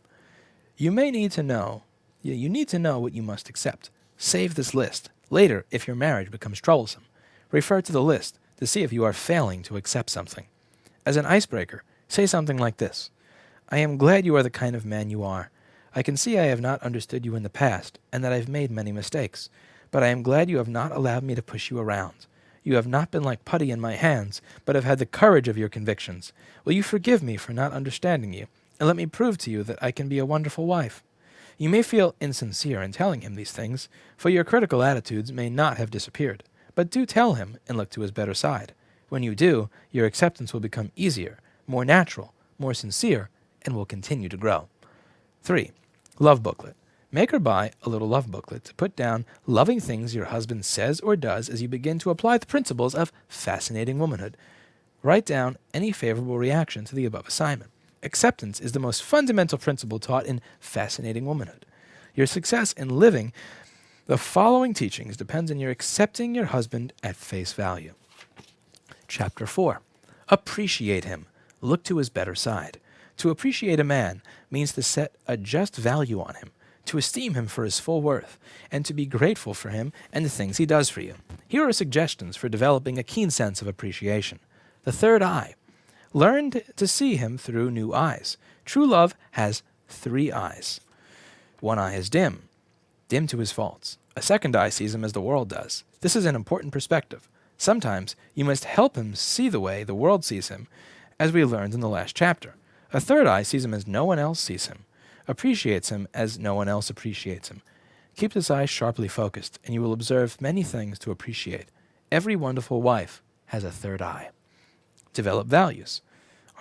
You need to know what you must accept. Save this list. Later, if your marriage becomes troublesome, refer to the list to see if you are failing to accept something. As an icebreaker, say something like this. I am glad you are the kind of man you are. I can see I have not understood you in the past, and that I have made many mistakes, but I am glad you have not allowed me to push you around. You have not been like putty in my hands, but have had the courage of your convictions. Will you forgive me for not understanding you, and let me prove to you that I can be a wonderful wife? You may feel insincere in telling him these things, for your critical attitudes may not have disappeared, but do tell him and look to his better side. When you do, your acceptance will become easier, more natural, more sincere, and will continue to grow. 3. Love booklet. Make or buy a little love booklet to put down loving things your husband says or does as you begin to apply the principles of fascinating womanhood. Write down any favorable reaction to the above assignment. Acceptance is the most fundamental principle taught in fascinating womanhood. Your success in living the following teachings depends on your accepting your husband at face value. Chapter 4. Appreciate him. Look to his better side. To appreciate a man means to set a just value on him, to esteem him for his full worth, and to be grateful for him and the things he does for you. Here are suggestions for developing a keen sense of appreciation. The third eye. Learn to see him through new eyes. True love has 3 eyes. One eye is dim to his faults. A second eye sees him as the world does. This is an important perspective. Sometimes you must help him see the way the world sees him, as we learned in the last chapter. A third eye sees him as no one else sees him, appreciates him as no one else appreciates him. Keep this eye sharply focused, and you will observe many things to appreciate. Every wonderful wife has a third eye. Develop values.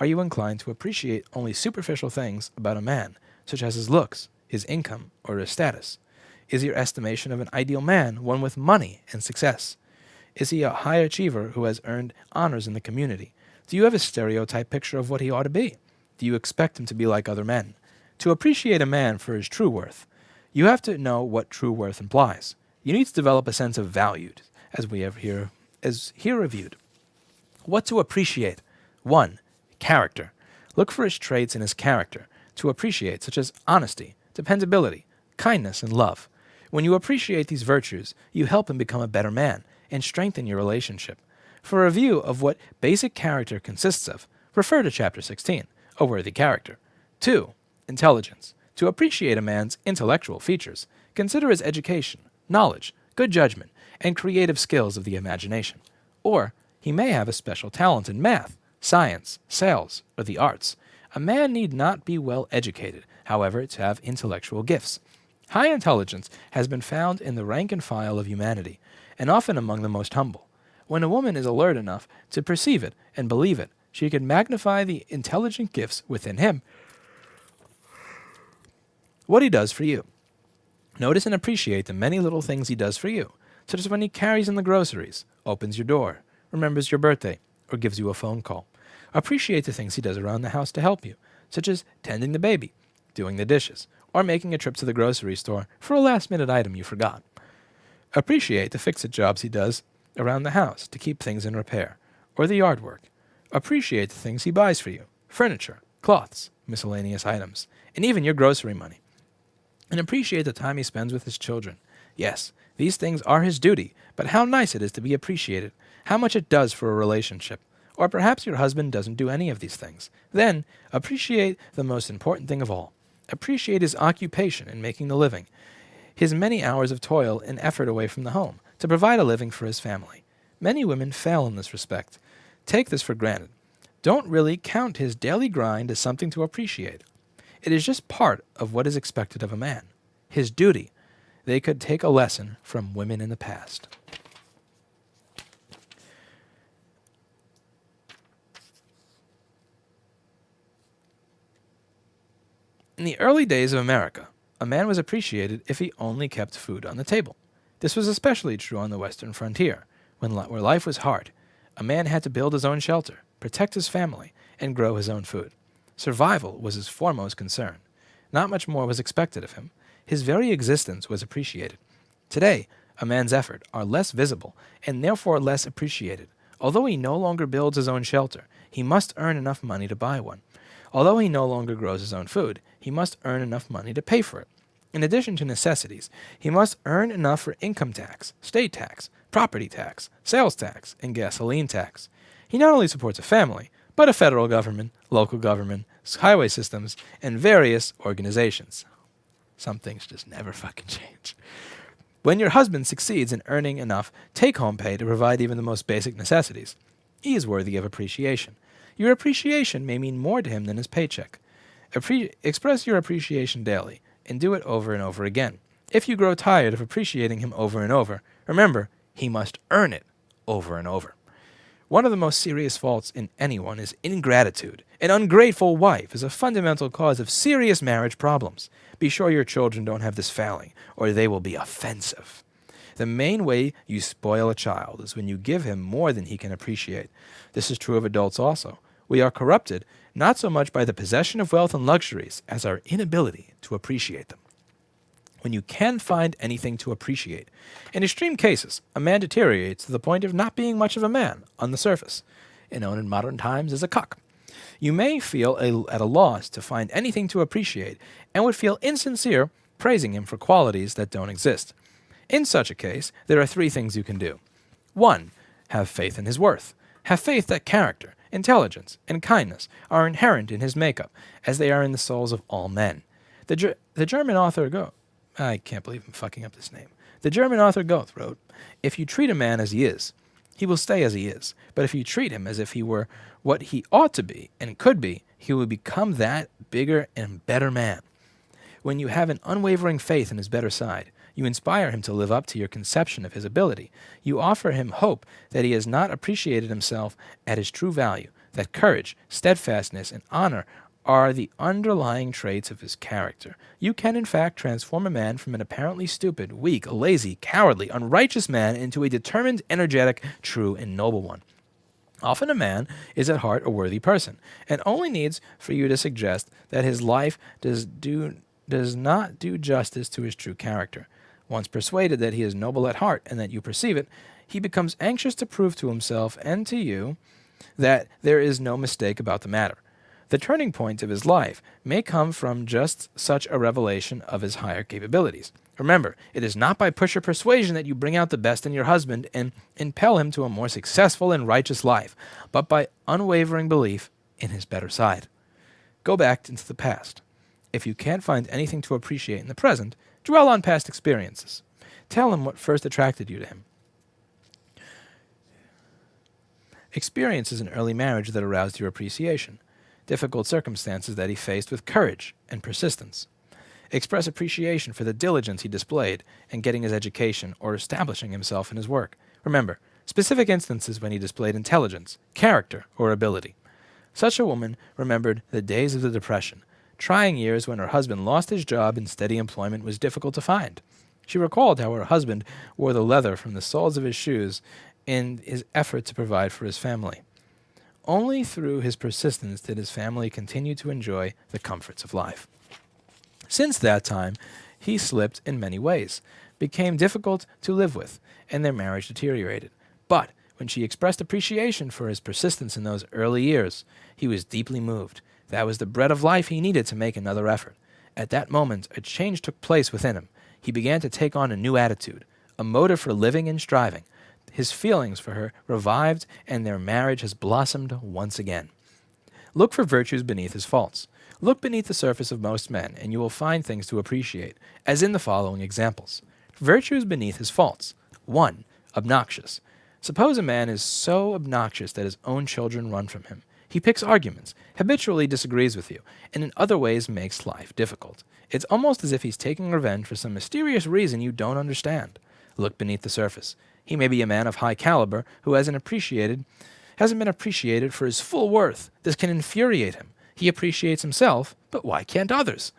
Are you inclined to appreciate only superficial things about a man, such as his looks, his income, or his status? Is your estimation of an ideal man one with money and success? Is he a high achiever who has earned honors in the community? Do you have a stereotype picture of what he ought to be? Do you expect him to be like other men? To appreciate a man for his true worth, you have to know what true worth implies. You need to develop a sense of value, as we have here reviewed. What to appreciate? 1. Character. Look for his traits in his character to appreciate, such as honesty, dependability, kindness, and love. When you appreciate these virtues, you help him become a better man and strengthen your relationship. For a review of what basic character consists of, refer to Chapter 16, A Worthy Character. 2. Intelligence. To appreciate a man's intellectual features, consider his education, knowledge, good judgment, and creative skills of the imagination. Or, he may have a special talent in math, science, sales, or the arts. A man need not be well educated, however, to have intellectual gifts. High intelligence has been found in the rank and file of humanity, and often among the most humble. When a woman is alert enough to perceive it and believe it, she can magnify the intelligent gifts within him. What he does for you. Notice and appreciate the many little things he does for you, such as when he carries in the groceries, opens your door, remembers your birthday, or gives you a phone call. Appreciate the things he does around the house to help you, such as tending the baby, doing the dishes, or making a trip to the grocery store for a last-minute item you forgot. Appreciate the fix-it jobs he does around the house to keep things in repair, or the yard work. Appreciate the things he buys for you, furniture, cloths, miscellaneous items, and even your grocery money. And appreciate the time he spends with his children. Yes, these things are his duty, but how nice it is to be appreciated, how much it does for a relationship. Or perhaps your husband doesn't do any of these things. Then, appreciate the most important thing of all. Appreciate his occupation in making the living, his many hours of toil and effort away from the home, to provide a living for his family. Many women fail in this respect. Take this for granted. Don't really count his daily grind as something to appreciate. It is just part of what is expected of a man. His duty. They could take a lesson from women in the past. In the early days of America, a man was appreciated if he only kept food on the table. This was especially true on the western frontier, where life was hard. A man had to build his own shelter, protect his family, and grow his own food. Survival was his foremost concern. Not much more was expected of him. His very existence was appreciated. Today, a man's efforts are less visible and therefore less appreciated. Although he no longer builds his own shelter, he must earn enough money to buy one. Although he no longer grows his own food, he must earn enough money to pay for it. In addition to necessities, he must earn enough for income tax, state tax, property tax, sales tax, and gasoline tax. He not only supports a family, but a federal government, local government, highway systems, and various organizations. Some things just never fucking change. When your husband succeeds in earning enough take-home pay to provide even the most basic necessities, he is worthy of appreciation. Your appreciation may mean more to him than his paycheck. Express your appreciation daily, and do it over and over again. If you grow tired of appreciating him over and over, remember, he must earn it over and over. One of the most serious faults in anyone is ingratitude. An ungrateful wife is a fundamental cause of serious marriage problems. Be sure your children don't have this failing, or they will be offensive. The main way you spoil a child is when you give him more than he can appreciate. This is true of adults also. We are corrupted not so much by the possession of wealth and luxuries as our inability to appreciate them. When you can find anything to appreciate, in extreme cases, a man deteriorates to the point of not being much of a man on the surface, and known in modern times as a cuck. You may feel at a loss to find anything to appreciate and would feel insincere praising him for qualities that don't exist. In such a case, there are 3 things you can do. 1. Have faith in his worth. Have faith that character, intelligence, and kindness are inherent in his makeup, as they are in the souls of all men. The German author I can't believe I'm fucking up this name. The German author Goethe wrote, "If you treat a man as he is, he will stay as he is. But if you treat him as if he were what he ought to be and could be, he will become that bigger and better man." When you have an unwavering faith in his better side, you inspire him to live up to your conception of his ability. You offer him hope that he has not appreciated himself at his true value, that courage, steadfastness, and honor are the underlying traits of his character. You can, in fact, transform a man from an apparently stupid, weak, lazy, cowardly, unrighteous man into a determined, energetic, true, and noble one. Often a man is at heart a worthy person, and only needs for you to suggest that his life does not do justice to his true character. Once persuaded that he is noble at heart and that you perceive it, he becomes anxious to prove to himself and to you that there is no mistake about the matter. The turning point of his life may come from just such a revelation of his higher capabilities. Remember, it is not by push or persuasion that you bring out the best in your husband and impel him to a more successful and righteous life, but by unwavering belief in his better side. Go back into the past. If you can't find anything to appreciate in the present, dwell on past experiences. Tell him what first attracted you to him. Experiences in early marriage that aroused your appreciation. Difficult circumstances that he faced with courage and persistence. Express appreciation for the diligence he displayed in getting his education or establishing himself in his work. Remember, specific instances when he displayed intelligence, character, or ability. Such a woman remembered the days of the Depression, trying years when her husband lost his job and steady employment was difficult to find. She recalled how her husband wore the leather from the soles of his shoes in his effort to provide for his family. Only through his persistence did his family continue to enjoy the comforts of life. Since that time, he slipped in many ways, became difficult to live with, and their marriage deteriorated. But when she expressed appreciation for his persistence in those early years, he was deeply moved. That was the bread of life he needed to make another effort. At that moment, a change took place within him. He began to take on a new attitude, a motive for living and striving. His feelings for her revived, and their marriage has blossomed once again. Look for virtues beneath his faults. Look beneath the surface of most men, and you will find things to appreciate, as in the following examples. Virtues beneath his faults. 1. Obnoxious. Suppose a man is so obnoxious that his own children run from him. He picks arguments, habitually disagrees with you, and in other ways makes life difficult. It's almost as if he's taking revenge for some mysterious reason you don't understand. Look beneath the surface. He may be a man of high caliber who hasn't been appreciated for his full worth. This can infuriate him. He appreciates himself, but why can't others?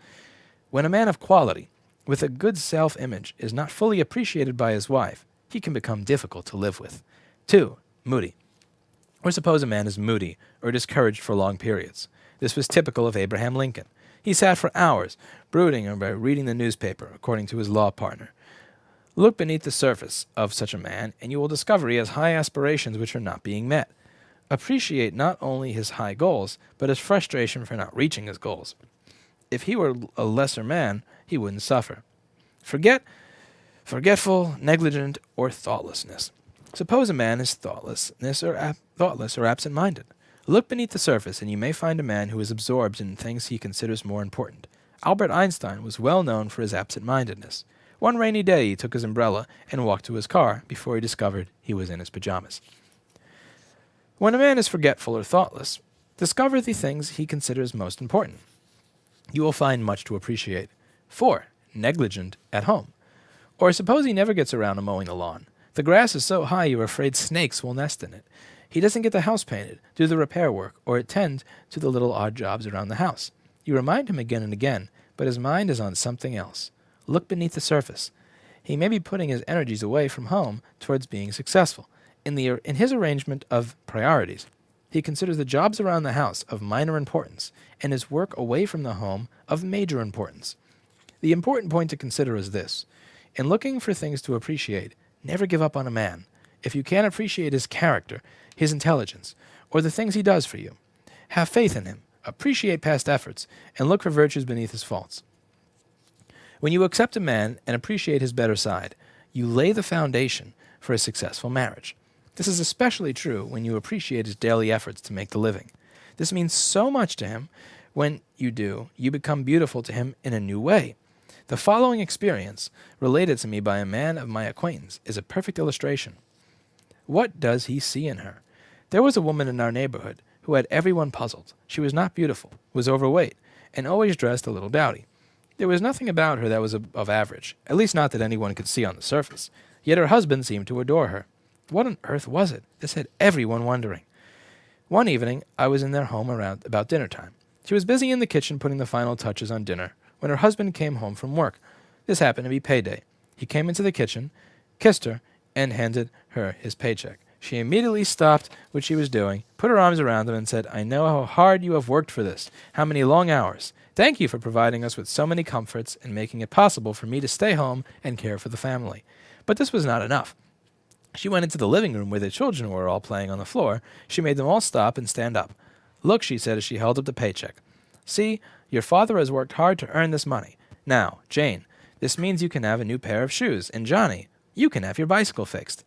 When a man of quality, with a good self-image, is not fully appreciated by his wife, he can become difficult to live with. 2. Moody. Or suppose a man is moody or discouraged for long periods. This was typical of Abraham Lincoln. He sat for hours, brooding over reading the newspaper, according to his law partner. Look beneath the surface of such a man, and you will discover he has high aspirations which are not being met. Appreciate not only his high goals, but his frustration for not reaching his goals. If he were a lesser man, he wouldn't suffer. Forgetful, negligent, or thoughtlessness. Suppose a man is thoughtless or absent-minded. Look beneath the surface, and you may find a man who is absorbed in things he considers more important. Albert Einstein was well known for his absent-mindedness. One rainy day, he took his umbrella and walked to his car before he discovered he was in his pajamas. When a man is forgetful or thoughtless, discover the things he considers most important. You will find much to appreciate. 4. Negligent at home. Or suppose he never gets around to mowing the lawn. The grass is so high you are afraid snakes will nest in it. He doesn't get the house painted, do the repair work, or attend to the little odd jobs around the house. You remind him again and again, but his mind is on something else. Look beneath the surface. He may be putting his energies away from home towards being successful. In his arrangement of priorities, he considers the jobs around the house of minor importance and his work away from the home of major importance. The important point to consider is this. In looking for things to appreciate, never give up on a man. If you can't appreciate his character, his intelligence, or the things he does for you, have faith in him, appreciate past efforts, and look for virtues beneath his faults. When you accept a man and appreciate his better side, you lay the foundation for a successful marriage. This is especially true when you appreciate his daily efforts to make the living. This means so much to him. When you do, you become beautiful to him in a new way. The following experience, related to me by a man of my acquaintance, is a perfect illustration. What does he see in her? There was a woman in our neighborhood who had everyone puzzled. She was not beautiful, was overweight, and always dressed a little dowdy. There was nothing about her that was of average, at least not that anyone could see on the surface. Yet her husband seemed to adore her. What on earth was it? This had everyone wondering. One evening, I was in their home around about dinner time. She was busy in the kitchen putting the final touches on dinner when her husband came home from work. This happened to be payday. He came into the kitchen, kissed her, and handed her his paycheck. She immediately stopped what she was doing, put her arms around him, and said, "I know how hard you have worked for this, how many long hours. Thank you for providing us with so many comforts and making it possible for me to stay home and care for the family." But this was not enough. She went into the living room where the children were all playing on the floor. She made them all stop and stand up. "Look," she said as she held up the paycheck. "See, your father has worked hard to earn this money. Now, Jane, this means you can have a new pair of shoes, and Johnny, you can have your bicycle fixed."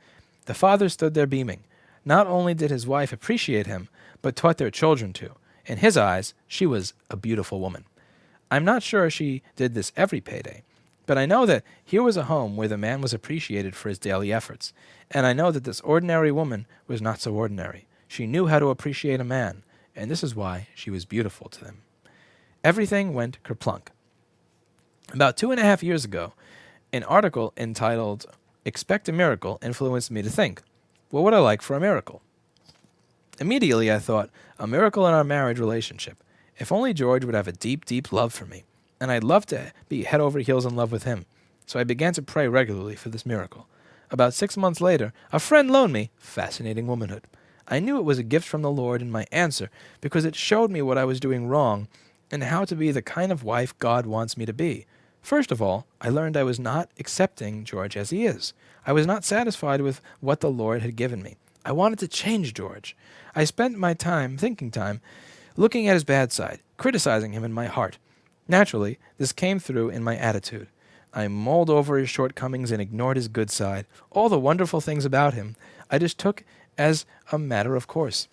The father stood there beaming. Not only did his wife appreciate him, but taught their children to. In his eyes, she was a beautiful woman. I'm not sure she did this every payday, but I know that here was a home where the man was appreciated for his daily efforts, and I know that this ordinary woman was not so ordinary. She knew how to appreciate a man, and this is why she was beautiful to them. Everything went kerplunk. About 2.5 years ago, an article entitled "Expect a Miracle" influenced me to think, what would I like for a miracle? Immediately I thought, a miracle in our marriage relationship. If only George would have a deep, deep love for me, and I'd love to be head over heels in love with him. So I began to pray regularly for this miracle. About 6 months later, a friend loaned me Fascinating Womanhood. I knew it was a gift from the Lord in my answer because it showed me what I was doing wrong and how to be the kind of wife God wants me to be. First of all, I learned I was not accepting George as he is. I was not satisfied with what the Lord had given me. I wanted to change George. I spent my thinking time, looking at his bad side, criticizing him in my heart. Naturally, this came through in my attitude. I mulled over his shortcomings and ignored his good side. All the wonderful things about him I just took as a matter of course.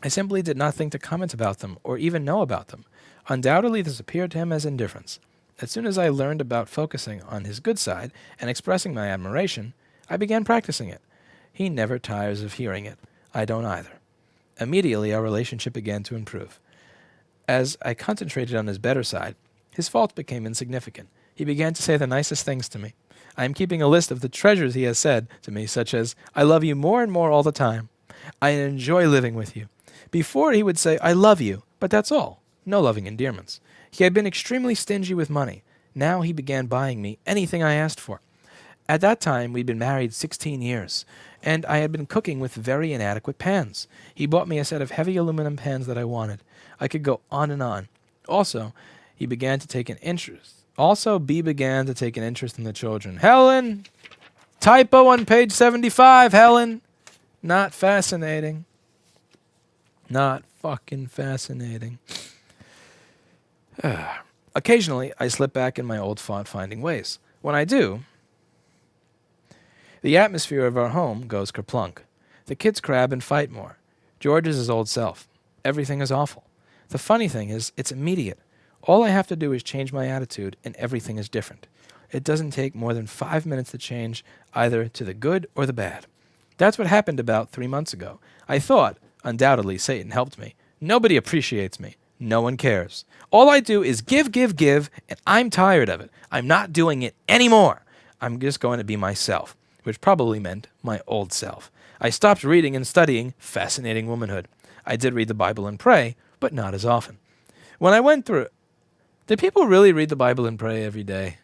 I simply did not think to comment about them or even know about them. Undoubtedly, this appeared to him as indifference. As soon as I learned about focusing on his good side and expressing my admiration, I began practicing it. He never tires of hearing it. I don't either. Immediately, our relationship began to improve. As I concentrated on his better side, his faults became insignificant. He began to say the nicest things to me. I am keeping a list of the treasures he has said to me, such as, "I love you more and more all the time. I enjoy living with you." Before, he would say, "I love you," but that's all. No loving endearments. He had been extremely stingy with money. Now he began buying me anything I asked for. At that time, we'd been married 16 years, and I had been cooking with very inadequate pans. He bought me a set of heavy aluminum pans that I wanted. I could go on and on. Also, B began to take an interest in the children. Helen! Typo on page 75, Helen! Not fascinating. Not fucking fascinating. Occasionally, I slip back in my old fault-finding ways. When I do, the atmosphere of our home goes kerplunk. The kids crab and fight more. George is his old self. Everything is awful. The funny thing is, it's immediate. All I have to do is change my attitude, and everything is different. It doesn't take more than 5 minutes to change either to the good or the bad. That's what happened about 3 months ago. I thought, undoubtedly, Satan helped me. Nobody appreciates me. No one cares. All I do is give, and I'm tired of it. I'm not doing it anymore. I'm just going to be myself, which probably meant my old self. I stopped reading and studying Fascinating Womanhood. I did read the Bible and pray, but not as often. When I went through, did people really read the Bible and pray every day?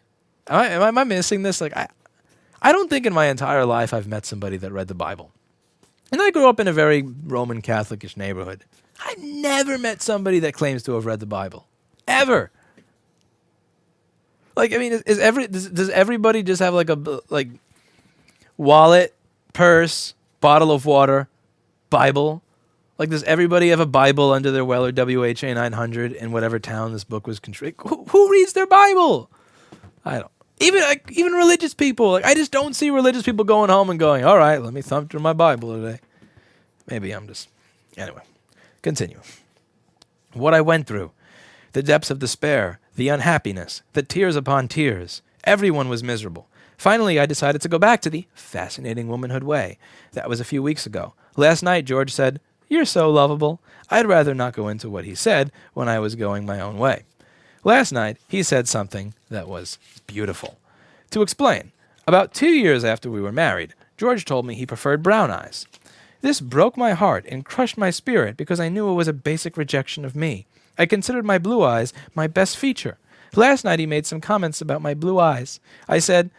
Am I missing this? I don't think in my entire life I've met somebody that read the Bible. And I grew up in a very Roman Catholic-ish neighborhood. I never met somebody that claims to have read the Bible. Ever. Does everybody just have a wallet, purse, bottle of water, Bible? Does everybody have a Bible under their Weller WHA 900 in whatever town this book was contributed? Who reads their Bible? I don't. Even religious people. I just don't see religious people going home and going, all right, let me thumb through my Bible today. Maybe I'm just... Anyway, continue. What I went through. The depths of despair. The unhappiness. The tears upon tears. Everyone was miserable. Finally, I decided to go back to the Fascinating Womanhood way. That was a few weeks ago. Last night, George said, "You're so lovable." I'd rather not go into what he said when I was going my own way. Last night, he said something that was beautiful. To explain, about 2 years after we were married, George told me he preferred brown eyes. This broke my heart and crushed my spirit because I knew it was a basic rejection of me. I considered my blue eyes my best feature. Last night, he made some comments about my blue eyes. I said,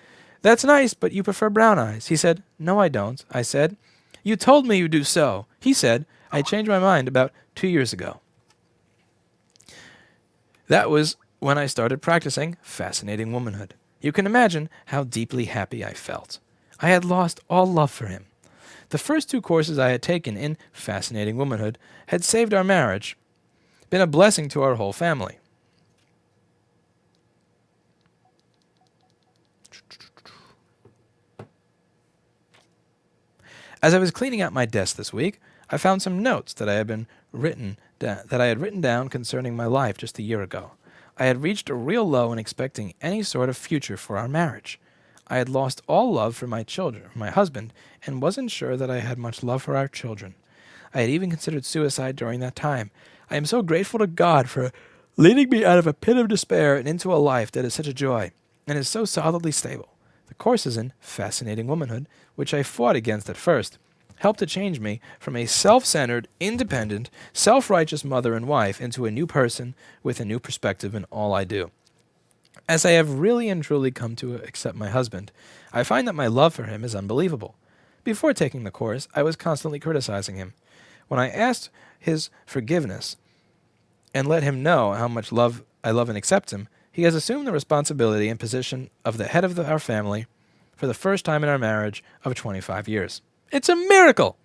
"That's nice, but you prefer brown eyes." He said, "No, I don't." I said, "You told me you do so." He said, "I changed my mind about 2 years ago." That was when I started practicing Fascinating Womanhood. You can imagine how deeply happy I felt. I had lost all love for him. The first 2 courses I had taken in Fascinating Womanhood had saved our marriage, been a blessing to our whole family. As I was cleaning out my desk this week, I found some notes that I had written down concerning my life just a year ago. I had reached a real low in expecting any sort of future for our marriage. I had lost all love for my children, my husband, and wasn't sure that I had much love for our children. I had even considered suicide during that time. I am so grateful to God for leading me out of a pit of despair and into a life that is such a joy and is so solidly stable. The courses in Fascinating Womanhood, which I fought against at first, helped to change me from a self-centered, independent, self-righteous mother and wife into a new person with a new perspective in all I do. As I have really and truly come to accept my husband, I find that my love for him is unbelievable. Before taking the course, I was constantly criticizing him. When I asked his forgiveness and let him know how much I love and accept him, he has assumed the responsibility and position of the head of our family for the first time in our marriage of 25 years. It's a miracle!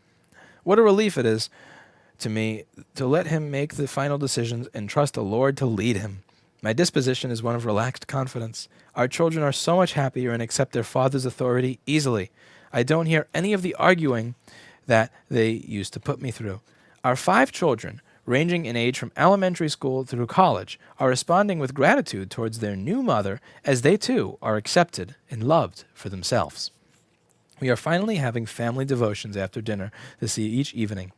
What a relief it is to me to let him make the final decisions and trust the Lord to lead him. My disposition is one of relaxed confidence. Our children are so much happier and accept their father's authority easily. I don't hear any of the arguing that they used to put me through. Our 5 children, ranging in age from elementary school through college, are responding with gratitude towards their new mother as they too are accepted and loved for themselves. We are finally having family devotions after dinner to see each evening.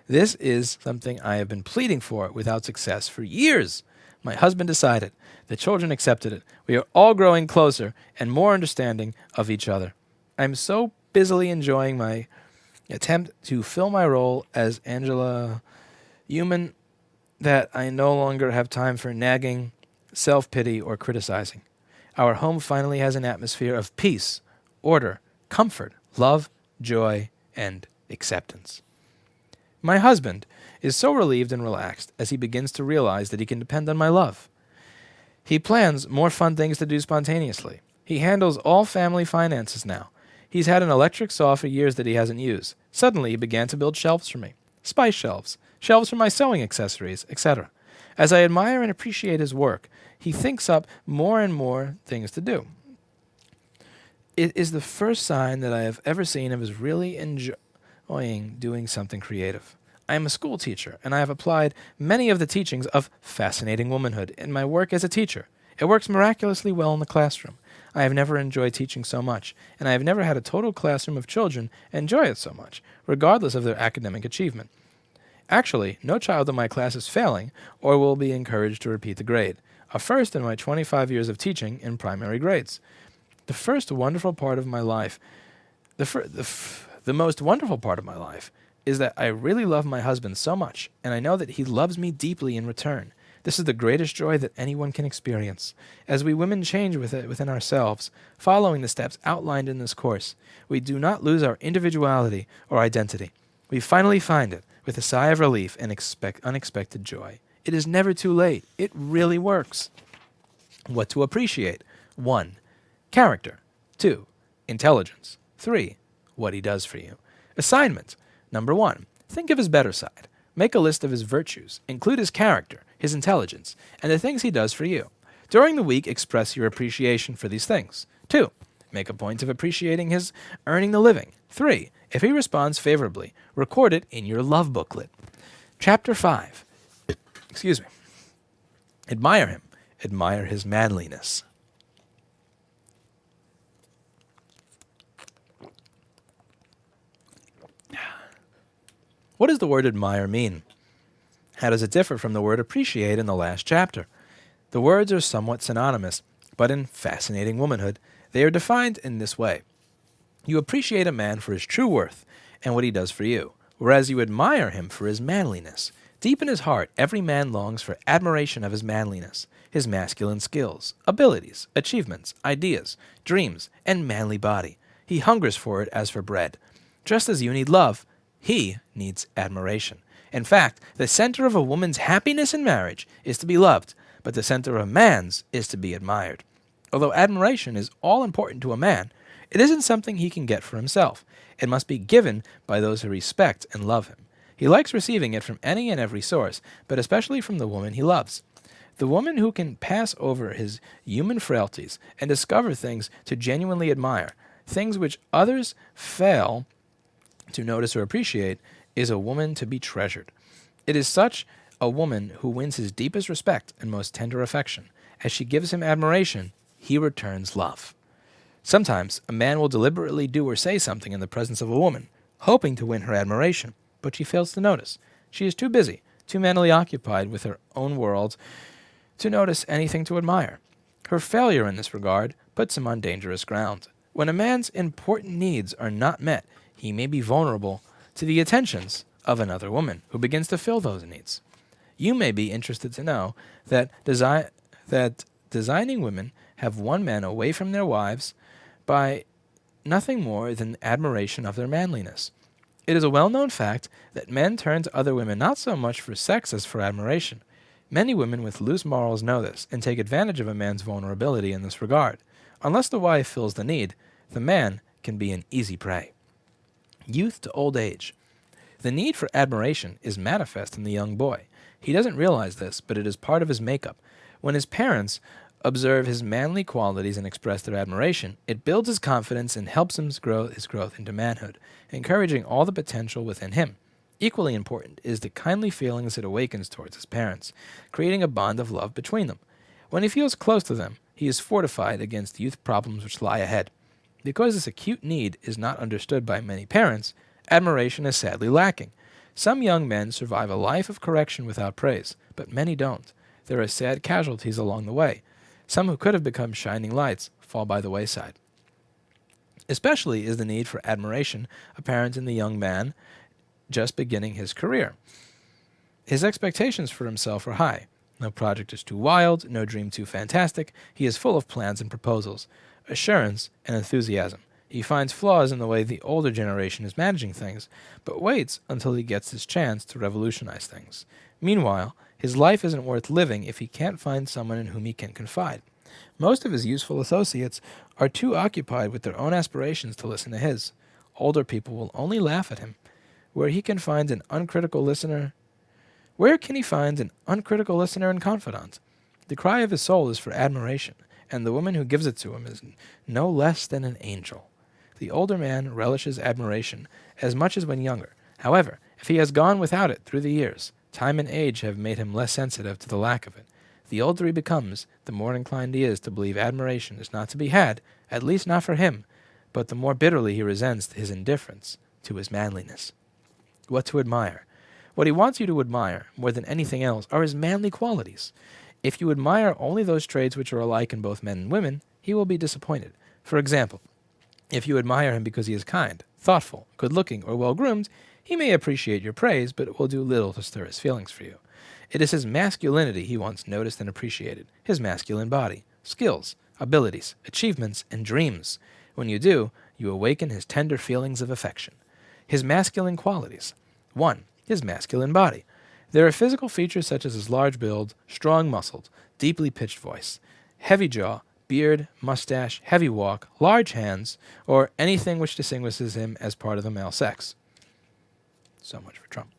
This is something I have been pleading for without success for years. My husband decided. The children accepted it. We are all growing closer and more understanding of each other. I'm so busily enjoying my attempt to fill my role as Angela Human that I no longer have time for nagging, self-pity, or criticizing. Our home finally has an atmosphere of peace, order, comfort, love, joy, and acceptance. My husband is so relieved and relaxed as he begins to realize that he can depend on my love. He plans more fun things to do spontaneously. He handles all family finances now. He's had an electric saw for years that he hasn't used. Suddenly, he began to build shelves for me. Spice shelves, shelves for my sewing accessories, etc. As I admire and appreciate his work, he thinks up more and more things to do. It is the first sign that I have ever seen of his really enjoying doing something creative. I am a school teacher, and I have applied many of the teachings of fascinating womanhood in my work as a teacher. It works miraculously well in the classroom. I have never enjoyed teaching so much, and I have never had a total classroom of children enjoy it so much, regardless of their academic achievement. Actually, no child in my class is failing or will be encouraged to repeat the grade, a first in my 25 years of teaching in primary grades. The most wonderful part of my life is that I really love my husband so much, and I know that he loves me deeply in return. This is the greatest joy that anyone can experience. As we women change within ourselves, following the steps outlined in this course, we do not lose our individuality or identity. We finally find it with a sigh of relief and unexpected joy. It is never too late. It really works. What to appreciate? 1. Character. 2. Intelligence. 3. What he does for you. Assignment. Number 1. Think of his better side. Make a list of his virtues. Include his character, his intelligence, and the things he does for you. During the week, express your appreciation for these things. 2. Make a point of appreciating his earning the living. 3. If he responds favorably, record it in your love booklet. Chapter 5. Excuse me. Admire him. Admire his manliness. What does the word admire mean? How does it differ from the word appreciate in the last chapter? The words are somewhat synonymous, but in Fascinating Womanhood, they are defined in this way. You appreciate a man for his true worth and what he does for you, whereas you admire him for his manliness. Deep in his heart, every man longs for admiration of his manliness, his masculine skills, abilities, achievements, ideas, dreams, and manly body. He hungers for it as for bread. Just as you need love, he needs admiration. In fact, the center of a woman's happiness in marriage is to be loved, but the center of a man's is to be admired. Although admiration is all important to a man, it isn't something he can get for himself. It must be given by those who respect and love him. He likes receiving it from any and every source, but especially from the woman he loves. The woman who can pass over his human frailties and discover things to genuinely admire, things which others fail to notice or appreciate, is a woman to be treasured. It is such a woman who wins his deepest respect and most tender affection. As she gives him admiration, he returns love. Sometimes a man will deliberately do or say something in the presence of a woman, hoping to win her admiration, but she fails to notice. She is too busy, too mentally occupied with her own world to notice anything to admire. Her failure in this regard puts him on dangerous ground. When a man's important needs are not met, he may be vulnerable to the attentions of another woman who begins to fill those needs. You may be interested to know that designing women have won men away from their wives by nothing more than admiration of their manliness. It is a well-known fact that men turn to other women not so much for sex as for admiration. Many women with loose morals know this and take advantage of a man's vulnerability in this regard. Unless the wife fills the need, the man can be an easy prey. Youth to old age. The need for admiration is manifest in the young boy. He doesn't realize this, but it is part of his makeup. When his parents observe his manly qualities and express their admiration, it builds his confidence and helps him grow his growth into manhood, encouraging all the potential within him. Equally important is the kindly feelings it awakens towards his parents, creating a bond of love between them. When he feels close to them, he is fortified against youth problems which lie ahead. Because this acute need is not understood by many parents, admiration is sadly lacking. Some young men survive a life of correction without praise, but many don't. There are sad casualties along the way. Some who could have become shining lights fall by the wayside. Especially is the need for admiration apparent in the young man just beginning his career. His expectations for himself are high. No project is too wild, no dream too fantastic. He is full of plans and proposals, assurance and enthusiasm. He finds flaws in the way the older generation is managing things, but waits until he gets his chance to revolutionize things. Meanwhile, his life isn't worth living if he can't find someone in whom he can confide. Most of his useful associates are too occupied with their own aspirations to listen to his. Older people will only laugh at him. Where can he find an uncritical listener and confidant? The cry of his soul is for admiration, and the woman who gives it to him is no less than an angel. The older man relishes admiration as much as when younger. However, if he has gone without it through the years, time and age have made him less sensitive to the lack of it. The older he becomes, the more inclined he is to believe admiration is not to be had, at least not for him, but the more bitterly he resents his indifference to his manliness. What to admire? What he wants you to admire, more than anything else, are his manly qualities. If you admire only those traits which are alike in both men and women, he will be disappointed. For example, if you admire him because he is kind, thoughtful, good-looking, or well-groomed, he may appreciate your praise, but it will do little to stir his feelings for you. It is his masculinity he wants noticed and appreciated, his masculine body, skills, abilities, achievements, and dreams. When you do, you awaken his tender feelings of affection. His masculine qualities. 1. His masculine body. There are physical features such as his large build, strong muscled, deeply pitched voice, heavy jaw, beard, mustache, heavy walk, large hands, or anything which distinguishes him as part of the male sex. So much for Trump.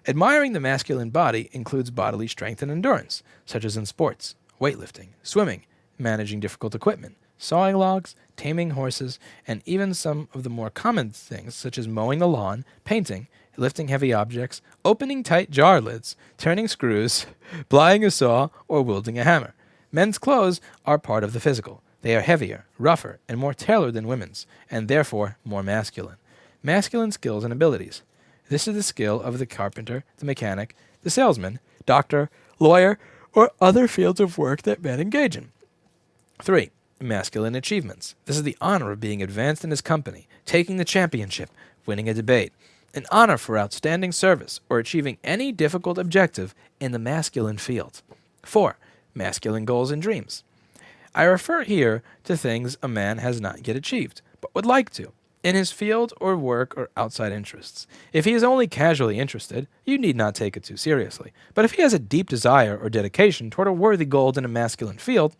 Admiring the masculine body includes bodily strength and endurance, such as in sports, weightlifting, swimming, managing difficult equipment, sawing logs, taming horses, and even some of the more common things such as mowing the lawn, painting, lifting heavy objects, opening tight jar lids, turning screws, plying a saw, or wielding a hammer. Men's clothes are part of the physical. They are heavier, rougher, and more tailored than women's, and therefore more masculine. Masculine skills and abilities. This is the skill of the carpenter, the mechanic, the salesman, doctor, lawyer, or other fields of work that men engage in. 3. Masculine achievements. This is the honor of being advanced in his company, taking the championship, winning a debate, an honor for outstanding service, or achieving any difficult objective in the masculine field. 4. Masculine goals and dreams. I refer here to things a man has not yet achieved, but would like to, in his field or work or outside interests. If he is only casually interested, you need not take it too seriously. But if he has a deep desire or dedication toward a worthy goal in a masculine field,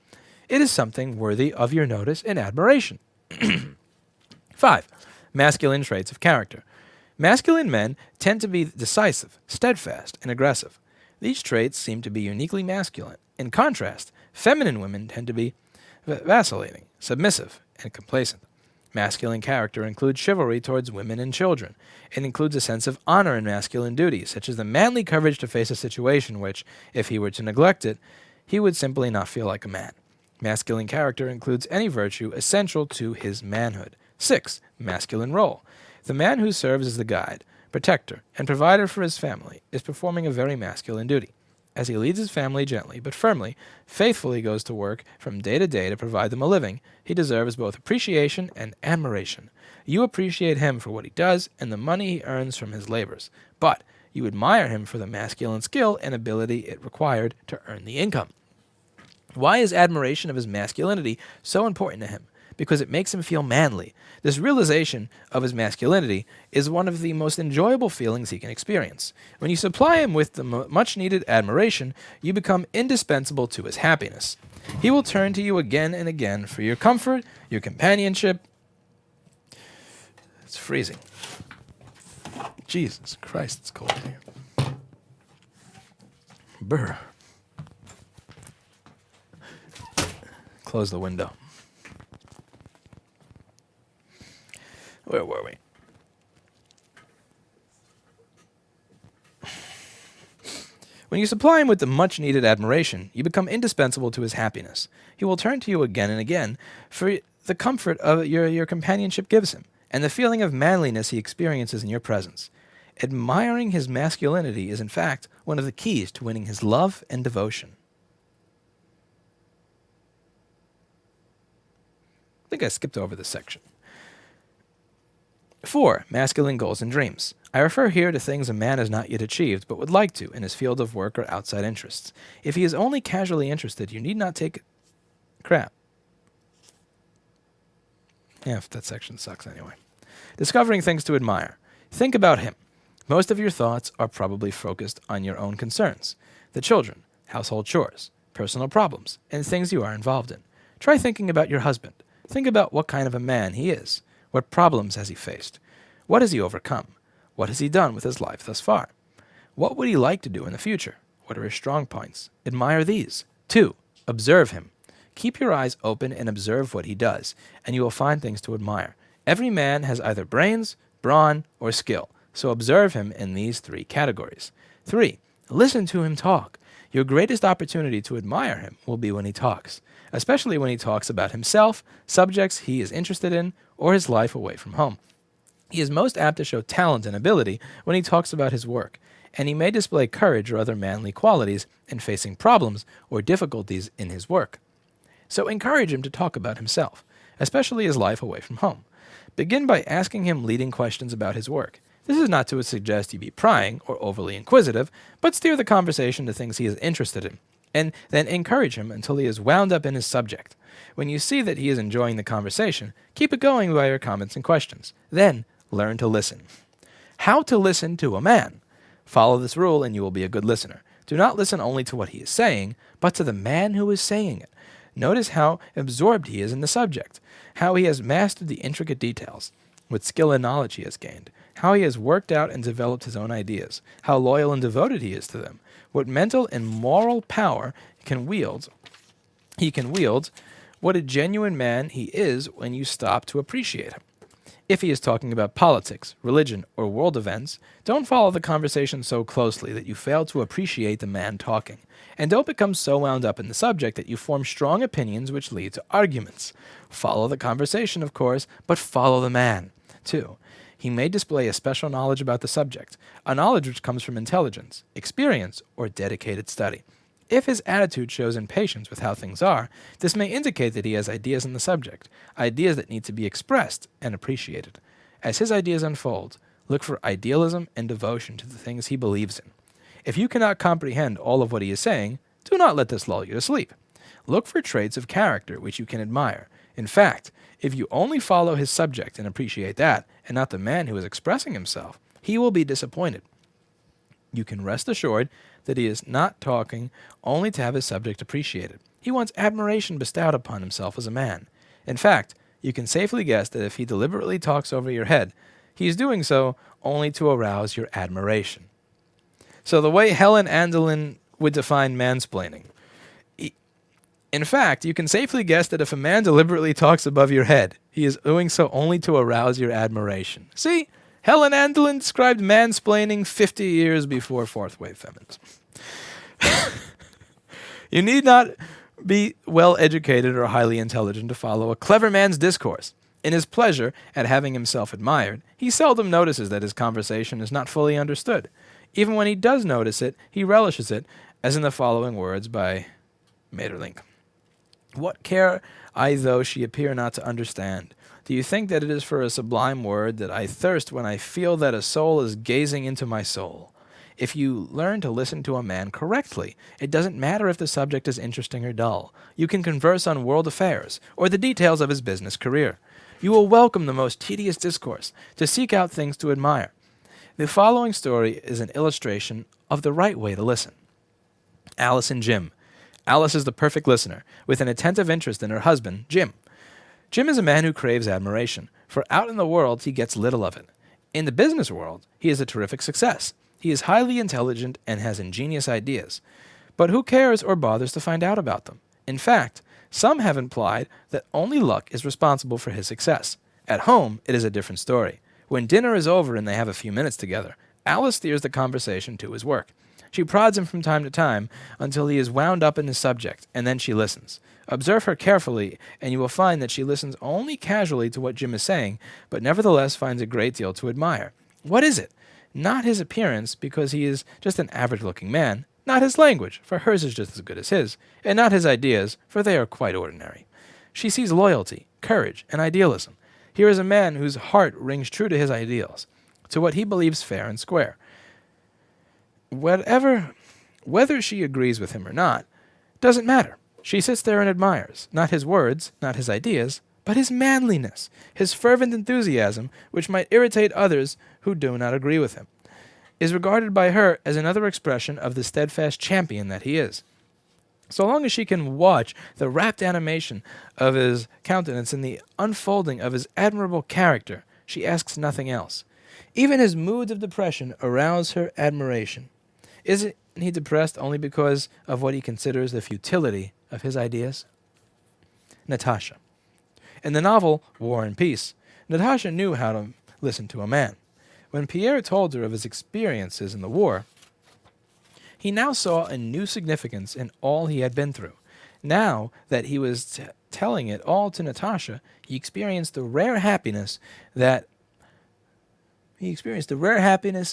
it is something worthy of your notice and admiration. 5. Masculine traits of character. Masculine men tend to be decisive, steadfast, and aggressive. These traits seem to be uniquely masculine. In contrast, feminine women tend to be vacillating, submissive, and complacent. Masculine character includes chivalry towards women and children. It includes a sense of honor in masculine duties, such as the manly courage to face a situation which, if he were to neglect it, he would simply not feel like a man. Masculine character includes any virtue essential to his manhood. 6. Masculine role. The man who serves as the guide, protector, and provider for his family is performing a very masculine duty. As he leads his family gently but firmly, faithfully goes to work from day to provide them a living, he deserves both appreciation and admiration. You appreciate him for what he does and the money he earns from his labors, but you admire him for the masculine skill and ability it required to earn the income. Why is admiration of his masculinity so important to him? because it makes him feel manly. This realization of his masculinity is one of the most enjoyable feelings he can experience. When you supply him with the much-needed admiration, you become indispensable to his happiness. He will turn to you again and again for your comfort, your companionship. It's freezing. Jesus Christ, it's cold here. Brr. Close the window. Where were we? When you supply him with the much-needed admiration, you become indispensable to his happiness. He will turn to you again and again for the comfort of your companionship gives him, and the feeling of manliness he experiences in your presence. Admiring his masculinity is, in fact, one of the keys to winning his love and devotion. I think I skipped over this section. 4. Masculine goals and dreams. I refer here to things a man has not yet achieved, but would like to in his field of work or outside interests. If he is only casually interested, you need not take crap. Yeah, that section sucks anyway. Discovering things to admire. Think about him. Most of your thoughts are probably focused on your own concerns, the children, household chores, personal problems, and things you are involved in. Try thinking about your husband. Think about what kind of a man he is. What problems has he faced? What has he overcome? What has he done with his life thus far? What would he like to do in the future? What are his strong points? Admire these. 2. Observe him. Keep your eyes open and observe what he does, and you will find things to admire. Every man has either brains, brawn, or skill, so observe him in these 3 categories. 3. Listen to him talk. Your greatest opportunity to admire him will be when he talks, especially when he talks about himself, subjects he is interested in, or his life away from home. He is most apt to show talent and ability when he talks about his work, and he may display courage or other manly qualities in facing problems or difficulties in his work. So encourage him to talk about himself, especially his life away from home. Begin by asking him leading questions about his work. This is not to suggest he be prying or overly inquisitive, but steer the conversation to things he is interested in, and then encourage him until he is wound up in his subject. When you see that he is enjoying the conversation, keep it going by your comments and questions. Then, learn to listen. How to listen to a man. Follow this rule and you will be a good listener. Do not listen only to what he is saying, but to the man who is saying it. Notice how absorbed he is in the subject, how he has mastered the intricate details, what skill and knowledge he has gained, how he has worked out and developed his own ideas, how loyal and devoted he is to them, what mental and moral power he can wield, what a genuine man he is when you stop to appreciate him. If he is talking about politics, religion, or world events, don't follow the conversation so closely that you fail to appreciate the man talking. And don't become so wound up in the subject that you form strong opinions which lead to arguments. Follow the conversation, of course, but follow the man, too. He may display a special knowledge about the subject, a knowledge which comes from intelligence, experience, or dedicated study. If his attitude shows impatience with how things are, this may indicate that he has ideas on the subject, ideas that need to be expressed and appreciated. As his ideas unfold, look for idealism and devotion to the things he believes in. If you cannot comprehend all of what he is saying, do not let this lull you to sleep. Look for traits of character which you can admire. In fact, if you only follow his subject and appreciate that, and not the man who is expressing himself, he will be disappointed. You can rest assured that he is not talking only to have his subject appreciated. He wants admiration bestowed upon himself as a man. In fact, you can safely guess that if he deliberately talks over your head, he is doing so only to arouse your admiration. So the way Helen Andelin would define mansplaining. In fact, you can safely guess that if a man deliberately talks above your head, he is doing so only to arouse your admiration. See? Helen Andelin described mansplaining 50 years before fourth-wave feminism. You need not be well-educated or highly intelligent to follow a clever man's discourse. In his pleasure at having himself admired, he seldom notices that his conversation is not fully understood. Even when he does notice it, he relishes it, as in the following words by Maeterlinck. What care I though she appear not to understand? Do you think that it is for a sublime word that I thirst when I feel that a soul is gazing into my soul? if you learn to listen to a man correctly. It doesn't matter if the subject is interesting or dull. You can converse on world affairs or the details of his business career. You will welcome the most tedious discourse, to seek out things to admire. The following story is an illustration of the right way to listen. Alice and Jim. Alice is the perfect listener, with an attentive interest in her husband, Jim. Jim is a man who craves admiration, for out in the world he gets little of it. In the business world, he is a terrific success. He is highly intelligent and has ingenious ideas. But who cares or bothers to find out about them? In fact, some have implied that only luck is responsible for his success. At home, it is a different story. When dinner is over and they have a few minutes together, Alice steers the conversation to his work. She prods him from time to time until he is wound up in his subject, and then she listens. Observe her carefully, and you will find that she listens only casually to what Jim is saying, but nevertheless finds a great deal to admire. What is it? Not his appearance, because he is just an average-looking man. Not his language, for hers is just as good as his. And not his ideas, for they are quite ordinary. She sees loyalty, courage, and idealism. Here is a man whose heart rings true to his ideals, to what he believes fair and square. Whether she agrees with him or not, doesn't matter. She sits there and admires, not his words, not his ideas, but his manliness, his fervent enthusiasm, which might irritate others who do not agree with him, is regarded by her as another expression of the steadfast champion that he is. So long as she can watch the rapt animation of his countenance and the unfolding of his admirable character, she asks nothing else. Even his moods of depression arouse her admiration. Isn't he depressed only because of what he considers the futility of his ideas? Natasha. In the novel War and Peace, Natasha knew how to listen to a man. When Pierre told her of his experiences in the war, he now saw a new significance in all he had been through. Now that he was telling it all to Natasha, he experienced the rare happiness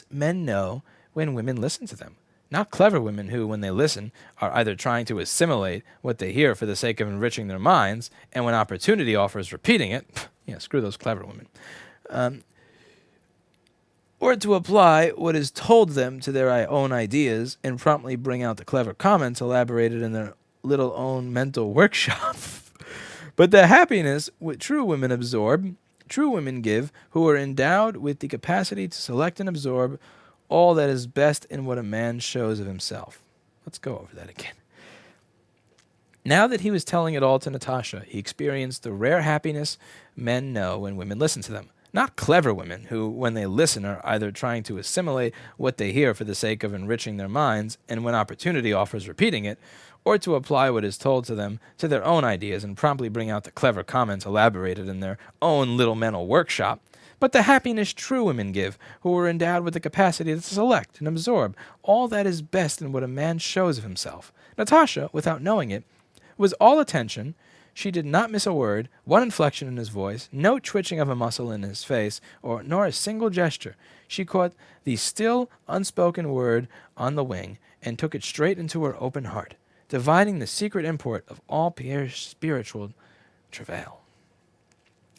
men know when women listen to them. Not clever women who, when they listen, are either trying to assimilate what they hear for the sake of enriching their minds, and when opportunity offers repeating it, screw those clever women, or to apply what is told them to their own ideas and promptly bring out the clever comments elaborated in their little own mental workshop. But the happiness true women give, who are endowed with the capacity to select and absorb all that is best in what a man shows of himself. Let's go over that again. Now that he was telling it all to Natasha, he experienced the rare happiness men know when women listen to them. Not clever women who, when they listen, are either trying to assimilate what they hear for the sake of enriching their minds, and when opportunity offers repeating it, or to apply what is told to them to their own ideas and promptly bring out the clever comments elaborated in their own little mental workshop, but the happiness true women give, who are endowed with the capacity to select and absorb all that is best in what a man shows of himself. Natasha, without knowing it, was all attention. She did not miss a word, one inflection in his voice, no twitching of a muscle in his face, nor a single gesture. She caught the still, unspoken word on the wing and took it straight into her open heart, divining the secret import of all Pierre's spiritual travail.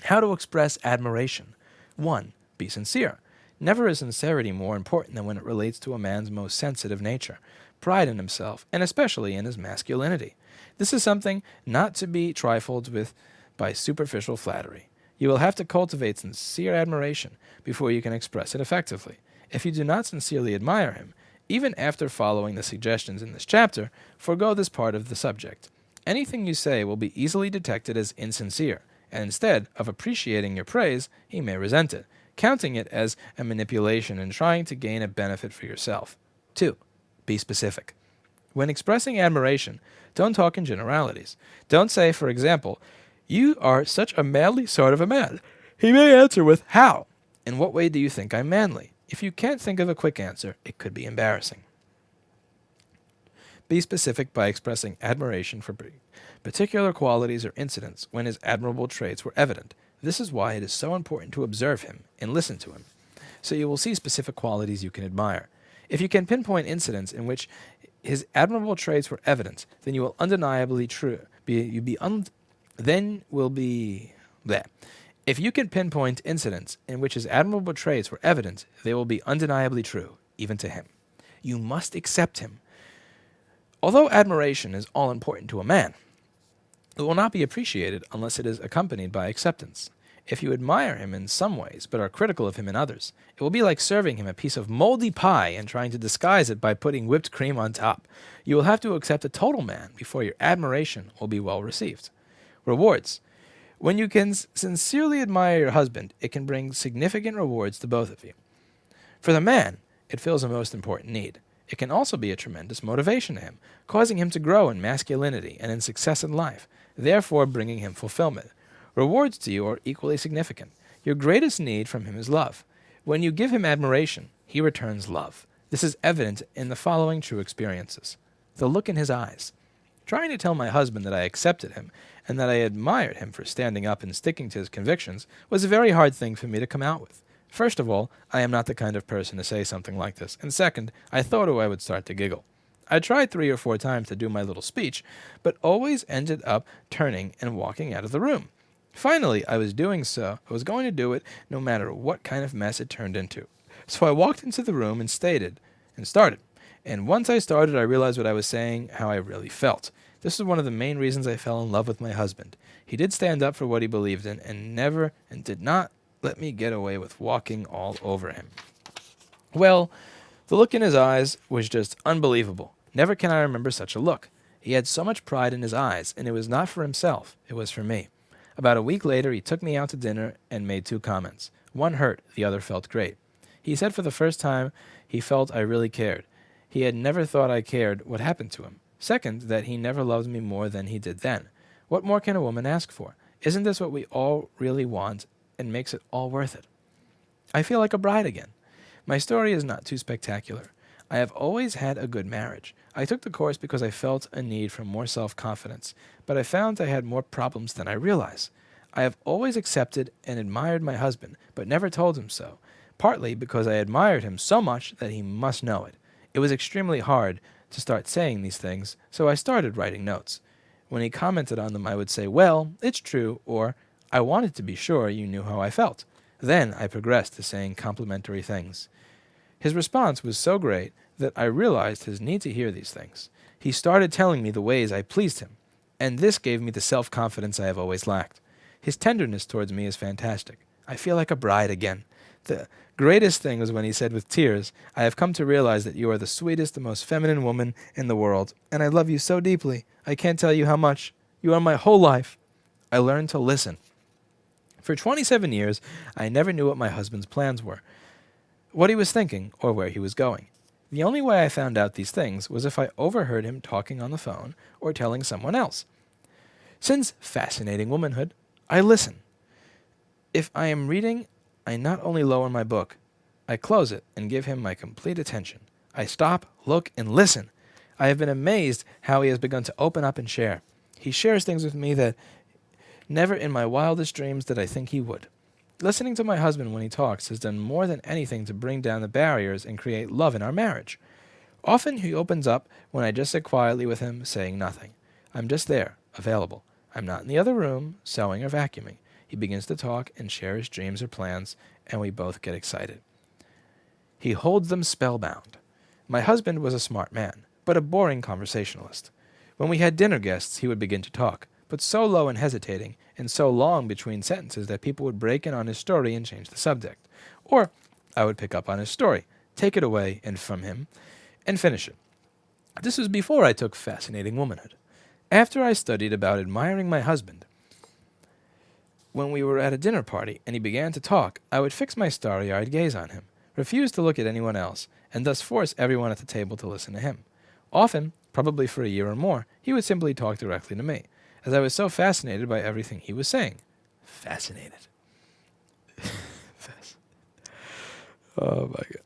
How to express admiration. 1. Be sincere. Never is sincerity more important than when it relates to a man's most sensitive nature, pride in himself, and especially in his masculinity. This is something not to be trifled with by superficial flattery. You will have to cultivate sincere admiration before you can express it effectively. If you do not sincerely admire him, even after following the suggestions in this chapter, forego this part of the subject. Anything you say will be easily detected as insincere, and instead of appreciating your praise, he may resent it, counting it as a manipulation and trying to gain a benefit for yourself. 2. Be specific. When expressing admiration, don't talk in generalities. Don't say, for example, "You are such a manly sort of a man." He may answer with, "How? In what way do you think I'm manly?" If you can't think of a quick answer, it could be embarrassing. Be specific by expressing admiration for particular qualities or incidents when his admirable traits were evident. This is why it is so important to observe him and listen to him, so you will see specific qualities you can admire. If you can pinpoint incidents in which his admirable traits were evident, then you will undeniably If you can pinpoint incidents in which his admirable traits were evident, they will be undeniably true, even to him. You must accept him. Although admiration is all important to a man, it will not be appreciated unless it is accompanied by acceptance. If you admire him in some ways, but are critical of him in others, it will be like serving him a piece of moldy pie and trying to disguise it by putting whipped cream on top. You will have to accept a total man before your admiration will be well received. Rewards. When you can sincerely admire your husband, it can bring significant rewards to both of you. For the man, it fills a most important need. It can also be a tremendous motivation to him, causing him to grow in masculinity and in success in life, therefore bringing him fulfillment. Rewards to you are equally significant. Your greatest need from him is love. When you give him admiration, he returns love. This is evident in the following true experiences. The look in his eyes. Trying to tell my husband that I accepted him and that I admired him for standing up and sticking to his convictions was a very hard thing for me to come out with. First of all, I am not the kind of person to say something like this, and second, I thought I would start to giggle. I tried 3 or 4 times to do my little speech, but always ended up turning and walking out of the room. Finally, I was going to do it no matter what kind of mess it turned into. So I walked into the room and started. And once I started, I realized what I was saying, how I really felt. This is one of the main reasons I fell in love with my husband. He did stand up for what he believed in and did not let me get away with walking all over him. Well, the look in his eyes was just unbelievable. Never can I remember such a look. He had so much pride in his eyes, and it was not for himself, it was for me. About a week later, he took me out to dinner and made 2 comments. One hurt, the other felt great. He said for the first time he felt I really cared. He had never thought I cared what happened to him. Second, that he never loved me more than he did then. What more can a woman ask for? Isn't this what we all really want and makes it all worth it? I feel like a bride again. My story is not too spectacular. I have always had a good marriage. I took the course because I felt a need for more self-confidence, but I found I had more problems than I realized. I have always accepted and admired my husband, but never told him so, partly because I admired him so much that he must know it. It was extremely hard to start saying these things, so I started writing notes. When he commented on them, I would say, "Well, it's true," or "I wanted to be sure you knew how I felt." Then I progressed to saying complimentary things. His response was so great that I realized his need to hear these things. He started telling me the ways I pleased him, and this gave me the self-confidence I have always lacked. His tenderness towards me is fantastic. I feel like a bride again. The greatest thing was when he said with tears, "I have come to realize that you are the sweetest and most feminine woman in the world, and I love you so deeply. I can't tell you how much. You are my whole life." I learned to listen. For 27 years, I never knew what my husband's plans were, what he was thinking, or where he was going. The only way I found out these things was if I overheard him talking on the phone or telling someone else. Since Fascinating Womanhood, I listen. If I am reading, I not only lower my book, I close it and give him my complete attention. I stop, look, and listen. I have been amazed how he has begun to open up and share. He shares things with me that never in my wildest dreams did I think he would. Listening to my husband when he talks has done more than anything to bring down the barriers and create love in our marriage. Often he opens up when I just sit quietly with him, saying nothing. I'm just there, available. I'm not in the other room, sewing or vacuuming. He begins to talk and share his dreams or plans, and we both get excited. He holds them spellbound. My husband was a smart man, but a boring conversationalist. When we had dinner guests, he would begin to talk, but so low and hesitating, and so long between sentences that people would break in on his story and change the subject. Or I would pick up on his story, take it away and from him, and finish it. This was before I took Fascinating Womanhood. After I studied about admiring my husband, when we were at a dinner party and he began to talk, I would fix my starry-eyed gaze on him, refuse to look at anyone else, and thus force everyone at the table to listen to him. Often, probably for a year or more, he would simply talk directly to me, as I was so fascinated by everything he was saying. Fascinated. Oh my God.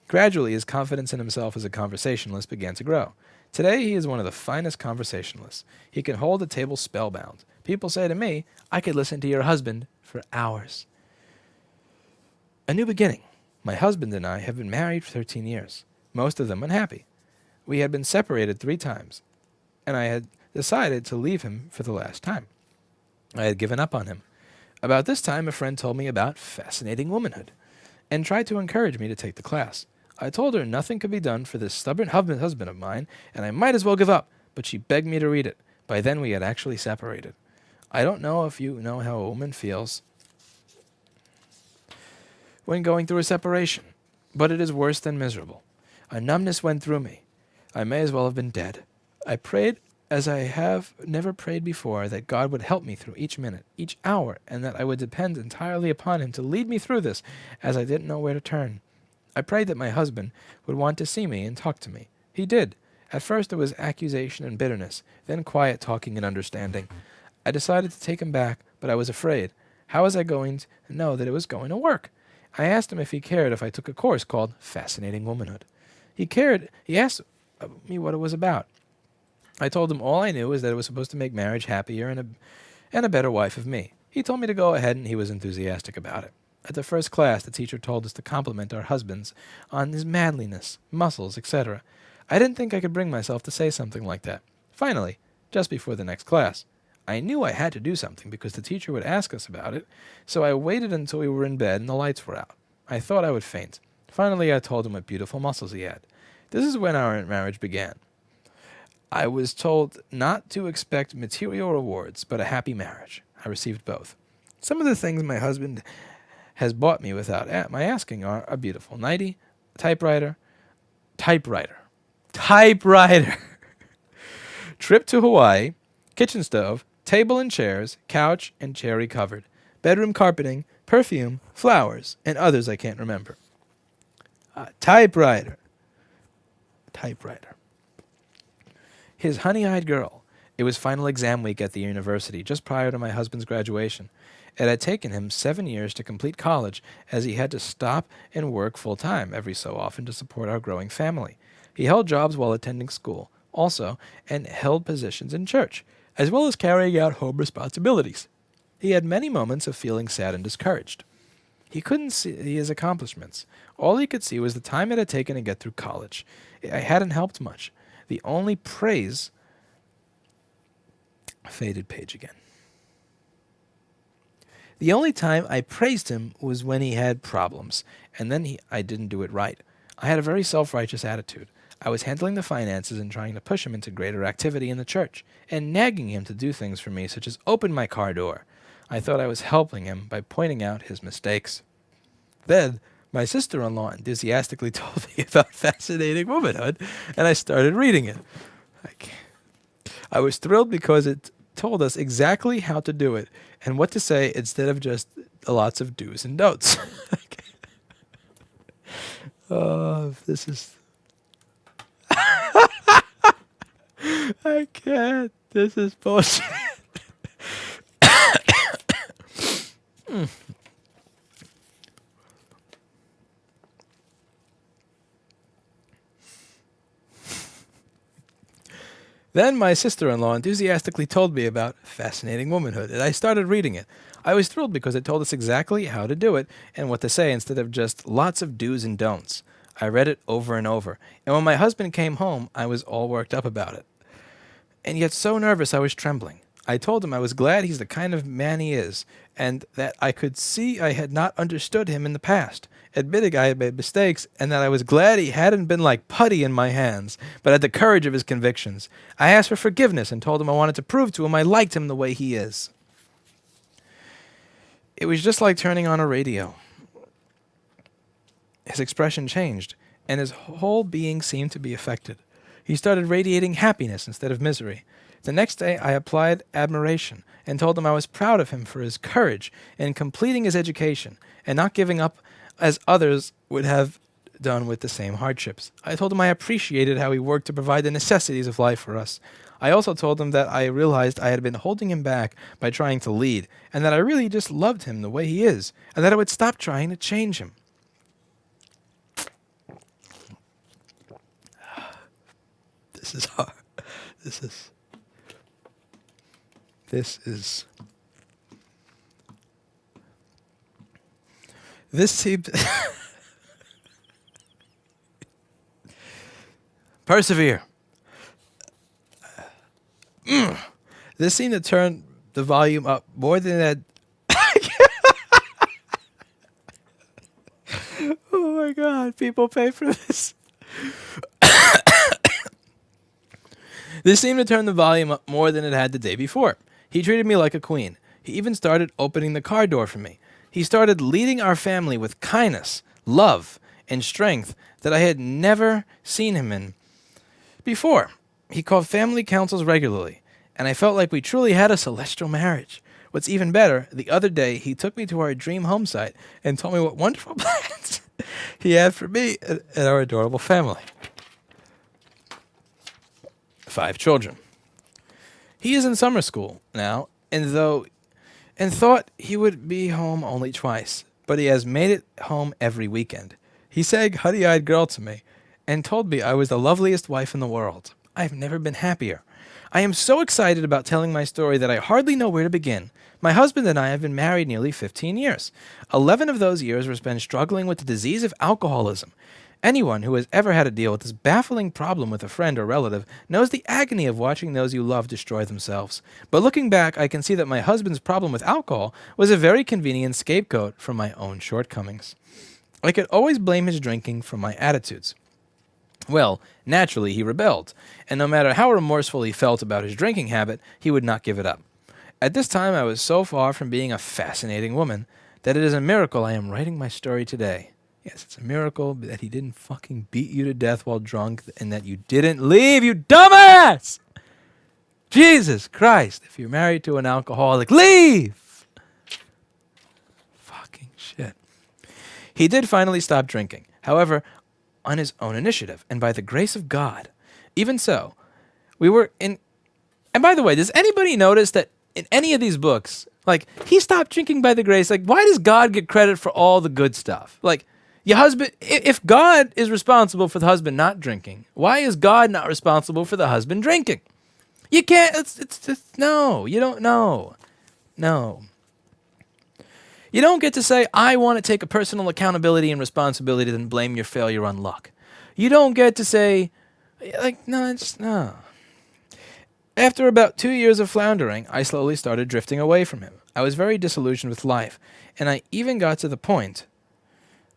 Gradually, his confidence in himself as a conversationalist began to grow. Today, he is one of the finest conversationalists. He can hold a table spellbound. People say to me, "I could listen to your husband for hours." A new beginning. My husband and I have been married for 13 years, most of them unhappy. We had been separated 3 times, and I had decided to leave him for the last time. I had given up on him. About this time, a friend told me about Fascinating Womanhood and tried to encourage me to take the class. I told her nothing could be done for this stubborn husband of mine, and I might as well give up, but she begged me to read it. By then we had actually separated. I don't know if you know how a woman feels when going through a separation, but it is worse than miserable. A numbness went through me. I may as well have been dead. I prayed as I have never prayed before, that God would help me through each minute, each hour, and that I would depend entirely upon him to lead me through this, as I didn't know where to turn. I prayed that my husband would want to see me and talk to me. He did. At first it was accusation and bitterness, then quiet talking and understanding. I decided to take him back, but I was afraid. How was I going to know that it was going to work? I asked him if he cared if I took a course called Fascinating Womanhood. He cared. He asked me what it was about. I told him all I knew was that it was supposed to make marriage happier and a better wife of me. He told me to go ahead, and he was enthusiastic about it. At the first class, the teacher told us to compliment our husbands on his manliness, muscles, etc. I didn't think I could bring myself to say something like that. Finally, just before the next class, I knew I had to do something because the teacher would ask us about it, so I waited until we were in bed and the lights were out. I thought I would faint. Finally, I told him what beautiful muscles he had. This is when our marriage began. I was told not to expect material rewards, but a happy marriage. I received both. Some of the things my husband has bought me without my asking are a beautiful nightie, typewriter, trip to Hawaii, kitchen stove, table and chairs, couch and cherry covered, bedroom carpeting, perfume, flowers, and others I can't remember. Typewriter. His honey-eyed girl. It was final exam week at the university, just prior to my husband's graduation. It had taken him 7 years to complete college, as he had to stop and work full-time every so often to support our growing family. He held jobs while attending school, also, and held positions in church, as well as carrying out home responsibilities. He had many moments of feeling sad and discouraged. He couldn't see his accomplishments. All he could see was the time it had taken to get through college. It hadn't helped much. The only praise... Faded page again. The only time I praised him was when he had problems, and then I didn't do it right. I had a very self-righteous attitude. I was handling the finances and trying to push him into greater activity in the church, and nagging him to do things for me, such as open my car door. I thought I was helping him by pointing out his mistakes. Then, my sister-in-law enthusiastically told me about Fascinating Womanhood, and I started reading it. I was thrilled because it told us exactly how to do it and what to say instead of just lots of do's and don'ts. This is... I can't. This is bullshit. Then my sister-in-law enthusiastically told me about Fascinating Womanhood, and I started reading it. I was thrilled because it told us exactly how to do it and what to say instead of just lots of do's and don'ts. I read it over and over, and when my husband came home, I was all worked up about it. And yet so nervous I was trembling. I told him I was glad he's the kind of man he is, and that I could see I had not understood him in the past, admitting I had made mistakes, and that I was glad he hadn't been like putty in my hands, but had the courage of his convictions. I asked for forgiveness and told him I wanted to prove to him I liked him the way he is. It was just like turning on a radio. His expression changed, and his whole being seemed to be affected. He started radiating happiness instead of misery. The next day I applied admiration and told him I was proud of him for his courage in completing his education and not giving up as others would have done with the same hardships. I told him I appreciated how he worked to provide the necessities of life for us. I also told him that I realized I had been holding him back by trying to lead, and that I really just loved him the way he is, and that I would stop trying to change him. This is hard. This seemed... Persevere. This seemed to turn the volume up more than that. Oh my God, people pay for this. This seemed to turn the volume up more than it had the day before. He treated me like a queen. He even started opening the car door for me. He started leading our family with kindness, love, and strength that I had never seen him in before. He called family councils regularly, and I felt like we truly had a celestial marriage. What's even better, the other day he took me to our dream home site and told me what wonderful plans he had for me and our adorable family. 5 children. He is in summer school now, and thought he would be home only twice, but he has made it home every weekend. He said huddy-eyed girl to me and told me I was the loveliest wife in the world. I've never been happier. I am so excited about telling my story that I hardly know where to begin. My husband and I have been married nearly 15 years. 11 of those years were spent struggling with the disease of alcoholism. Anyone who has ever had to deal with this baffling problem with a friend or relative knows the agony of watching those you love destroy themselves. But looking back, I can see that my husband's problem with alcohol was a very convenient scapegoat for my own shortcomings. I could always blame his drinking for my attitudes. Well, naturally he rebelled, and no matter how remorseful he felt about his drinking habit, he would not give it up. At this time I was so far from being a fascinating woman that it is a miracle I am writing my story today. Yes, it's a miracle that he didn't fucking beat you to death while drunk and that you didn't leave, you dumbass! Jesus Christ, if you're married to an alcoholic, leave! Fucking shit. He did finally stop drinking. However, on his own initiative and by the grace of God. Even so, we were in... And by the way, does anybody notice that in any of these books, like, he stopped drinking by the grace, like, why does God get credit for all the good stuff? Like, your husband, if God is responsible for the husband not drinking, why is God not responsible for the husband drinking? You can't, it's just, no, you don't know. No. You don't get to say, I want to take a personal accountability and responsibility and blame your failure on luck. You don't get to say, like, no, it's, no. After about 2 years of floundering, I slowly started drifting away from him. I was very disillusioned with life, and I even got to the point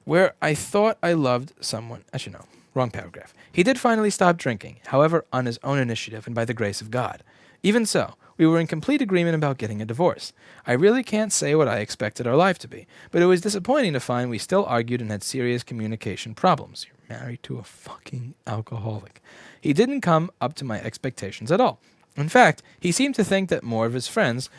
where I thought I loved someone. Actually, no, wrong paragraph. He did finally stop drinking, however, on his own initiative and by the grace of God. Even so, we were in complete agreement about getting a divorce. I really can't say what I expected our life to be, but it was disappointing to find we still argued and had serious communication problems. You're married to a fucking alcoholic. He didn't come up to my expectations at all. In fact, he seemed to think that more of his friends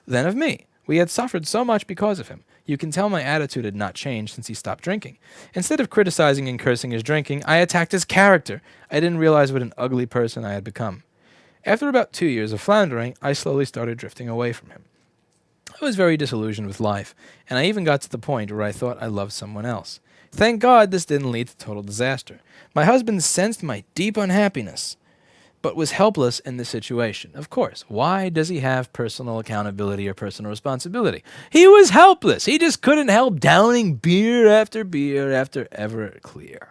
than of me. We had suffered so much because of him. You can tell my attitude had not changed since he stopped drinking. Instead of criticizing and cursing his drinking, I attacked his character. I didn't realize what an ugly person I had become. After about 2 years of floundering, I slowly started drifting away from him. I was very disillusioned with life, and I even got to the point where I thought I loved someone else. Thank God this didn't lead to total disaster. My husband sensed my deep unhappiness, but was helpless in the situation. Of course, why does he have personal accountability or personal responsibility? He was helpless. He just couldn't help downing beer after Everclear.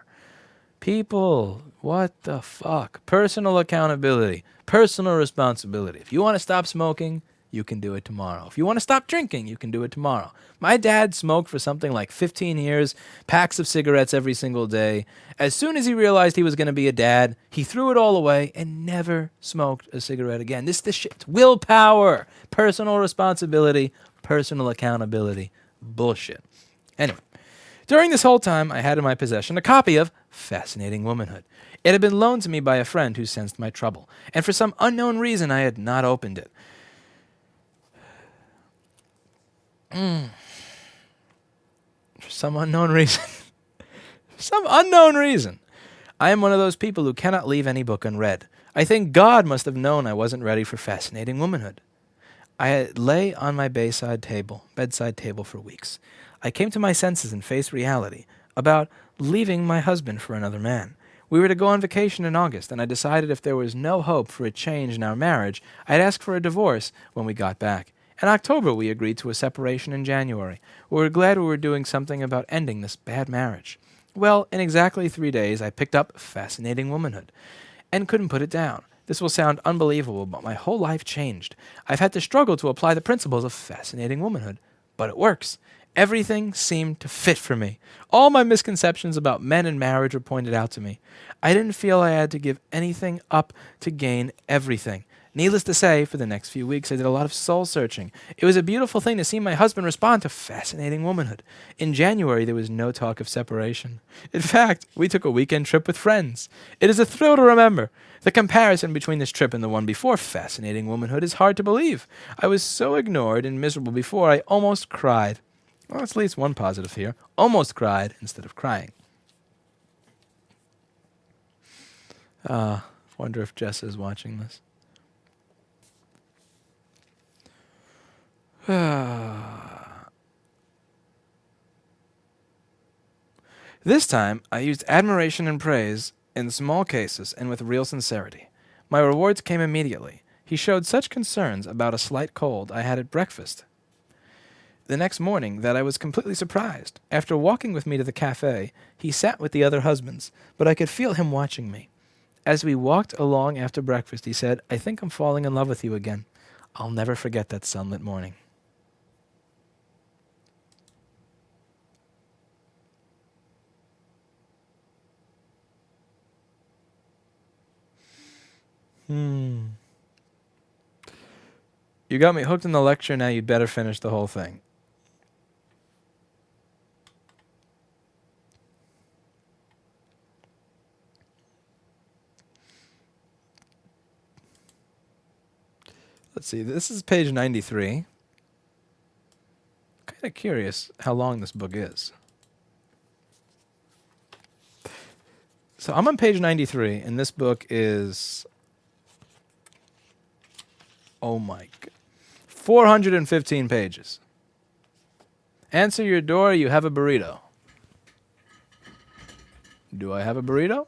People, what the fuck? Personal accountability, personal responsibility. If you want to stop smoking, you can do it tomorrow. If you want to stop drinking, you can do it tomorrow. My dad smoked for something like 15 years, packs of cigarettes every single day. As soon as he realized he was going to be a dad, he threw it all away and never smoked a cigarette again. This shit. Willpower, personal responsibility, personal accountability. Bullshit. Anyway, during this whole time, I had in my possession a copy of Fascinating Womanhood. It had been loaned to me by a friend who sensed my trouble, and for some unknown reason, I had not opened it. For some unknown reason. Some unknown reason. I am one of those people who cannot leave any book unread. I think God must have known I wasn't ready for Fascinating Womanhood. I lay on my bedside table for weeks. I came to my senses and faced reality about leaving my husband for another man. We were to go on vacation in August, and I decided if there was no hope for a change in our marriage, I'd ask for a divorce when we got back. In October, we agreed to a separation in January. We were glad we were doing something about ending this bad marriage. Well, in exactly 3 days, I picked up Fascinating Womanhood and couldn't put it down. This will sound unbelievable, but my whole life changed. I've had to struggle to apply the principles of Fascinating Womanhood, but it works. Everything seemed to fit for me. All my misconceptions about men and marriage were pointed out to me. I didn't feel I had to give anything up to gain everything. Needless to say, for the next few weeks, I did a lot of soul searching. It was a beautiful thing to see my husband respond to fascinating womanhood. In January, there was no talk of separation. In fact, we took a weekend trip with friends. It is a thrill to remember. The comparison between this trip and the one before fascinating womanhood is hard to believe. I was so ignored and miserable before, I almost cried. Well, that's at least one positive here. Almost cried instead of crying. Wonder if Jess is watching this. This time, I used admiration and praise in small cases and with real sincerity. My rewards came immediately. He showed such concerns about a slight cold I had at breakfast the next morning that I was completely surprised. After walking with me to the cafe, he sat with the other husbands, but I could feel him watching me. As we walked along after breakfast, he said, "I think I'm falling in love with you again. I'll never forget that sunlit morning." You got me hooked in the lecture, now you'd better finish the whole thing. Let's see, this is page 93. Kind of curious how long this book is. So I'm on page 93, and this book is, oh my God, 415 pages. Answer your door, you have a burrito. Do I have a burrito?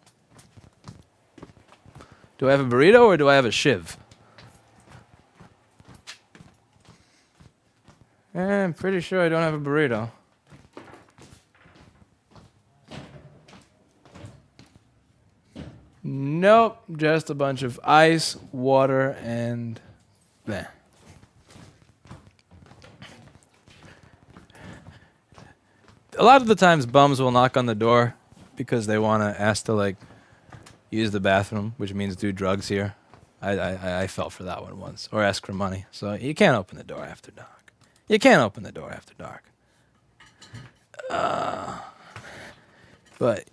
Do I have a burrito or do I have a shiv? I'm pretty sure I don't have a burrito. Nope, just a bunch of ice, water, and bleh. A lot of the times bums will knock on the door because they want to ask to use the bathroom, which means do drugs here. I fell for that one once. Or ask for money. So you can't open the door after dark. You can't open the door after dark. But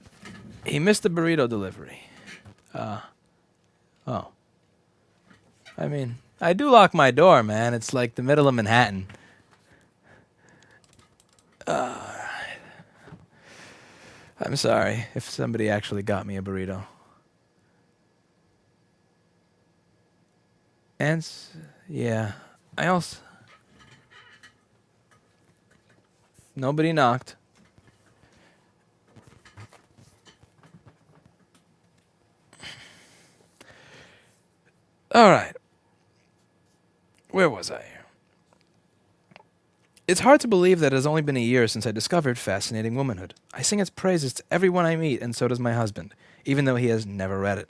he missed the burrito delivery. Oh. I mean, I do lock my door, man. It's like the middle of Manhattan. I'm sorry if somebody actually got me a burrito. And, yeah, I also... Nobody knocked. All right. Where was I here? It's hard to believe that it has only been a year since I discovered fascinating womanhood. I sing its praises to everyone I meet, and so does my husband, even though he has never read it.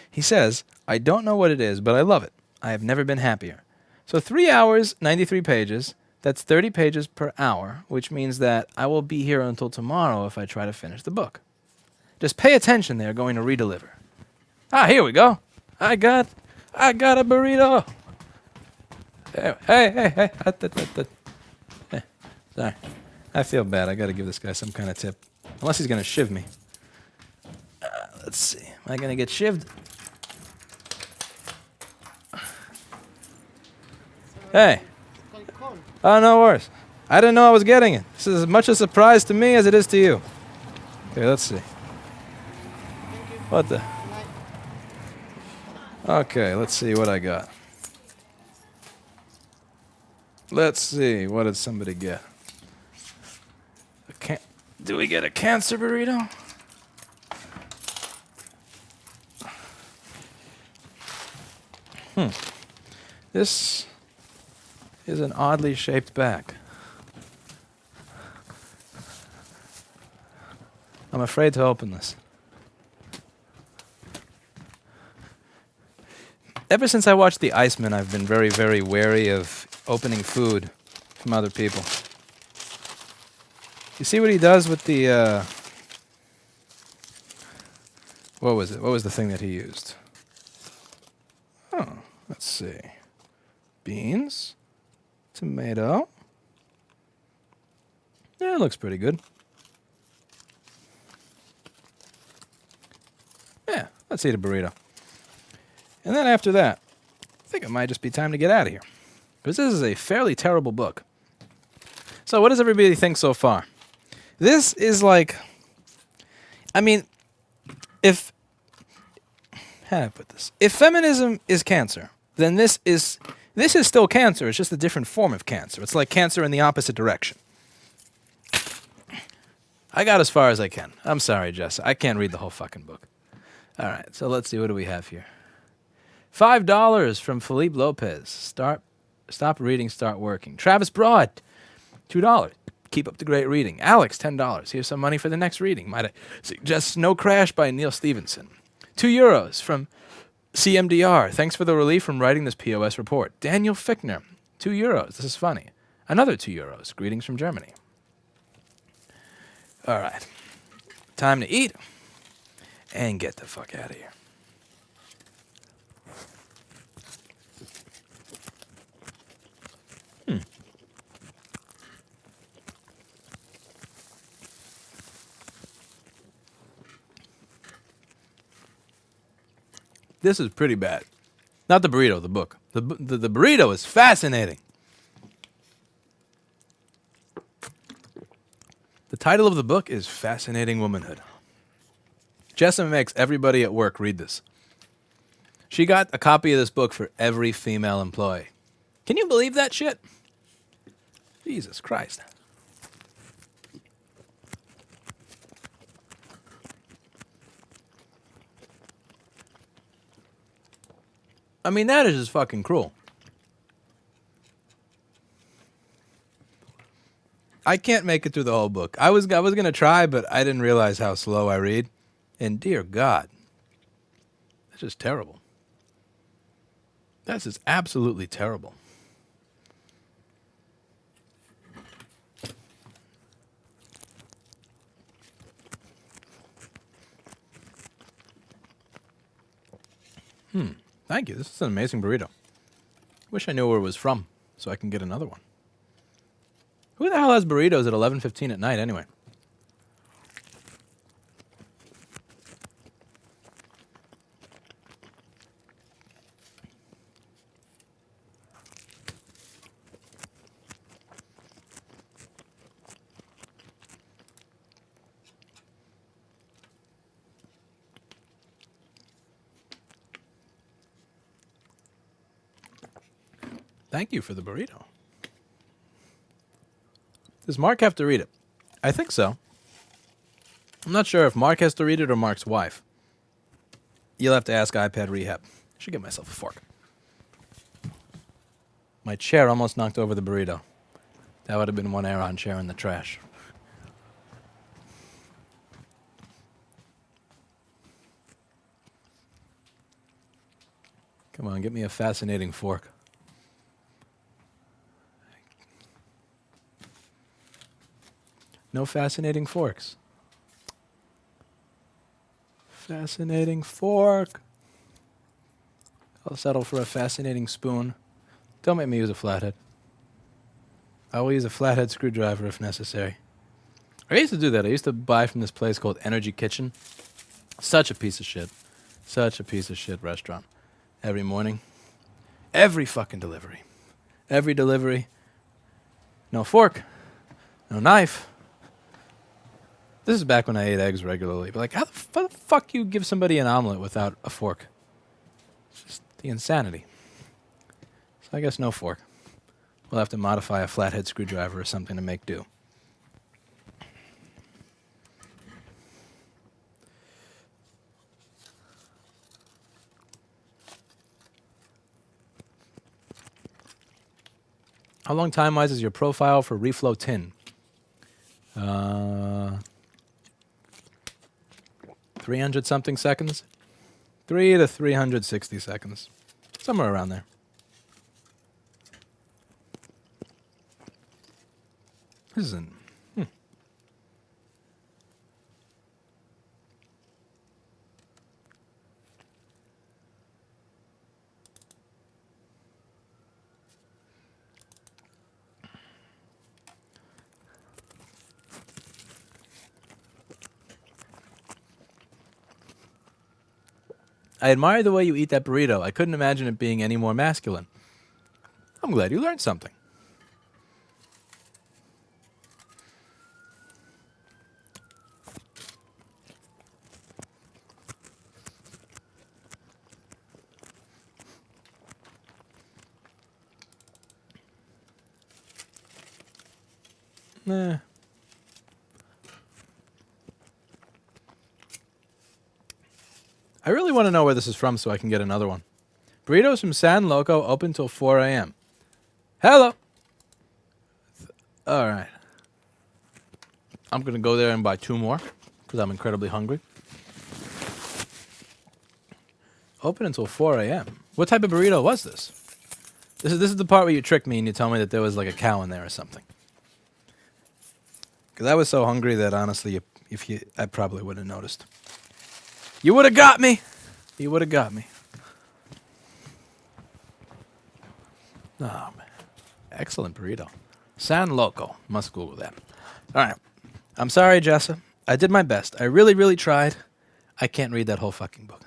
He says, "I don't know what it is, but I love it. I have never been happier." So 3 hours, 93 pages. That's 30 pages per hour, which means that I will be here until tomorrow if I try to finish the book. Just pay attention, they're going to redeliver. Here we go. I got a burrito. Hey. Sorry. I feel bad. I got to give this guy some kind of tip. Unless he's going to shiv me. Let's see. Am I going to get shivved? Hey. Oh, no worries. I didn't know I was getting it. This is as much a surprise to me as it is to you. Okay, let's see. What the? Okay, let's see what I got. Let's see. What did somebody get? Do we get a cancer burrito? This is an oddly shaped bag. I'm afraid to open this. Ever since I watched The Iceman, I've been very, very wary of opening food from other people. You see what he does with the, what was it? What was the thing that he used? Oh, let's see. Beans, tomato. Yeah, it looks pretty good. Yeah, let's eat a burrito. And then after that, I think it might just be time to get out of here. Because this is a fairly terrible book. So what does everybody think so far? This is like, I mean, if, how do I put this? If feminism is cancer, then this is still cancer. It's just a different form of cancer. It's like cancer in the opposite direction. I got as far as I can. I'm sorry, Jess. I can't read the whole fucking book. All right, so let's see. What do we have here? $5 from Felipe Lopez. Stop reading, start working. Travis Broad, $2. Keep up the great reading. Alex, $10. Here's some money for the next reading. Might I suggest Snow Crash by Neil Stevenson. €2 from CMDR. Thanks for the relief from writing this POS report. Daniel Fickner, €2. This is funny. Another €2. Greetings from Germany. All right. Time to eat and get the fuck out of here. This is pretty bad. Not the burrito, the book. The burrito is fascinating. The title of the book is Fascinating Womanhood. Jessa makes everybody at work read this. She got a copy of this book for every female employee. Can you believe that shit? Jesus Christ. I mean, that is just fucking cruel. I can't make it through the whole book. I was gonna try, but I didn't realize how slow I read. And dear God, that's just terrible. That's just absolutely terrible. Thank you. This is an amazing burrito. Wish I knew where it was from so I can get another one. Who the hell has burritos at 11:15 at night anyway? Thank you for the burrito. Does Mark have to read it? I think so. I'm not sure if Mark has to read it or Mark's wife. You'll have to ask iPad Rehab. I should get myself a fork. My chair almost knocked over the burrito. That would have been one Aeron chair in the trash. Come on, get me a fascinating fork. No fascinating forks. Fascinating fork. I'll settle for a fascinating spoon. Don't make me use a flathead. I will use a flathead screwdriver if necessary. I used to do that. I used to buy from this place called Energy Kitchen. Such a piece of shit. Such a piece of shit restaurant. Every morning. Every fucking delivery. Every delivery. No fork. No knife. This is back when I ate eggs regularly. But like, how the fuck you give somebody an omelet without a fork? It's just the insanity. So I guess no fork. We'll have to modify a flathead screwdriver or something to make do. How long time-wise is your profile for Reflow Tin? 300-something seconds? 3 to 360 seconds. Somewhere around there. This isn't... I admire the way you eat that burrito. I couldn't imagine it being any more masculine. I'm glad you learned something. Nah. I really want to know where this is from so I can get another one. Burritos from San Loco, open till 4 a.m. Hello. All right. I'm going to go there and buy 2 more because I'm incredibly hungry. Open until 4 a.m. What type of burrito was this? This is the part where you trick me and you tell me that there was like a cow in there or something. Because I was so hungry that honestly, I probably wouldn't have noticed. You would have got me. You would have got me. Oh, man. Excellent burrito. San Loco. Must Google that. All right. I'm sorry, Jessa. I did my best. I really, really tried. I can't read that whole fucking book.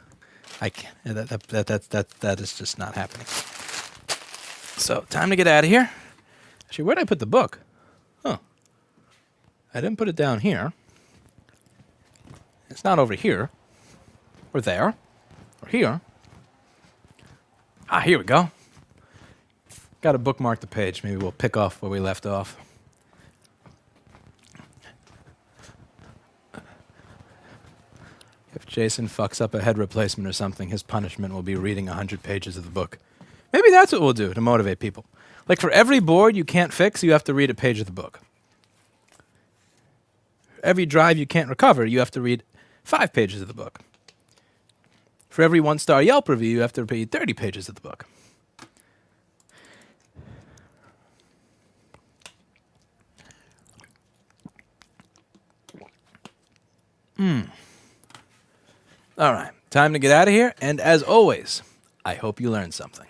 I can't. That is just not happening. So, time to get out of here. Actually, where did I put the book? Huh. I didn't put it down here. It's not over here. Or there. Or here. Ah, here we go. Got to bookmark the page. Maybe we'll pick off where we left off. If Jason fucks up a head replacement or something, his punishment will be reading 100 pages of the book. Maybe that's what we'll do to motivate people. Like for every board you can't fix, you have to read a page of the book. Every drive you can't recover, you have to read 5 pages of the book. For every 1-star Yelp review, you have to read 30 pages of the book. All right, time to get out of here. And as always, I hope you learned something.